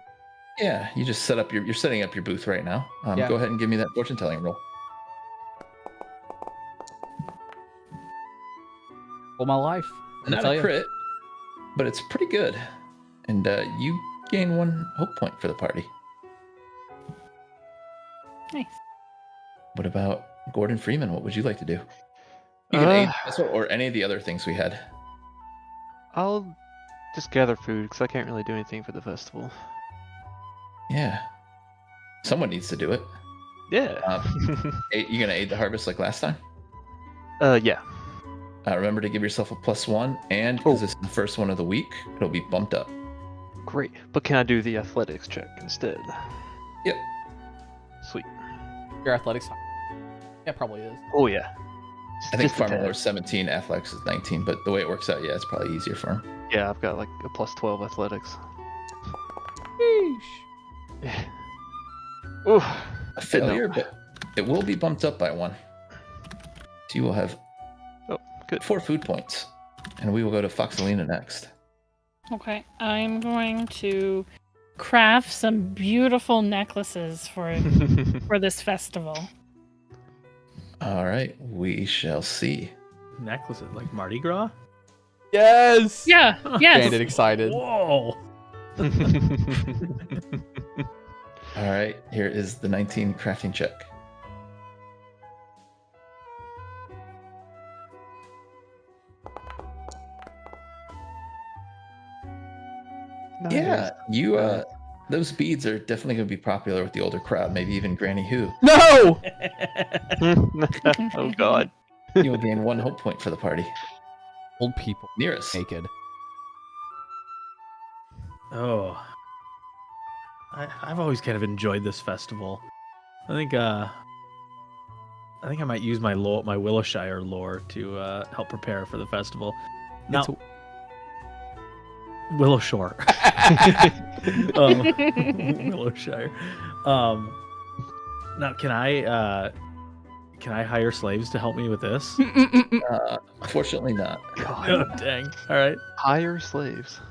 yeah, you just set up you're setting up your booth right now. Yeah. Go ahead and give me that fortune telling roll. well my life. Let me Not tell a you. crit, but it's pretty good. And you gain 1 hope point for the party. Nice. What about Gordon Freeman? What would you like to do? You can aid festival or any of the other things we had. I'll just gather food because I can't really do anything for the festival. Yeah. Someone needs to do it. Yeah. You gonna aid the harvest like last time? Yeah. Remember to give yourself a +1, and because it's the first one of the week, it'll be bumped up. Great. But can I do the athletics check instead? Yep. Sweet. Your athletics. Yeah, probably is. Oh yeah. I think Just a Farmer tad. Lore 17, Athletics is 19, but the way it works out, yeah, it's probably easier for him. Yeah, I've got like a +12 athletics. Sheesh. Ooh. A failure, but it will be bumped up by 1. So you will have Oh, good. 4 food points, and we will go to Foxalina next. Okay, I'm going to craft some beautiful necklaces for this festival. All right, we shall see. Necklaces like Mardi Gras. Yes. Yeah, yes. Bandit excited. Whoa. All right, here is the 19 crafting check. Yeah, you those beads are definitely going to be popular with the older crowd, maybe even Granny Who. No. Oh God. You'll gain 1 hope point for the party. Old people Nearest. naked. Oh. I've always kind of enjoyed this festival. I think I might use my Willowshire lore to help prepare for the festival. Now, It's- Willowshore. Willowshire. Now, can I hire slaves to help me with this? Unfortunately not. God. Oh, dang. All right. Hire slaves.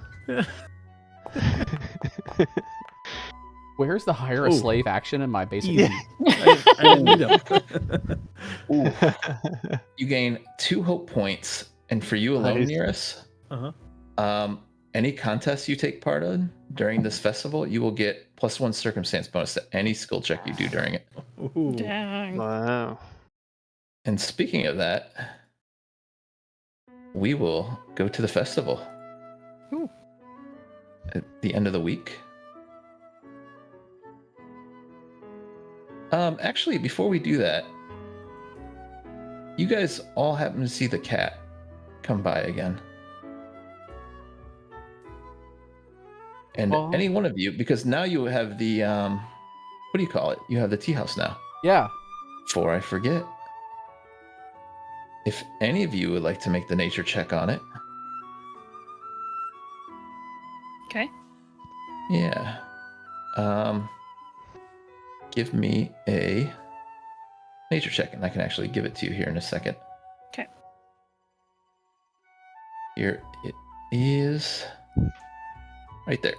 Where's the hire a Ooh. slave action in my basic? Easy. I didn't need them. Ooh. You gain 2 hope points, and for you alone, Nice. Nearest, Uh-huh. any contest you take part in during this festival, you will get +1 circumstance bonus to any skill check you do during it. Ooh. Dang. Wow. And speaking of that, we will go to the festival Ooh. at the end of the week. Actually, before we do that, you guys all happen to see the cat come by again. And Oh. any one of you, because now you have the, what do you call it? You have the tea house now. Yeah. Before I forget, if any of you would like to make the nature check on it. Okay. Yeah. Give me a nature check, and I can actually give it to you here in a second. Okay. Here it is. Right there.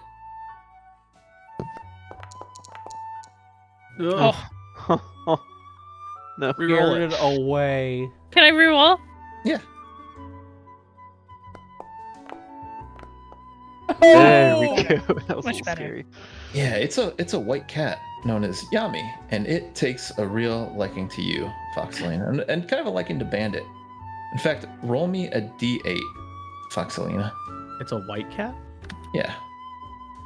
Ugh. Oh, No. Reroll Scared it. away. can I reroll? Yeah. There we go. That was Much a little better. scary. Yeah, it's a white cat known as Yami, and it takes a real liking to you, Foxelina, and kind of a liking to Bandit. In fact, roll me a d8, Foxelina. It's a white cat? Yeah.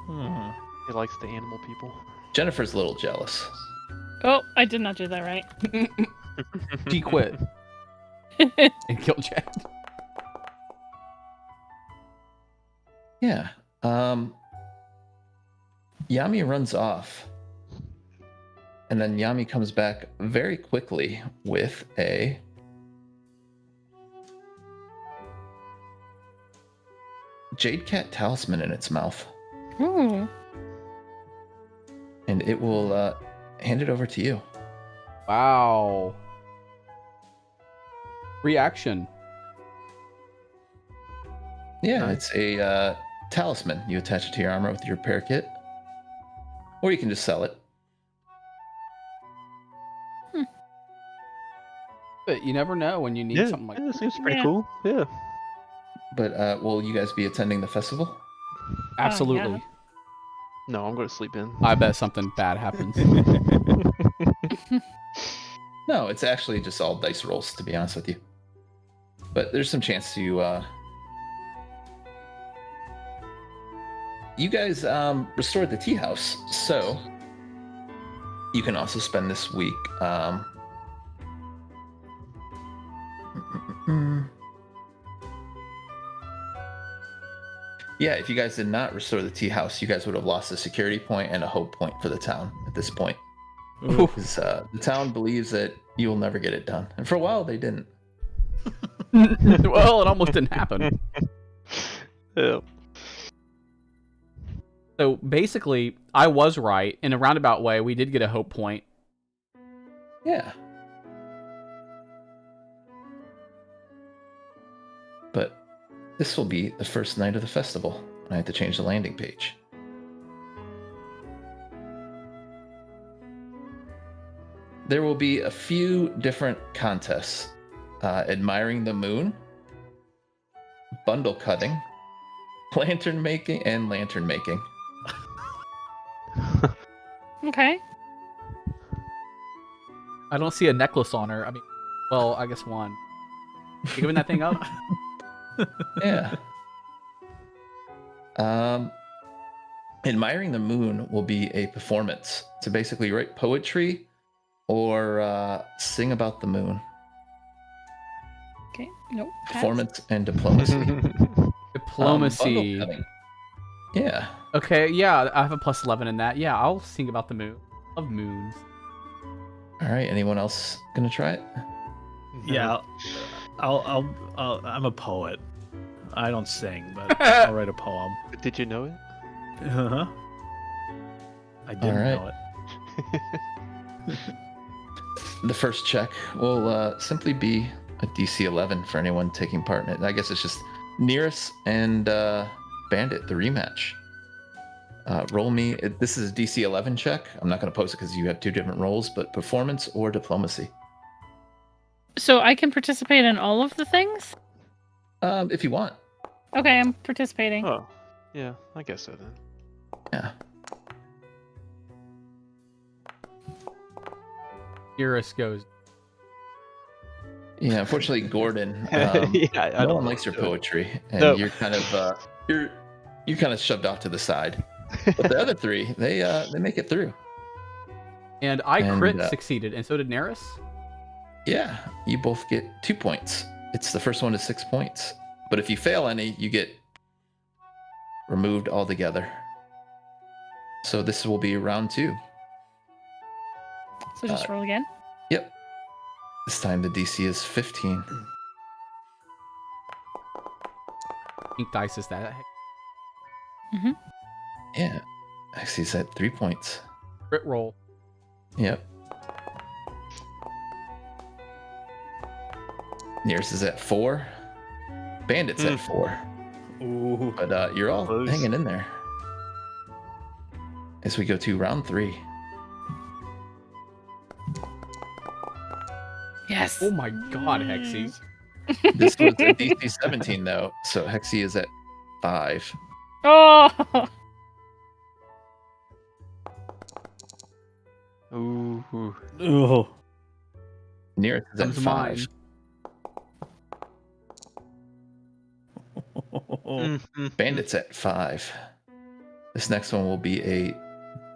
Hmm. He likes the animal people. Jennifer's a little jealous. Oh, I did not do that right. She quit and killed Chad. Yeah. Yami runs off. And then Yami comes back very quickly with a Jade Cat talisman in its mouth. Ooh. And it will hand it over to you. Wow. Reaction. Yeah, Nice. it's a talisman. You attach it to your armor with your repair kit. Or you can just sell it. But you never know when you need Yeah, something like yeah, that. seems pretty Yeah. cool. Yeah. But will you guys be attending the festival? Absolutely. No, I'm going to sleep in. I bet something bad happens. No, it's actually just all dice rolls, to be honest with you. But there's some chance to... You guys restored the tea house, so you can also spend this week... Yeah, if you guys did not restore the tea house, you guys would have lost a security point and a hope point for the town at this point. Ooh. Because the town believes that you will never get it done. And for a while, they didn't. Well, it almost didn't happen. Yeah. So basically, I was right. In a roundabout way, we did get a hope point. Yeah. But this will be the first night of the festival. I have to change the landing page. There will be a few different contests. Admiring the moon, bundle cutting, lantern making, and lantern making. Okay. I don't see a necklace on her. I mean, well, I guess one. You giving that thing up? Yeah. Admiring the moon will be a performance to basically write poetry or sing about the moon. Okay. Nope. Pass. Performance and diplomacy. Diplomacy. Bundle cutting. Yeah. Okay, yeah, I have a plus 11 in that. Yeah, I'll sing about the moon. Love moons. All right. Anyone else gonna try it? Yeah, I'm a poet. I don't sing, but I'll write a poem. Did you know it? Uh-huh. I didn't right. know it. The first check will simply be a DC 11 for anyone taking part in it. I guess it's just Nearest and Bandit, the rematch. Roll me. This is a DC 11 check. I'm not going to post it because you have two different rolls, but performance or diplomacy. So I can participate in all of the things? If you want. Okay, I'm participating. Oh, yeah, I guess so then. Yeah. Eurus goes. Yeah. Unfortunately, Gordon. Yeah, I No don't one likes your poetry, and No. you're kind of you're kind of shoved off to the side. But the other three, they make it through. And I And, crit succeeded, and so did Neris. Yeah, you both get 2 points. It's the first one is 6 points. But if you fail any, you get removed altogether. So this will be round 2. So just roll again. Yep. This time the DC is 15. Pink dice is that. Yeah. Actually, it's at 3 points. Crit roll. Yep. Nearest is at 4. Bandit's at 4. Ooh. But you're all Close. hanging in there. As we go to round 3. Yes. Oh my god, Hexy. This was a DC 17 though, so Hexy is at 5. Oh. Ooh. Ooh. Nearest is at Comes 5. mine. Bandit's at 5. This next one will be a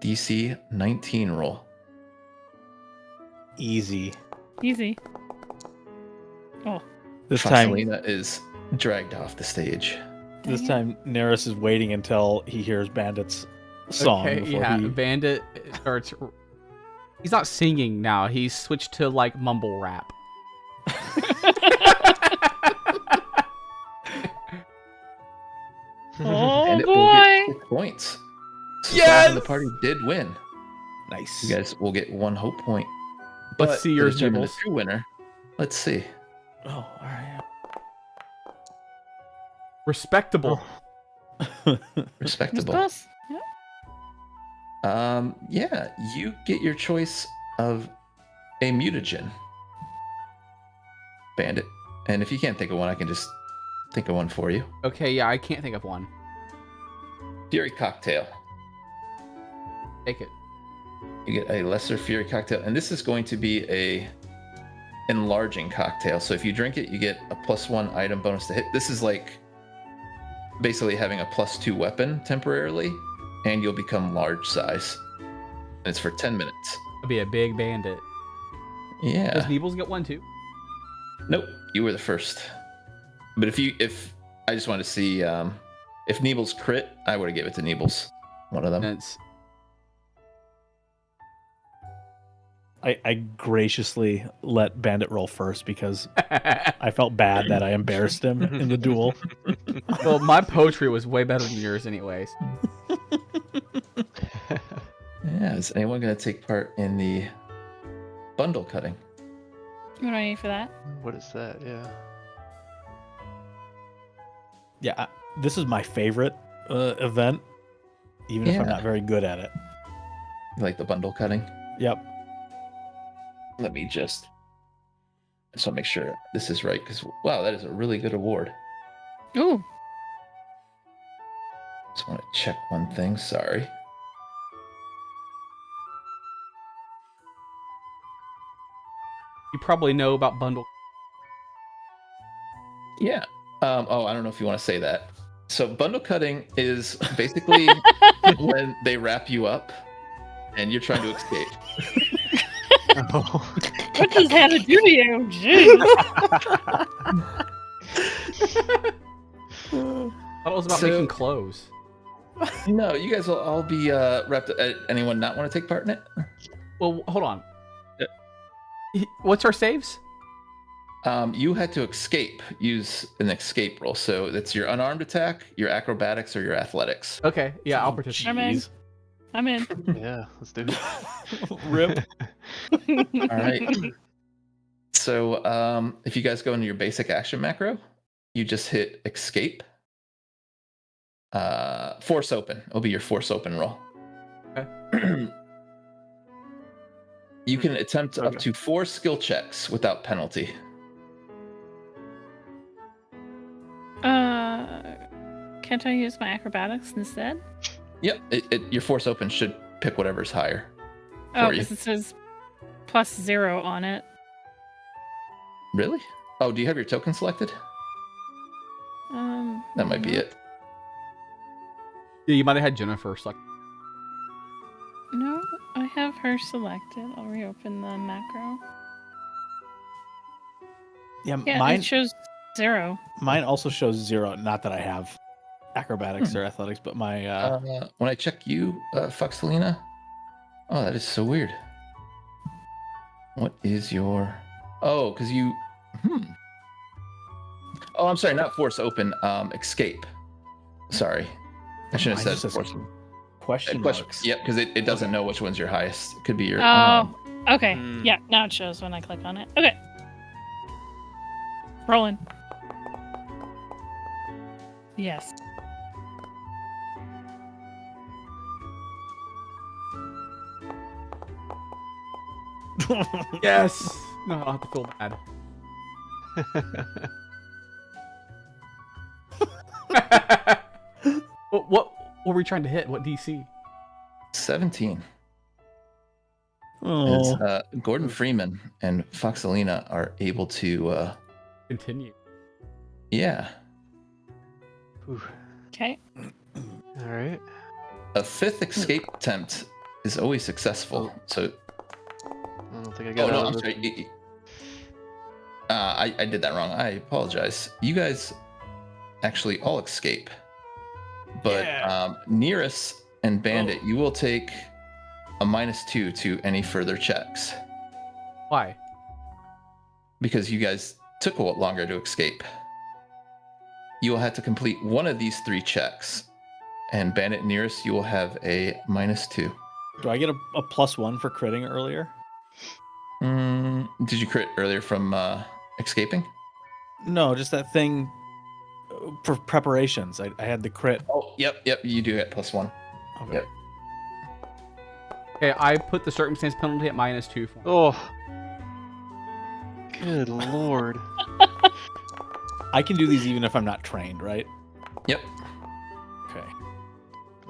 DC 19 roll. Easy. Easy. This time, Faustelina is dragged off the stage. this Dang time, Neris is waiting until he hears Bandit's song Okay, before yeah, he. Bandit starts. He's not singing now. He's switched to like mumble rap. Oh And it will get boy. 6 points. So Yes! someone in the party did win. Nice. You guys will get 1 hope point. Let's But see to yours, determine the Nibbles. true winner. Let's see. Oh, all right. Respectable. That's Respectable. close. Yeah, you get your choice of a mutagen, Bandit. And if you can't think of one, I can just think of one for you. Okay, yeah, I can't think of one. Fury cocktail. Take it. You get a lesser fury cocktail, and this is going to be a enlarging cocktail. So if you drink it, you get a +1 item bonus to hit. This is like basically having a +2 weapon temporarily, and you'll become large size. And it's for 10 minutes. I'll be a big bandit. Does Yeah. Neebles get one too? Nope, you were the first. But if I just want to see if Neebles crit, I would have given it to Neebles. One of them. That's I graciously let Bandit roll first because I felt bad that I embarrassed him in the duel. well, my poetry was way better than yours, anyways. Yeah, is anyone going to take part in the bundle cutting? What do I need for that? What is that? Yeah. Yeah, this is my favorite event, even if I'm Yeah. not very good at it. You like the bundle cutting? Yep. Let me just want to make sure this is right because wow, that is a really good award. Ooh. Just want to check one thing. Sorry. You probably know about bundle. Yeah. Oh, I don't know if you want to say that. So bundle cutting is basically when they wrap you up and you're trying to escape. Oh. What does that have to do to you? Jeez. I thought it was about So- making clothes. No, you guys will all be wrapped up. Anyone not want to take part in it? Well, hold on. What's our saves? You had to escape. Use an escape roll. So that's your unarmed attack, your acrobatics, or your athletics. Okay, yeah, I'll participate. Jeez. I'm in. Yeah, let's do it. Rip. All right. So if you guys go into your basic action macro, you just hit escape. Force open. It'll be your force open roll. Okay. You can attempt up Okay. to 4 skill checks without penalty. Can't I use my acrobatics instead? Yep. Your force open should pick whatever's higher. Oh, For you. because it says +0 on it. Really? Oh, do you have your token selected? That might be no. it. Yeah, you might have had Jennifer select. No, I have her selected. I'll reopen the macro. Yeah, Yeah, mine it shows 0. mine also shows 0. Not that I have acrobatics or athletics, but my When I check you, Foxelina. Oh, that is so weird. What is your? Oh, because you. Oh, I'm sorry. Not force open. Escape. Sorry, I shouldn't mine have just said says force. question Question. marks. Yep, because it doesn't know which one's your highest. It could be your. Oh, okay. Hmm. Yeah, now it shows when I click on it. Okay. Rolling. Yes. Yes. No, I don't have to feel bad. What were we trying to hit? What DC? 17. As, Oh, Gordon Freeman and Foxelina are able to. Continue. Yeah, Ooh, Okay. all right. a 5th escape attempt is always successful. So. I don't think I Oh got no, out I'm of sorry. this. I did that wrong. I apologize. You guys actually all escape, but Yeah. Nearest and Bandit, you will take a -2 to any further checks Why? because you guys took a lot longer to escape. You will have to complete one of these 3 checks, and Bandit and Nearest, you will have a -2. do I get a +1 for critting earlier? Did you crit earlier from escaping? No, just that thing for preparations. I had the crit. Oh, yep. You do get +1. Okay. Yep. Okay, I put the circumstance penalty at -2 for me. Oh. Good lord. I can do these even if I'm not trained, right? Yep. Okay.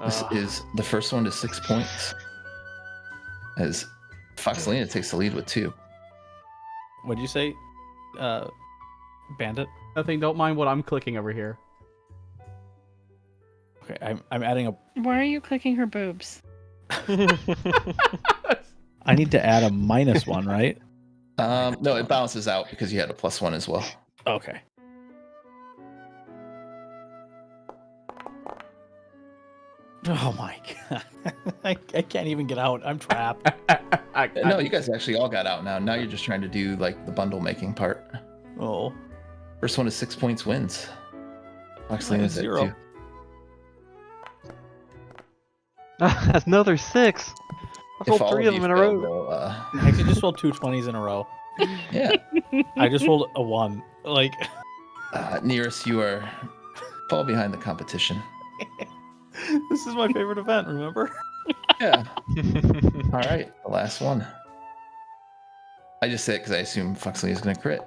This is the first one to 6 points. As Foxelina takes the lead with 2. What'd you say, Bandit? Nothing. Don't mind what I'm clicking over here. Okay, I'm adding a. Why are you clicking her boobs? I need to add a -1, right? No, it balances out because you had a +1 as well. Okay. Oh my god! I can't even get out. I'm trapped. No, you guys actually all got out now. Now you're just trying to do like the bundle making part. Oh. First one to 6 points wins. Foxelina's at 0. 2. Another 6. I If rolled all 3 of you them in a fail, row. they'll, I could just roll 2 20s in a row. yeah. I just rolled a 1. Like, Nearest, you are fall behind the competition. This is my favorite event, remember? Yeah. All right, the last one. I just say it because I assume Foxley is going to crit.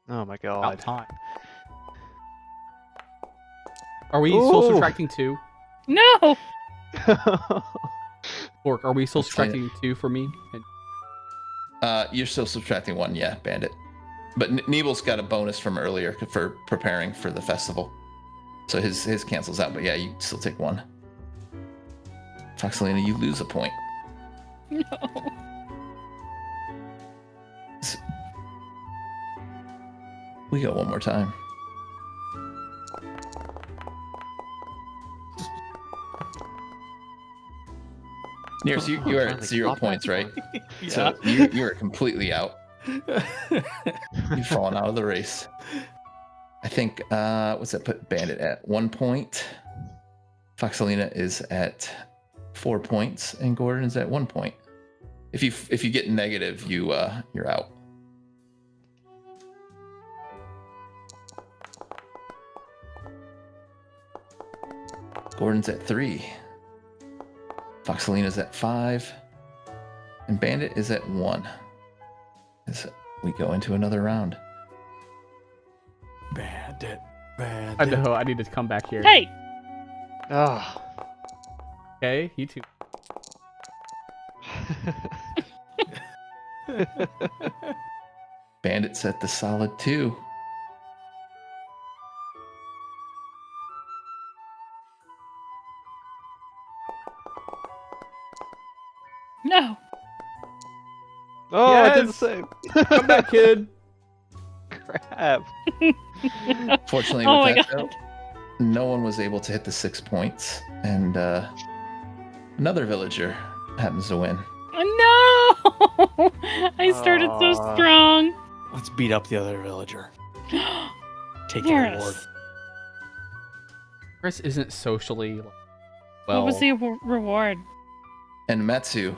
Oh my About god. time. Are we still Ooh. subtracting 2? No. Orc, are we still Let's find it. subtracting 2 for me? And You're still subtracting 1, yeah, Bandit. But Nebel's got a bonus from earlier for preparing for the festival. So his cancels out, but yeah, you still take 1. Foxelina, you lose a point. No. We go one more time. Near, so you are at 0 points, right? Yeah. So you are completely out. You've fallen out of the race. I think, what's that put Bandit at? 1 point. Foxelina is at 4 points, and Gordon is at 1 point. If you get negative, you're out. Gordon's at 3. Foxelina's at 5. And Bandit is at 1. As we go into another round. Bandit. I know, I need to come back here. Hey. Ah. Okay, you too. Bandit's at the solid 2. No. Oh, I did the Yes! same. Come back, kid. Crap. Fortunately, Oh with my that, though, no one was able to hit the 6 points, and another villager happens to win. Oh, no. I started so Aw. strong. Let's beat up the other villager. Take your Yes. reward. Chris isn't socially What well. was the reward? And Matsu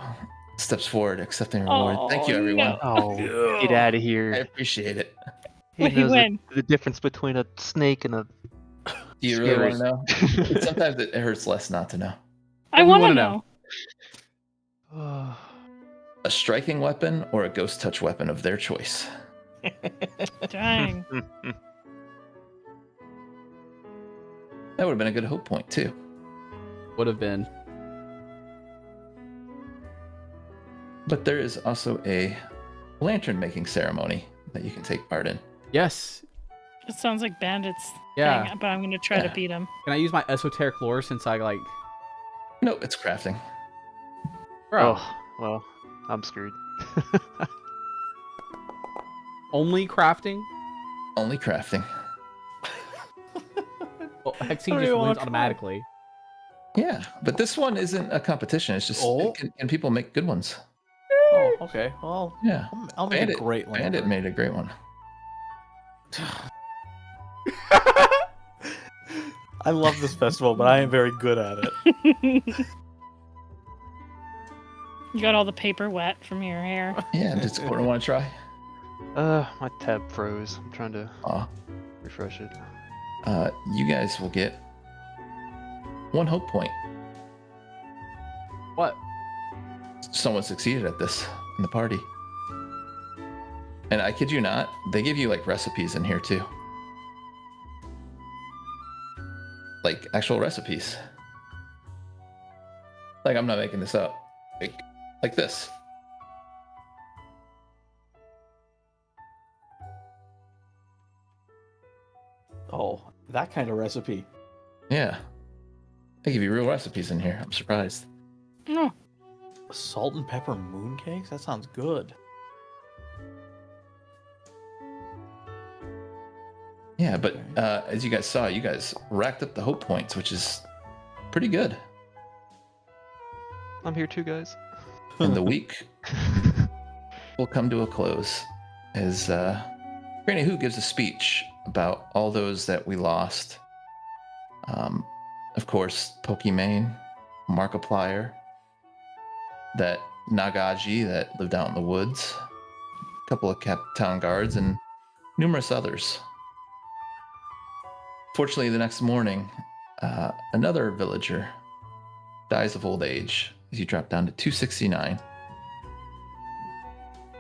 steps forward, accepting a reward. Thank you, Oh, everyone. no. Oh, get out of I here. appreciate it. He Wait, knows when? the difference between a snake and a. Do you really want to Scary. know? Sometimes it hurts less not to know. I we want to wanna know. Oh. A striking weapon or a ghost touch weapon of their choice. Dang. That would have been a good hope point, too. Would have been. But there is also a lantern making ceremony that you can take part in. Yes. It sounds like bandits. Yeah. Thing, but I'm going to try to Yeah. beat him. Can I use my esoteric lore since I like. No, it's crafting. Bro, Oh, well, I'm screwed. only crafting? Only crafting. Well, I Hexene don't just even wanna wins try. automatically. Yeah, but this one isn't a competition. It's just, Oh. can people make good ones? Oh, okay. Well, Yeah. I'll make Bandit, a great lantern. Bandit made a great one. I love this festival, but I am very good at it. You got all the paper wet from your hair. Yeah, does Gordon want to try? My tab froze. I'm trying to Aw. refresh it. You guys will get 1 hope point. What? Someone succeeded at this in the party. And I kid you not, they give you like recipes in here too. Like actual recipes. Like I'm not making this up. Like this. Oh, that kind of recipe. Yeah. They give you real recipes in here. I'm surprised. Oh, Salt and pepper mooncakes? That sounds good. Yeah, but as you guys saw, you guys racked up the hope points, which is pretty good. I'm here too, guys. And the week will come to a close as Granny Who gives a speech about all those that we lost. Of course, Pokimane, Markiplier, that Nagaji that lived out in the woods, a couple of town guards, and numerous others. Fortunately, the next morning, Another villager dies of old age as you drop down to 269.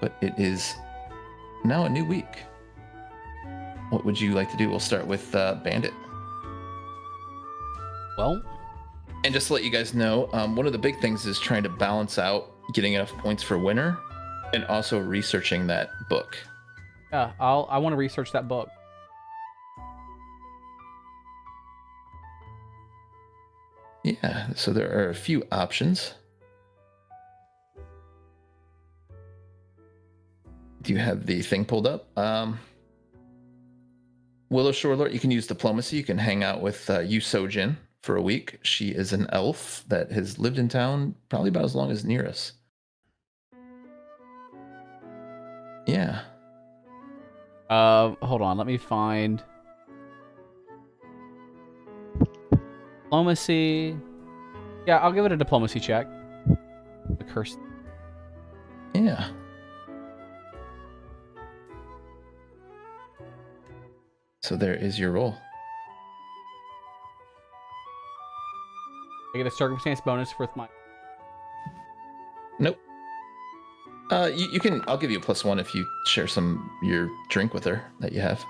But it is now a new week. What would you like to do? We'll start with Bandit. Well, And just to let you guys know, one of the big things is trying to balance out getting enough points for winner and also researching that book. yeah, I want to research that book. Yeah, so there are a few options. Do you have the thing pulled up? Willow Shore Lord, you can use diplomacy. You can hang out with Yu Sojin for a week. She is an elf that has lived in town probably about as long as Nearest. Yeah. Hold on, let me find diplomacy. Yeah, I'll give it a diplomacy check. The curse. Yeah. So there is your roll. I get a circumstance bonus with my. Nope. You can. I'll give you a +1 if you share your drink with her that you have.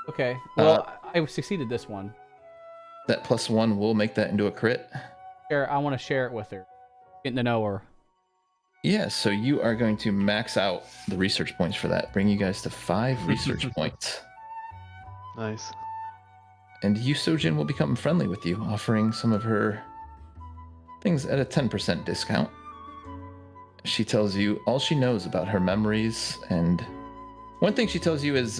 Okay. Well, I succeeded this one. That +1 will make that into a crit. Share. I want to share it with her. Getting to know her. Yeah. So you are going to max out the research points for that, bring you guys to 5 research points. Nice. And Yu Sojin will become friendly with you, offering some of her things at a 10% discount. She tells you all she knows about her memories, and one thing she tells you is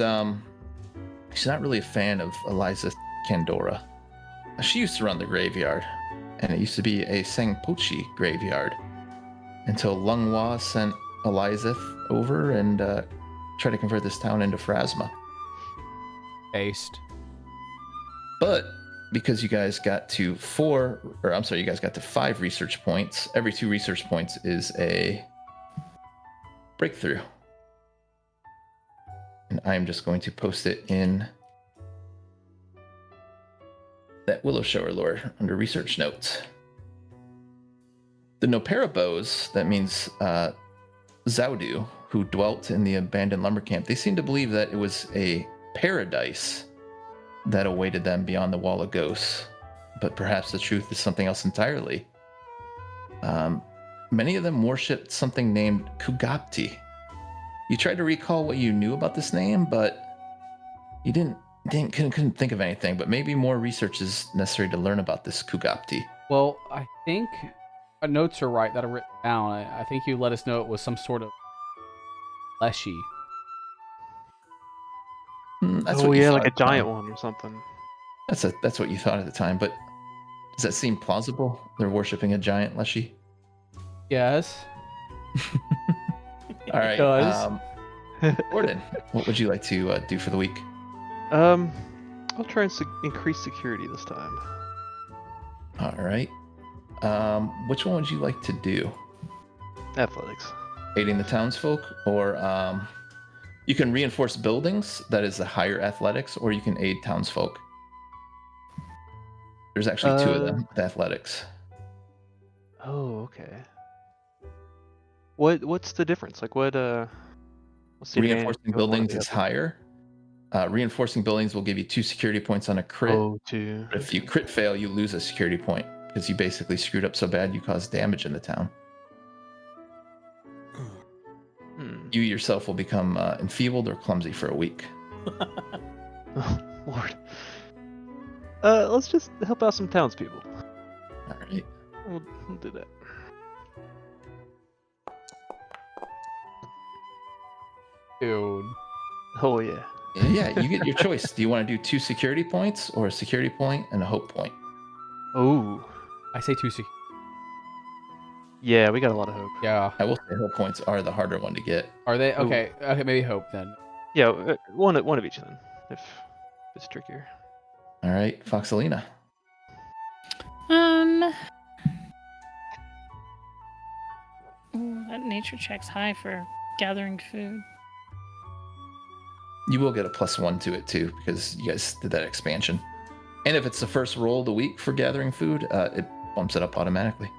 she's not really a fan of Eliza Candora. She used to run the graveyard, and it used to be a Sangpochi graveyard until Lunghua sent Eliza over and tried to convert this town into Phrasma. Based. But because you guys got to 5 research points, every 2 research points is a breakthrough. And I'm just going to post it in that Willow Shower lore under research notes. The Nopera bows, that means Zaudu, who dwelt in the abandoned lumber camp, they seem to believe that it was a paradise that awaited them beyond the Wall of Ghosts. But perhaps the truth is something else entirely. Many of them worshipped something named Kugapti. You tried to recall what you knew about this name, but you couldn't think of anything. But maybe more research is necessary to learn about this Kugapti. Well, I think my notes are right that are written down. I think you let us know it was some sort of fleshy. That's Oh what you yeah, thought like a at the time. giant one or something. That's what you thought at the time. But does that seem plausible? They're worshiping a giant Leshy. Yes. All right. Does. Gordon, what would you like to do for the week? I'll try and increase security this time. All right. Which one would you like to do? Athletics. Aiding the townsfolk, or you can reinforce buildings. That is the higher athletics, or you can aid townsfolk. There's actually 2 of them with athletics. Oh, okay. What's the difference? Like what's the Reinforcing advantage of one or buildings the is other? higher. Reinforcing buildings will give you 2 security points on a crit. Oh, 2. But if you crit fail, you lose a security point because you basically screwed up so bad you caused damage in the town. You yourself will become enfeebled or clumsy for a week. Oh, Lord. Let's just help out some townspeople. All right. We'll do that. Dude. Oh yeah. Yeah, you get your choice. Do you want to do 2 security points or a security point and a hope point? Oh. I say 2 Yeah, we got a lot of hope. Yeah. I will say hope points are the harder one to get. Are they? Ooh. Okay. Okay, maybe hope then. Yeah, one of each then, if it's trickier. All right, Foxalina. Ooh, that nature check's high for gathering food. You will get a +1 to it too because you guys did that expansion. And if it's the first roll of the week for gathering food, it bumps it up automatically.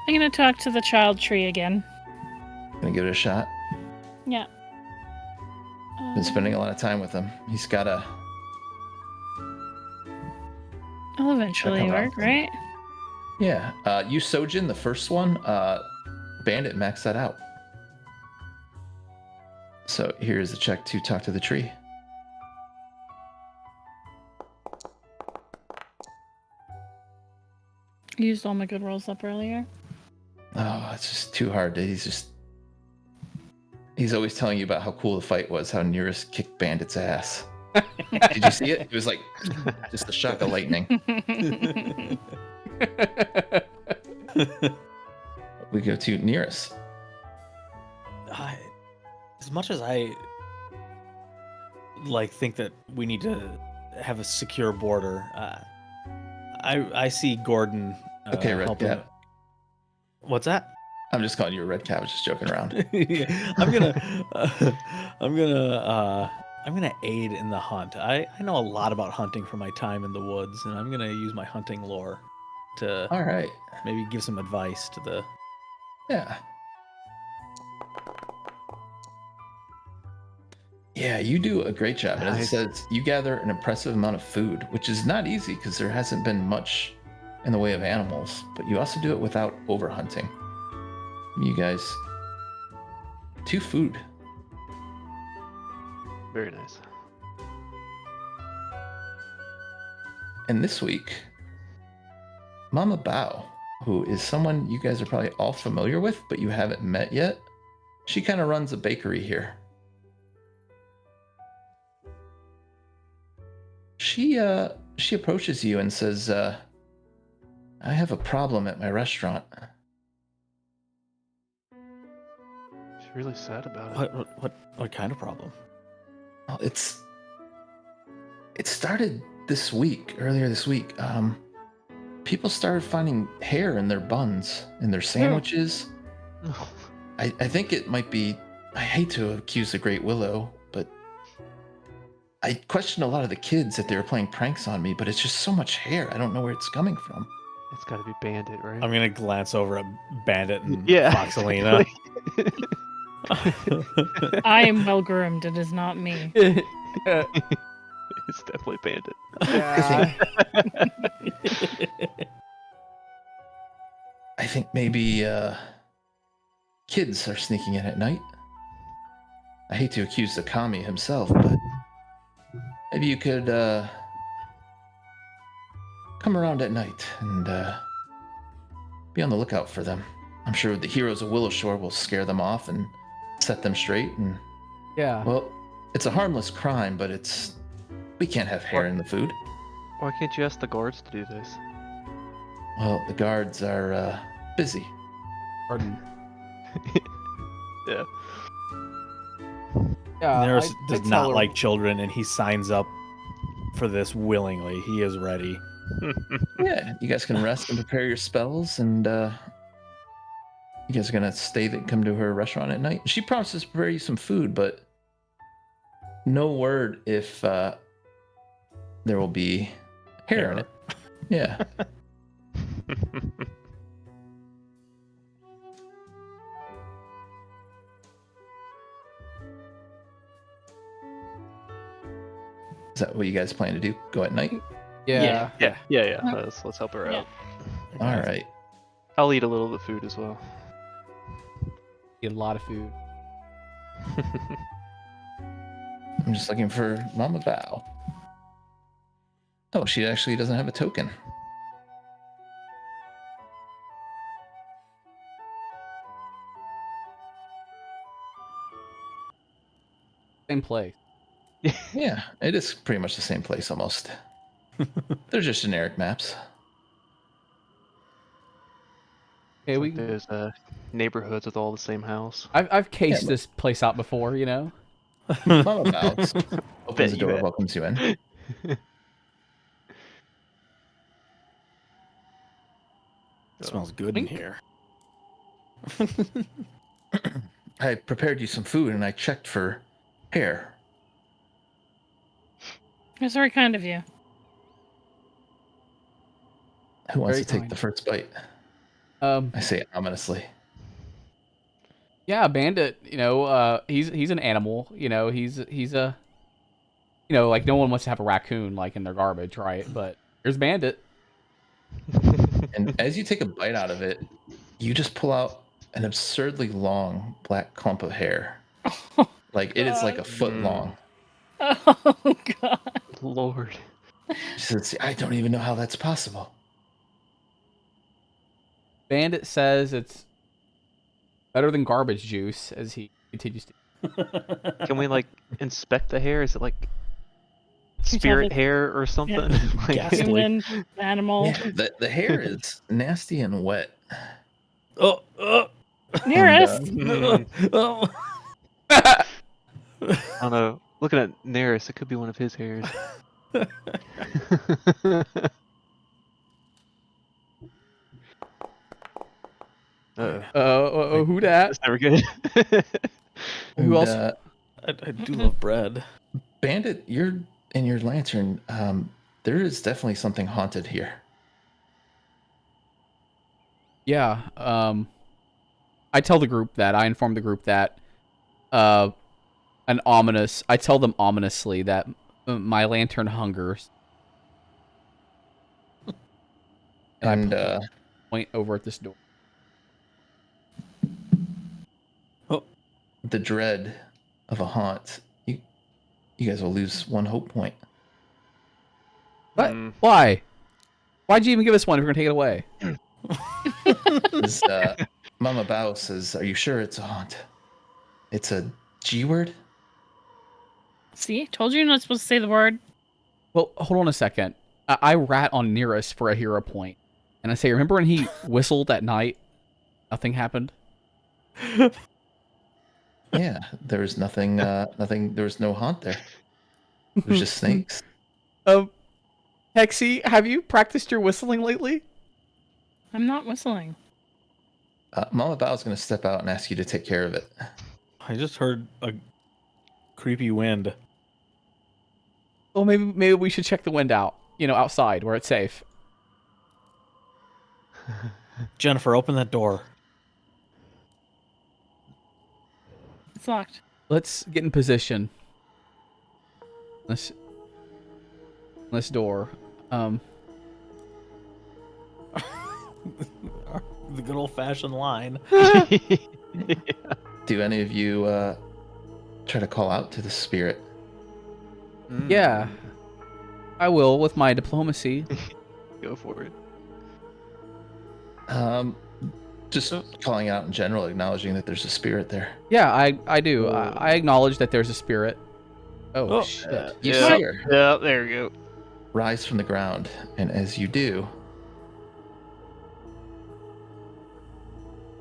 I'm gonna talk to the child tree again. Gonna give it a shot. Yeah. Been spending a lot of time with him. He's got a. I'll eventually come out. work, right? Yeah. You Sojin, the first one, Bandit maxed that out. So here's the check to talk to the tree. I used all my good rolls up earlier. Oh, it's just too hard. He's always telling you about how cool the fight was, how Nearest kicked Bandit's ass. Did you see it? It was like just a shock of lightning. We go to Nearest. As much as I think that we need to have a secure border, I see Gordon. Okay, Red helping. Cap. What's that? I'm just calling you a Red Cap. I was just joking around. Yeah, I'm gonna aid in the hunt. I know a lot about hunting from my time in the woods, and I'm gonna use my hunting lore to All right. maybe give some advice to the. Yeah. Yeah, you do a great job. And as it Nice. says, you gather an impressive amount of food, which is not easy because there hasn't been much in the way of animals, but you also do it without overhunting. You guys, 2 food. Very nice. And this week, Mama Bao, who is someone you guys are probably all familiar with, but you haven't met yet, she kind of runs a bakery here. She approaches you and says, I have a problem at my restaurant. She's really sad about it. What kind of problem? Well, it started earlier this week. People started finding hair in their buns, in their sandwiches. I think it might be, I hate to accuse the Great Willow, but I questioned a lot of the kids that they were playing pranks on me, but it's just so much hair. I don't know where it's coming from. It's got to be Bandit, right? I'm gonna glance over at Bandit and Yeah. Foxelina. I am well groomed. It is not me. It's definitely Bandit. I think maybe kids are sneaking in at night. I hate to accuse the kami himself, but maybe you could come around at night and be on the lookout for them. I'm sure the heroes of Willowshore will scare them off and set them straight. And Yeah. well, it's a harmless crime, but we can't have hair in the food. Why can't you ask the guards to do this? Well, the guards are busy. Pardon. Yeah. Yeah. Neris I does tell not her- like children, and he signs up for this willingly. He is ready. Yeah, you guys can rest and prepare your spells, and you guys are gonna come to her restaurant at night. She promises to prepare you some food, but no word if there will be hair in it. Yeah. Is that what you guys plan to do? Go at night? Yeah. Yeah. Let's help her Yeah. out. All right. I'll eat a little of the food as well. Eat a lot of food. I'm just looking for Mama Bao. Oh, she actually doesn't have a token. Same place. Yeah, it is pretty much the same place almost. They're just generic maps. Okay, we. There's neighborhoods with all the same house. I've cased Yeah, but- this place out before, you know. Mama Bao Bet opens the you door, bet. welcomes you in. It smells good in Wink. here. I prepared you some food and I checked for hair. That's very kind of you. Who wants Very to take kind. the first bite? Um, I say ominously. yeah, Bandit. He's an animal. He's a like no one wants to have a raccoon like in their garbage, right? But here's Bandit. And as you take a bite out of it, you just pull out an absurdly long black clump of hair. Oh, Like it is like a foot Mm. long. oh God. Lord. She says, I don't even know how that's possible. Bandit says it's better than garbage juice as he continues to. Can we like inspect the hair? Is it like you tell spirit if hair or something? Like, Ghastly. Human, animal. Yeah, the hair is nasty and wet. Oh, oh, Nearest. mm, oh. I don't know. Looking at Neris, it could be one of his hairs. Who dat? That's never good. Who else? I do love bread. Bandit, you're in your lantern. There is definitely something haunted here. Yeah. I tell the group that I inform the group that I tell them ominously that my lantern hungers. And I point over at this door. Oh, The dread of a haunt. You guys will lose 1 hope point. What? Mm. Why? Why'd you even give us one if we're gonna take it away? As, Mama Bao says, are you sure it's a haunt? It's a G word? See, told you you're not supposed to say the word. Well, hold on a second. I rat on Nearest for a hero point, and I say, remember when he whistled at night? Nothing happened. Yeah, there was nothing, there was no haunt there. It was just snakes. Hexy, have you practiced your whistling lately? I'm not whistling. Mama Bao's going to step out and ask you to take care of it. I just heard a creepy wind. Well, maybe we should check the wind out. Outside where it's safe. Jennifer, open that door. It's locked. Let's get in position. This door. The good old fashioned line. Do any of you try to call out to the spirit? Yeah, I will with my diplomacy. Go for it. Just calling out in general, acknowledging that there's a spirit there. Yeah, I do. I acknowledge that there's a spirit. Oh, shit. You Yeah. see her Yeah, there we go. rise from the ground, and as you do,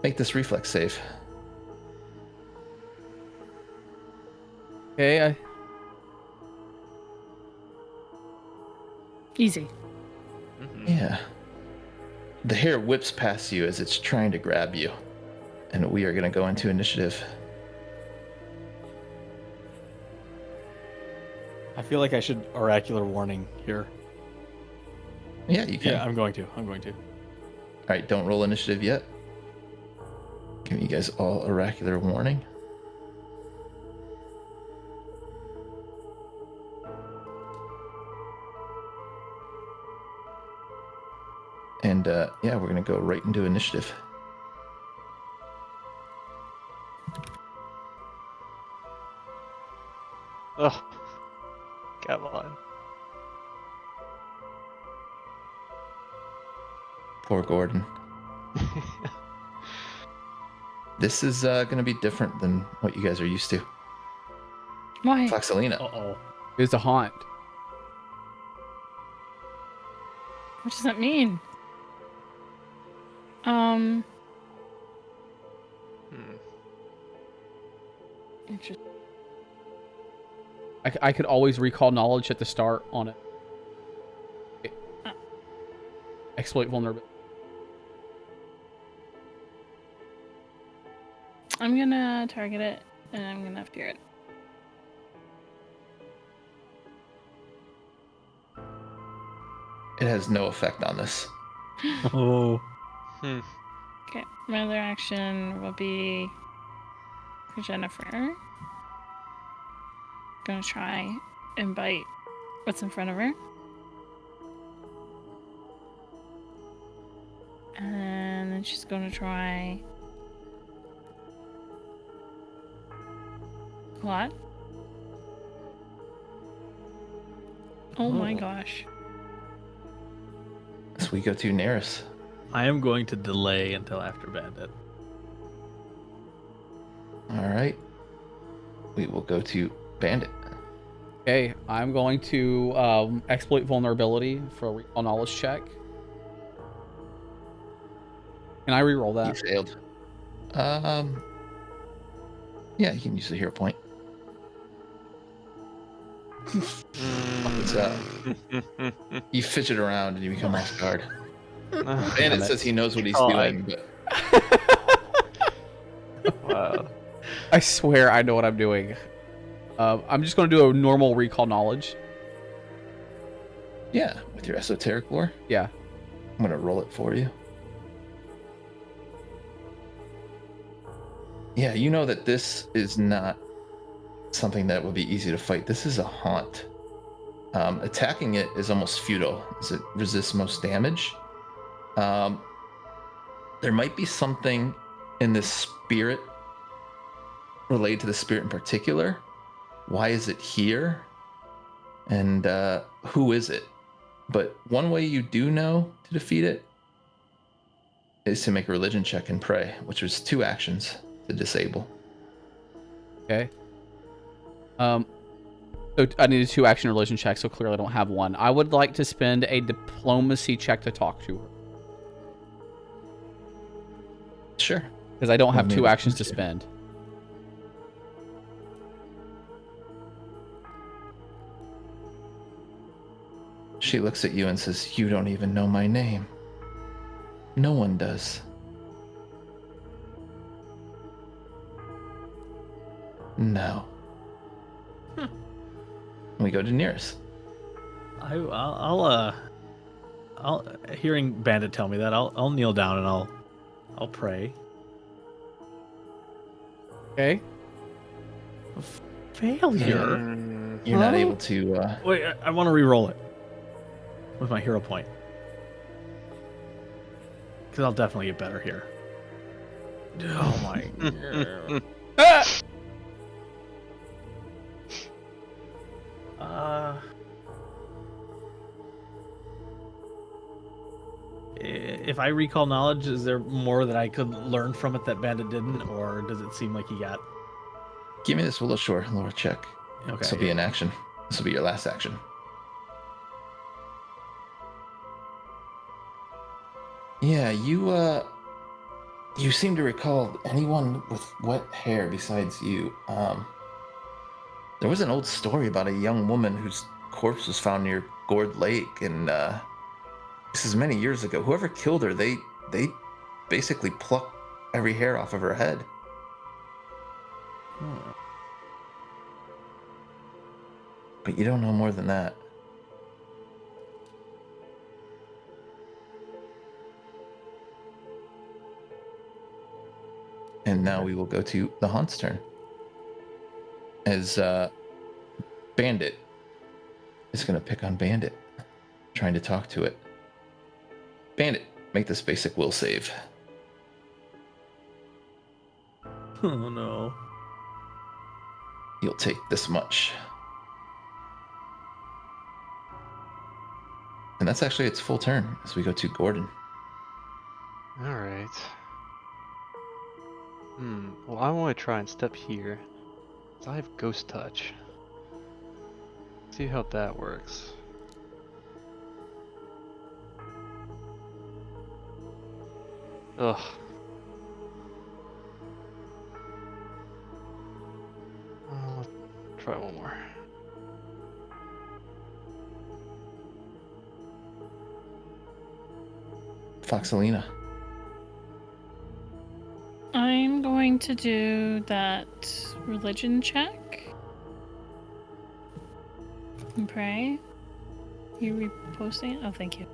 make this reflex save. Okay, Easy. Mhm. Yeah. The hair whips past you as it's trying to grab you, and we are going to go into initiative. I feel like I should oracular warning here. Yeah, you can. Yeah, I'm going to. All right, don't roll initiative yet. Give you guys all oracular warning. And yeah, we're gonna go right into initiative. Oh, come on. Poor Gordon. This is gonna be different than what you guys are used to. Why? Foxelina. Uh-oh. It's a haunt. What does that mean? Hmm. Interesting. I could always recall knowledge at the start on it. Exploit vulnerability. I'm gonna target it, and I'm gonna fear it. it has no effect on this. Oh. Hmm. Okay, my other action will be for Jennifer. Gonna try and bite what's in front of her. And then she's gonna try. What? Oh my gosh. So we go to Neris. I am going to delay until after Bandit. All right. We will go to Bandit. Okay, I'm going to exploit vulnerability for a recall knowledge check. Can I reroll You that? failed. Yeah, you can use the hero point. What's up? You fidget around and you become off guard. Bandit it. says he knows what he's Oh, doing, but Wow. I swear I know what I'm doing. I'm just going to do a normal recall knowledge. yeah, with your esoteric lore, Yeah. I'm gonna roll it for you. Yeah, you know that this is not something that would be easy to fight. This is a haunt. Attacking it is almost futile, as it resists most damage. There might be something in this spirit related to the spirit in particular. Why is it here? And who is it? But one way you do know to defeat it is to make a religion check and pray, which was 2 actions to disable. Okay. So I need a 2 action religion check, so clearly I don't have one. I would like to spend a diplomacy check to talk to her. Sure. Because I don't have Roll me 2 a actions to diplomacy. spend. She looks at you and says, "You don't even know my name." No one does. No. We go to Nearest. I'll hearing Bandit tell me that I'll kneel down and I'll pray. Okay. Failure. You're not able to. Wait, I want to re-roll it with my hero point because I'll definitely get better here. Oh my. If I recall knowledge, is there more that I could learn from it that Bandit didn't, or does it seem like he got? Give me this Willow Shore lore check. Okay. This will be an action. This will be your last action. Yeah, you seem to recall anyone with wet hair besides you. There was an old story about a young woman whose corpse was found near Gourd Lake, and this is many years ago. Whoever killed her, they basically plucked every hair off of her head. But you don't know more than that. And now we will go to the Haunt's turn. As Bandit is going to pick on Bandit, trying to talk to it. Bandit, make this basic will save. Oh no. You'll take this much. And that's actually its full turn as we go to Gordon. All right. Well, I want to try and step here. 'Cause I have Ghost Touch. See how that works. Ugh. I'll try one more. Foxalina. I'm going to do that religion check. And pray. You reposting it? Oh, thank you.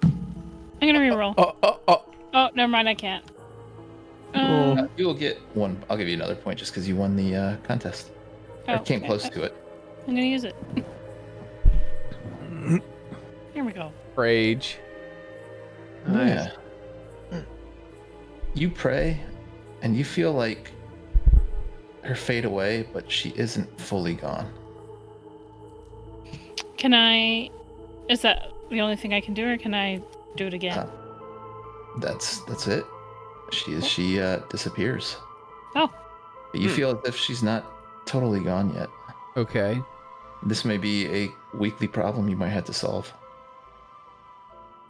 I'm gonna reroll. Oh, never mind. I can't. You will get one. I'll give you another point just because you won the contest. Or came okay. close to it. I'm gonna use it. Here we go. Rage. Nice. Yeah. You pray, and you feel like her fade away, but she isn't fully gone. Can I? Is that the only thing I can do, or can I do it again? That's it. She disappears. Oh. But you feel as if she's not totally gone yet. Okay. This may be a weekly problem you might have to solve.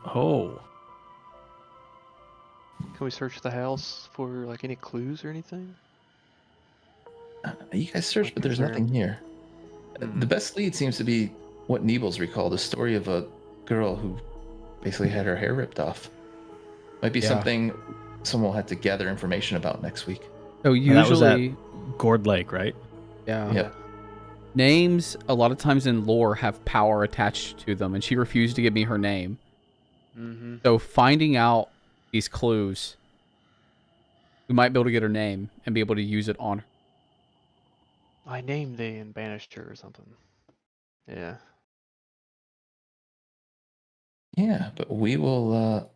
Oh. Can we search the house for like any clues or anything? You guys search, but there's nothing here. The best lead seems to be what Nebels recalled, the story of a girl who basically had her hair ripped off. Might be something someone will have to gather information about next week. So And that was at usually, Gourd Lake, right? yeah. Yeah. Names, a lot of times in lore, have power attached to them, and she refused to give me her name. Mm-hmm. So finding out these clues, we might be able to get her name and be able to use it on her. I named thee and banished her or something. Yeah. Yeah, but we will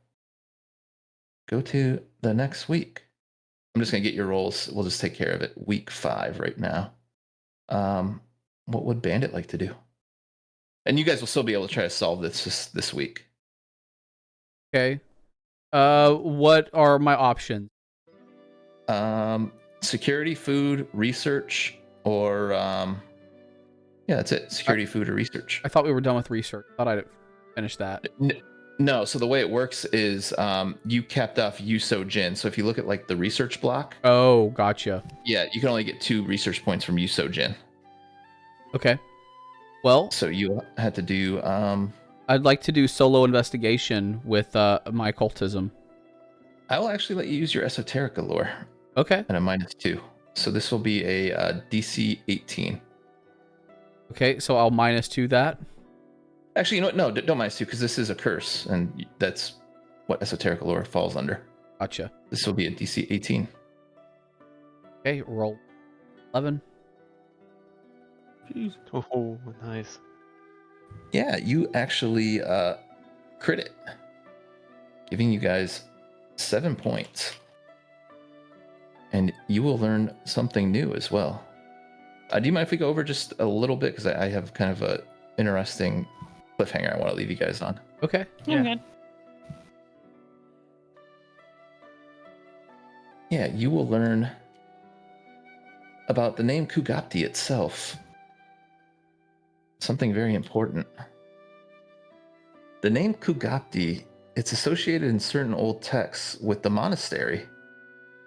go to the next week. I'm just going to get your rolls. We'll just take care of it. Week 5 right now. What would Bandit like to do? And you guys will still be able to try to solve this week. Okay. What are my options? Security, food, research, or yeah, that's it. Security, food, or research. I thought we were done with research. Thought I'd finish that. No, so the way it works is you capped off Yuso Jin. So if you look at like the research block, Oh, gotcha. yeah, you can only get 2 research points from Yuso Jin. Okay. Well, So you had to do I'd like to do solo investigation with my occultism. I will actually let you use your esoterica lore Okay. at a -2. So this will be a DC 18. Okay, so I'll -2 that. Actually, you know what? No, don't -2 because this is a curse, and that's what esoterica lore falls under. Gotcha. This will be a DC 18. Okay, roll 11. Oh, nice. Yeah, you actually crit it, giving you guys 7 points. And you will learn something new as well. Do you mind if we go over just a little bit? Because I have kind of a interesting cliffhanger I want to leave you guys on. Okay. I'm good. Yeah, you will learn about the name Kugapti itself. Something very important. The name Kugapti, it's associated in certain old texts with the monastery.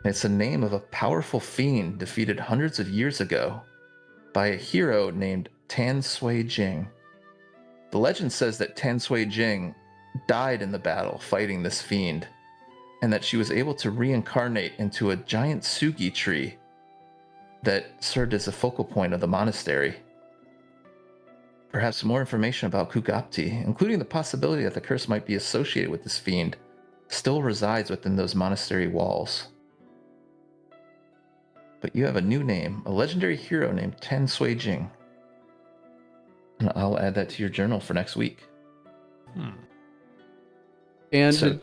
It's the name of a powerful fiend defeated hundreds of years ago by a hero named Tan Sui Jing. The legend says that Tan Sui Jing died in the battle fighting this fiend, and that she was able to reincarnate into a giant sugi tree that served as a focal point of the monastery. Perhaps more information about Kugapti, including the possibility that the curse might be associated with this fiend, still resides within those monastery walls. But you have a new name, a legendary hero named Tan Sui Jing. And I'll add that to your journal for next week. And So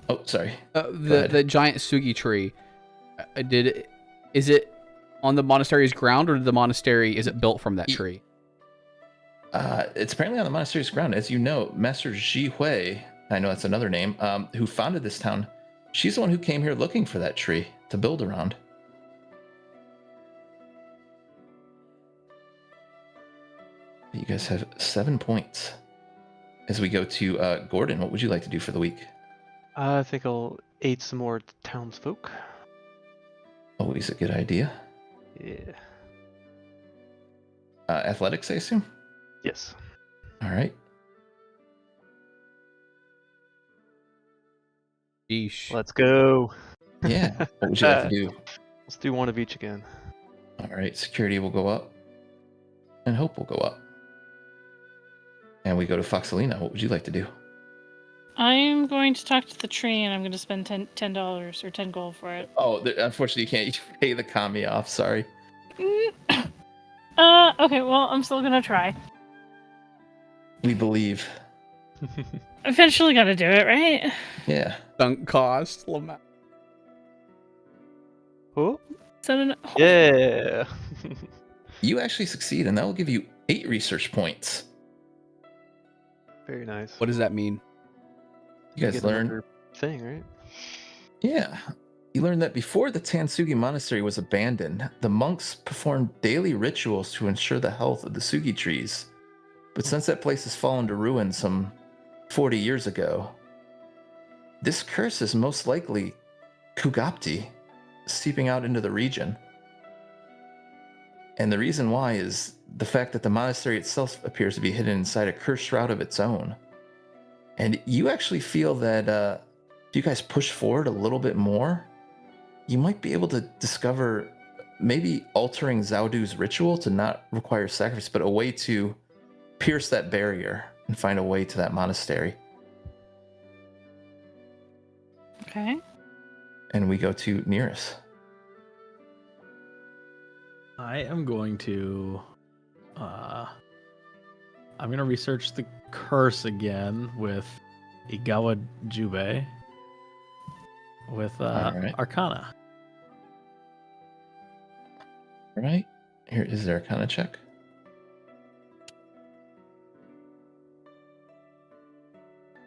oh, sorry. the giant sugi tree, is it on the monastery's ground, or the monastery is it built from that tree? It's apparently on the monastery's ground. As you know, Master Ji Hui, I know that's another name, who founded this town, she's the one who came here looking for that tree to build around. You guys have 7 points. As we go to Gordon, what would you like to do for the week? I think I'll aid some more townsfolk. Always a good idea. Yeah. Athletics, I assume? Yes. All right. Sheesh. Let's go. Yeah. What would you like to do? Let's do one of each again. All right. Security will go up. and hope will go up. And we go to Foxalina. What would you like to do? I'm going to talk to the tree, and I'm going to spend $10 or 10 gold for it. Oh, unfortunately, you can't pay the kami off. Sorry. Okay, well, I'm still going to try. We believe. Eventually got to do it, right? Yeah. Sunk cost. Lamau. Oh, So, yeah. You actually succeed, and that will give you 8 research points. Very nice. What does that mean? You guys get learn. another thing, right? Yeah. You learn that before the Tansugi Monastery was abandoned, the monks performed daily rituals to ensure the health of the Sugi trees. But since that place has fallen to ruin some 40 years ago, this curse is most likely Kugapti seeping out into the region. And the reason why is the fact that the monastery itself appears to be hidden inside a cursed shroud of its own. And you actually feel that if you guys push forward a little bit more, you might be able to discover maybe altering Zaudu's ritual to not require sacrifice, but a way to pierce that barrier and find a way to that monastery. okay. And we go to Nearest. I am going to I'm gonna research the curse again with Igawa Jube with Alright. Arcana. All right. Here is their Arcana check.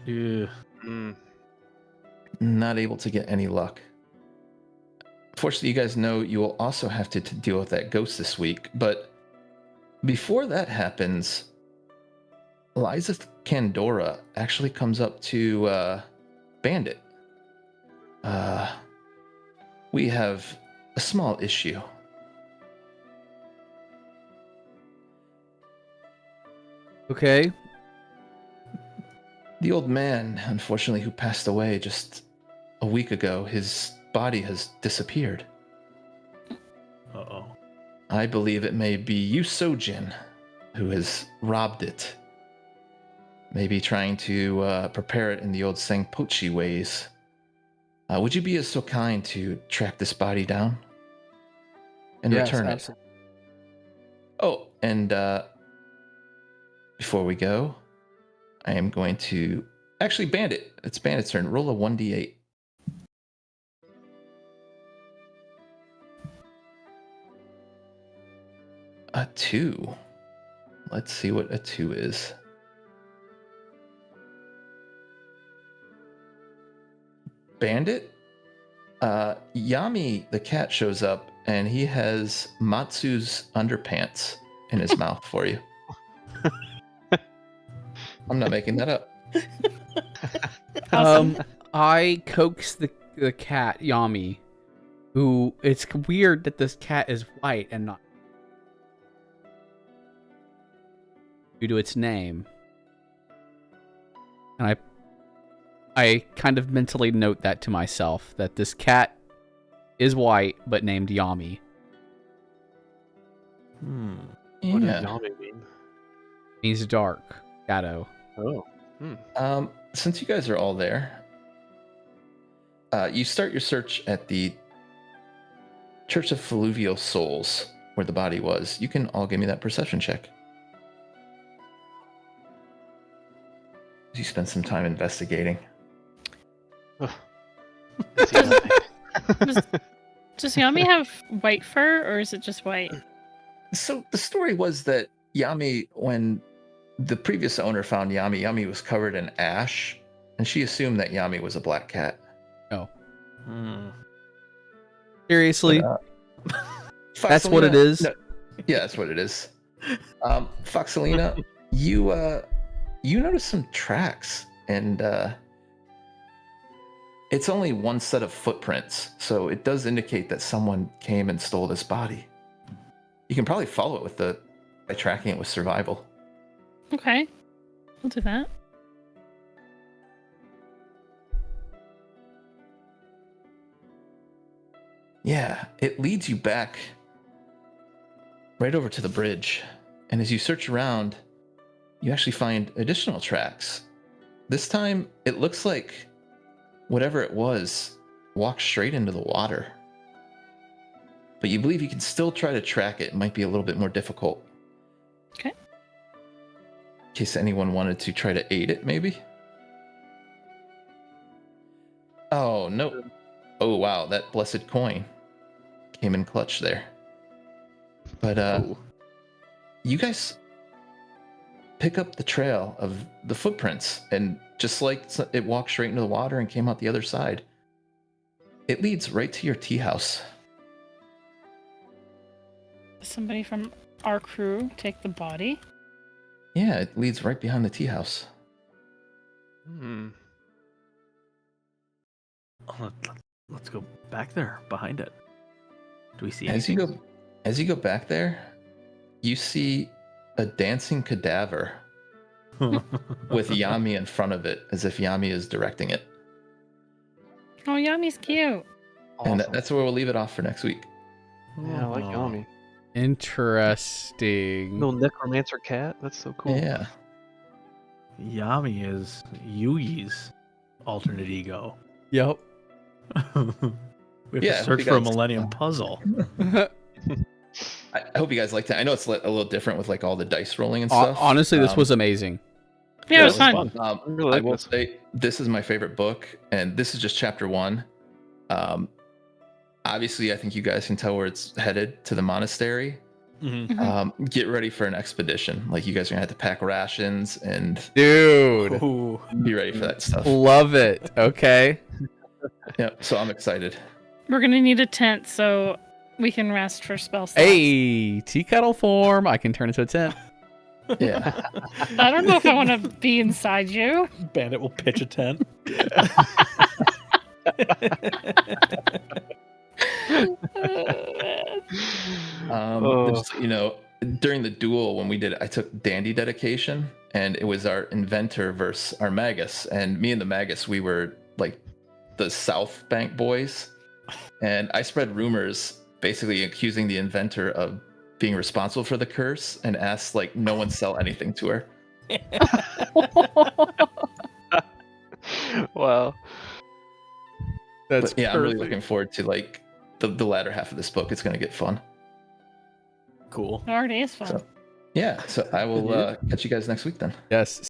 Ew. Mm. Not able to get any luck. Fortunately, you guys know you will also have to deal with that ghost this week. But before that happens, Eliza Candora actually comes up to Bandit. We have a small issue. Okay. The old man, unfortunately, who passed away just a week ago, his body has disappeared. Uh-oh. I believe it may be Yusojin who has robbed it. Maybe trying to prepare it in the old Sangpochi ways. Would you be so kind to track this body down and Yes, return it? absolutely. Oh, and before we go, I am going to actually Bandit. It's Bandit's turn. Roll a 1d8. A 2. Let's see what a 2 is. Bandit? Yami the cat shows up and he has Matsu's underpants in his mouth for you. I'm not making that up. Awesome. I coax the cat Yami, who it's weird that this cat is white and not due to its name. And I kind of mentally note that to myself, that this cat is white but named Yami. What does Yeah. Yami mean? Means dark, shadow. Oh. Since you guys are all there, you start your search at the Church of Fluvial Souls, where the body was. You can all give me that perception check. You spend some time investigating. Let's see nothing. Does Yami have white fur, or is it just white? So the story was that Yami, when the previous owner found Yami, Yami was covered in ash, and she assumed that Yami was a black cat. Oh, Hmm. seriously? That's what it Foxalina- is? no, yeah, that's what it is. Foxalina, you notice some tracks, and it's only one set of footprints, so it does indicate that someone came and stole this body. You can probably follow it by tracking it with survival. Okay, we'll do that. Yeah, it leads you back right over to the bridge. And as you search around, you actually find additional tracks. This time, it looks like whatever it was walked straight into the water. But you believe you can still try to track it. It might be a little bit more difficult. Okay. In case anyone wanted to try to aid it, maybe? Oh, no. Oh, wow. That blessed coin came in clutch there. But you guys pick up the trail of the footprints, and just like it walked straight into the water and came out the other side, it leads right to your tea house. Somebody from our crew take the body. Yeah, it leads right behind the tea house. Hmm. Oh, let's go back there behind it. Do we see As anything? you go back there, you see a dancing cadaver with Yami in front of it, as if Yami is directing it. Oh, Yami's cute. And Awesome. that's where we'll leave it off for next week. Yeah, I like Yami. Interesting. Little necromancer cat. That's so cool. Yeah. Yami is Yui's alternate ego. Yep. We have Yeah, I to hope search you for a guys- Millennium Puzzle. I hope you guys liked it. I know it's a little different with like all the dice rolling and stuff. Honestly, this Um, was amazing. Yeah, it was fun. I really I like will this. say this is my favorite book, and this is just chapter 1. Obviously, I think you guys can tell where it's headed, to the monastery. Mhm. Get ready for an expedition. Like, you guys are gonna have to pack rations and Dude, Ooh. be ready for that stuff. love it. Okay. Yeah, so I'm excited. We're gonna need a tent so we can rest for spell slots. Hey, tea kettle form. I can turn into a tent. Yeah. I don't know if I want to be inside you. Bandit will pitch a tent. Oh. Just, during the duel when we did it, I took Dandy Dedication, and it was our inventor versus our Magus. And me and the Magus, we were like the South Bank boys. And I spread rumors basically accusing the inventor of being responsible for the curse, and asked like no one sell anything to her. Wow. That's But yeah, I'm really perfect. looking forward to like the latter half of this book. It's gonna get fun. Cool. It already is fun. So, yeah, so I will catch you guys next week then. Yes.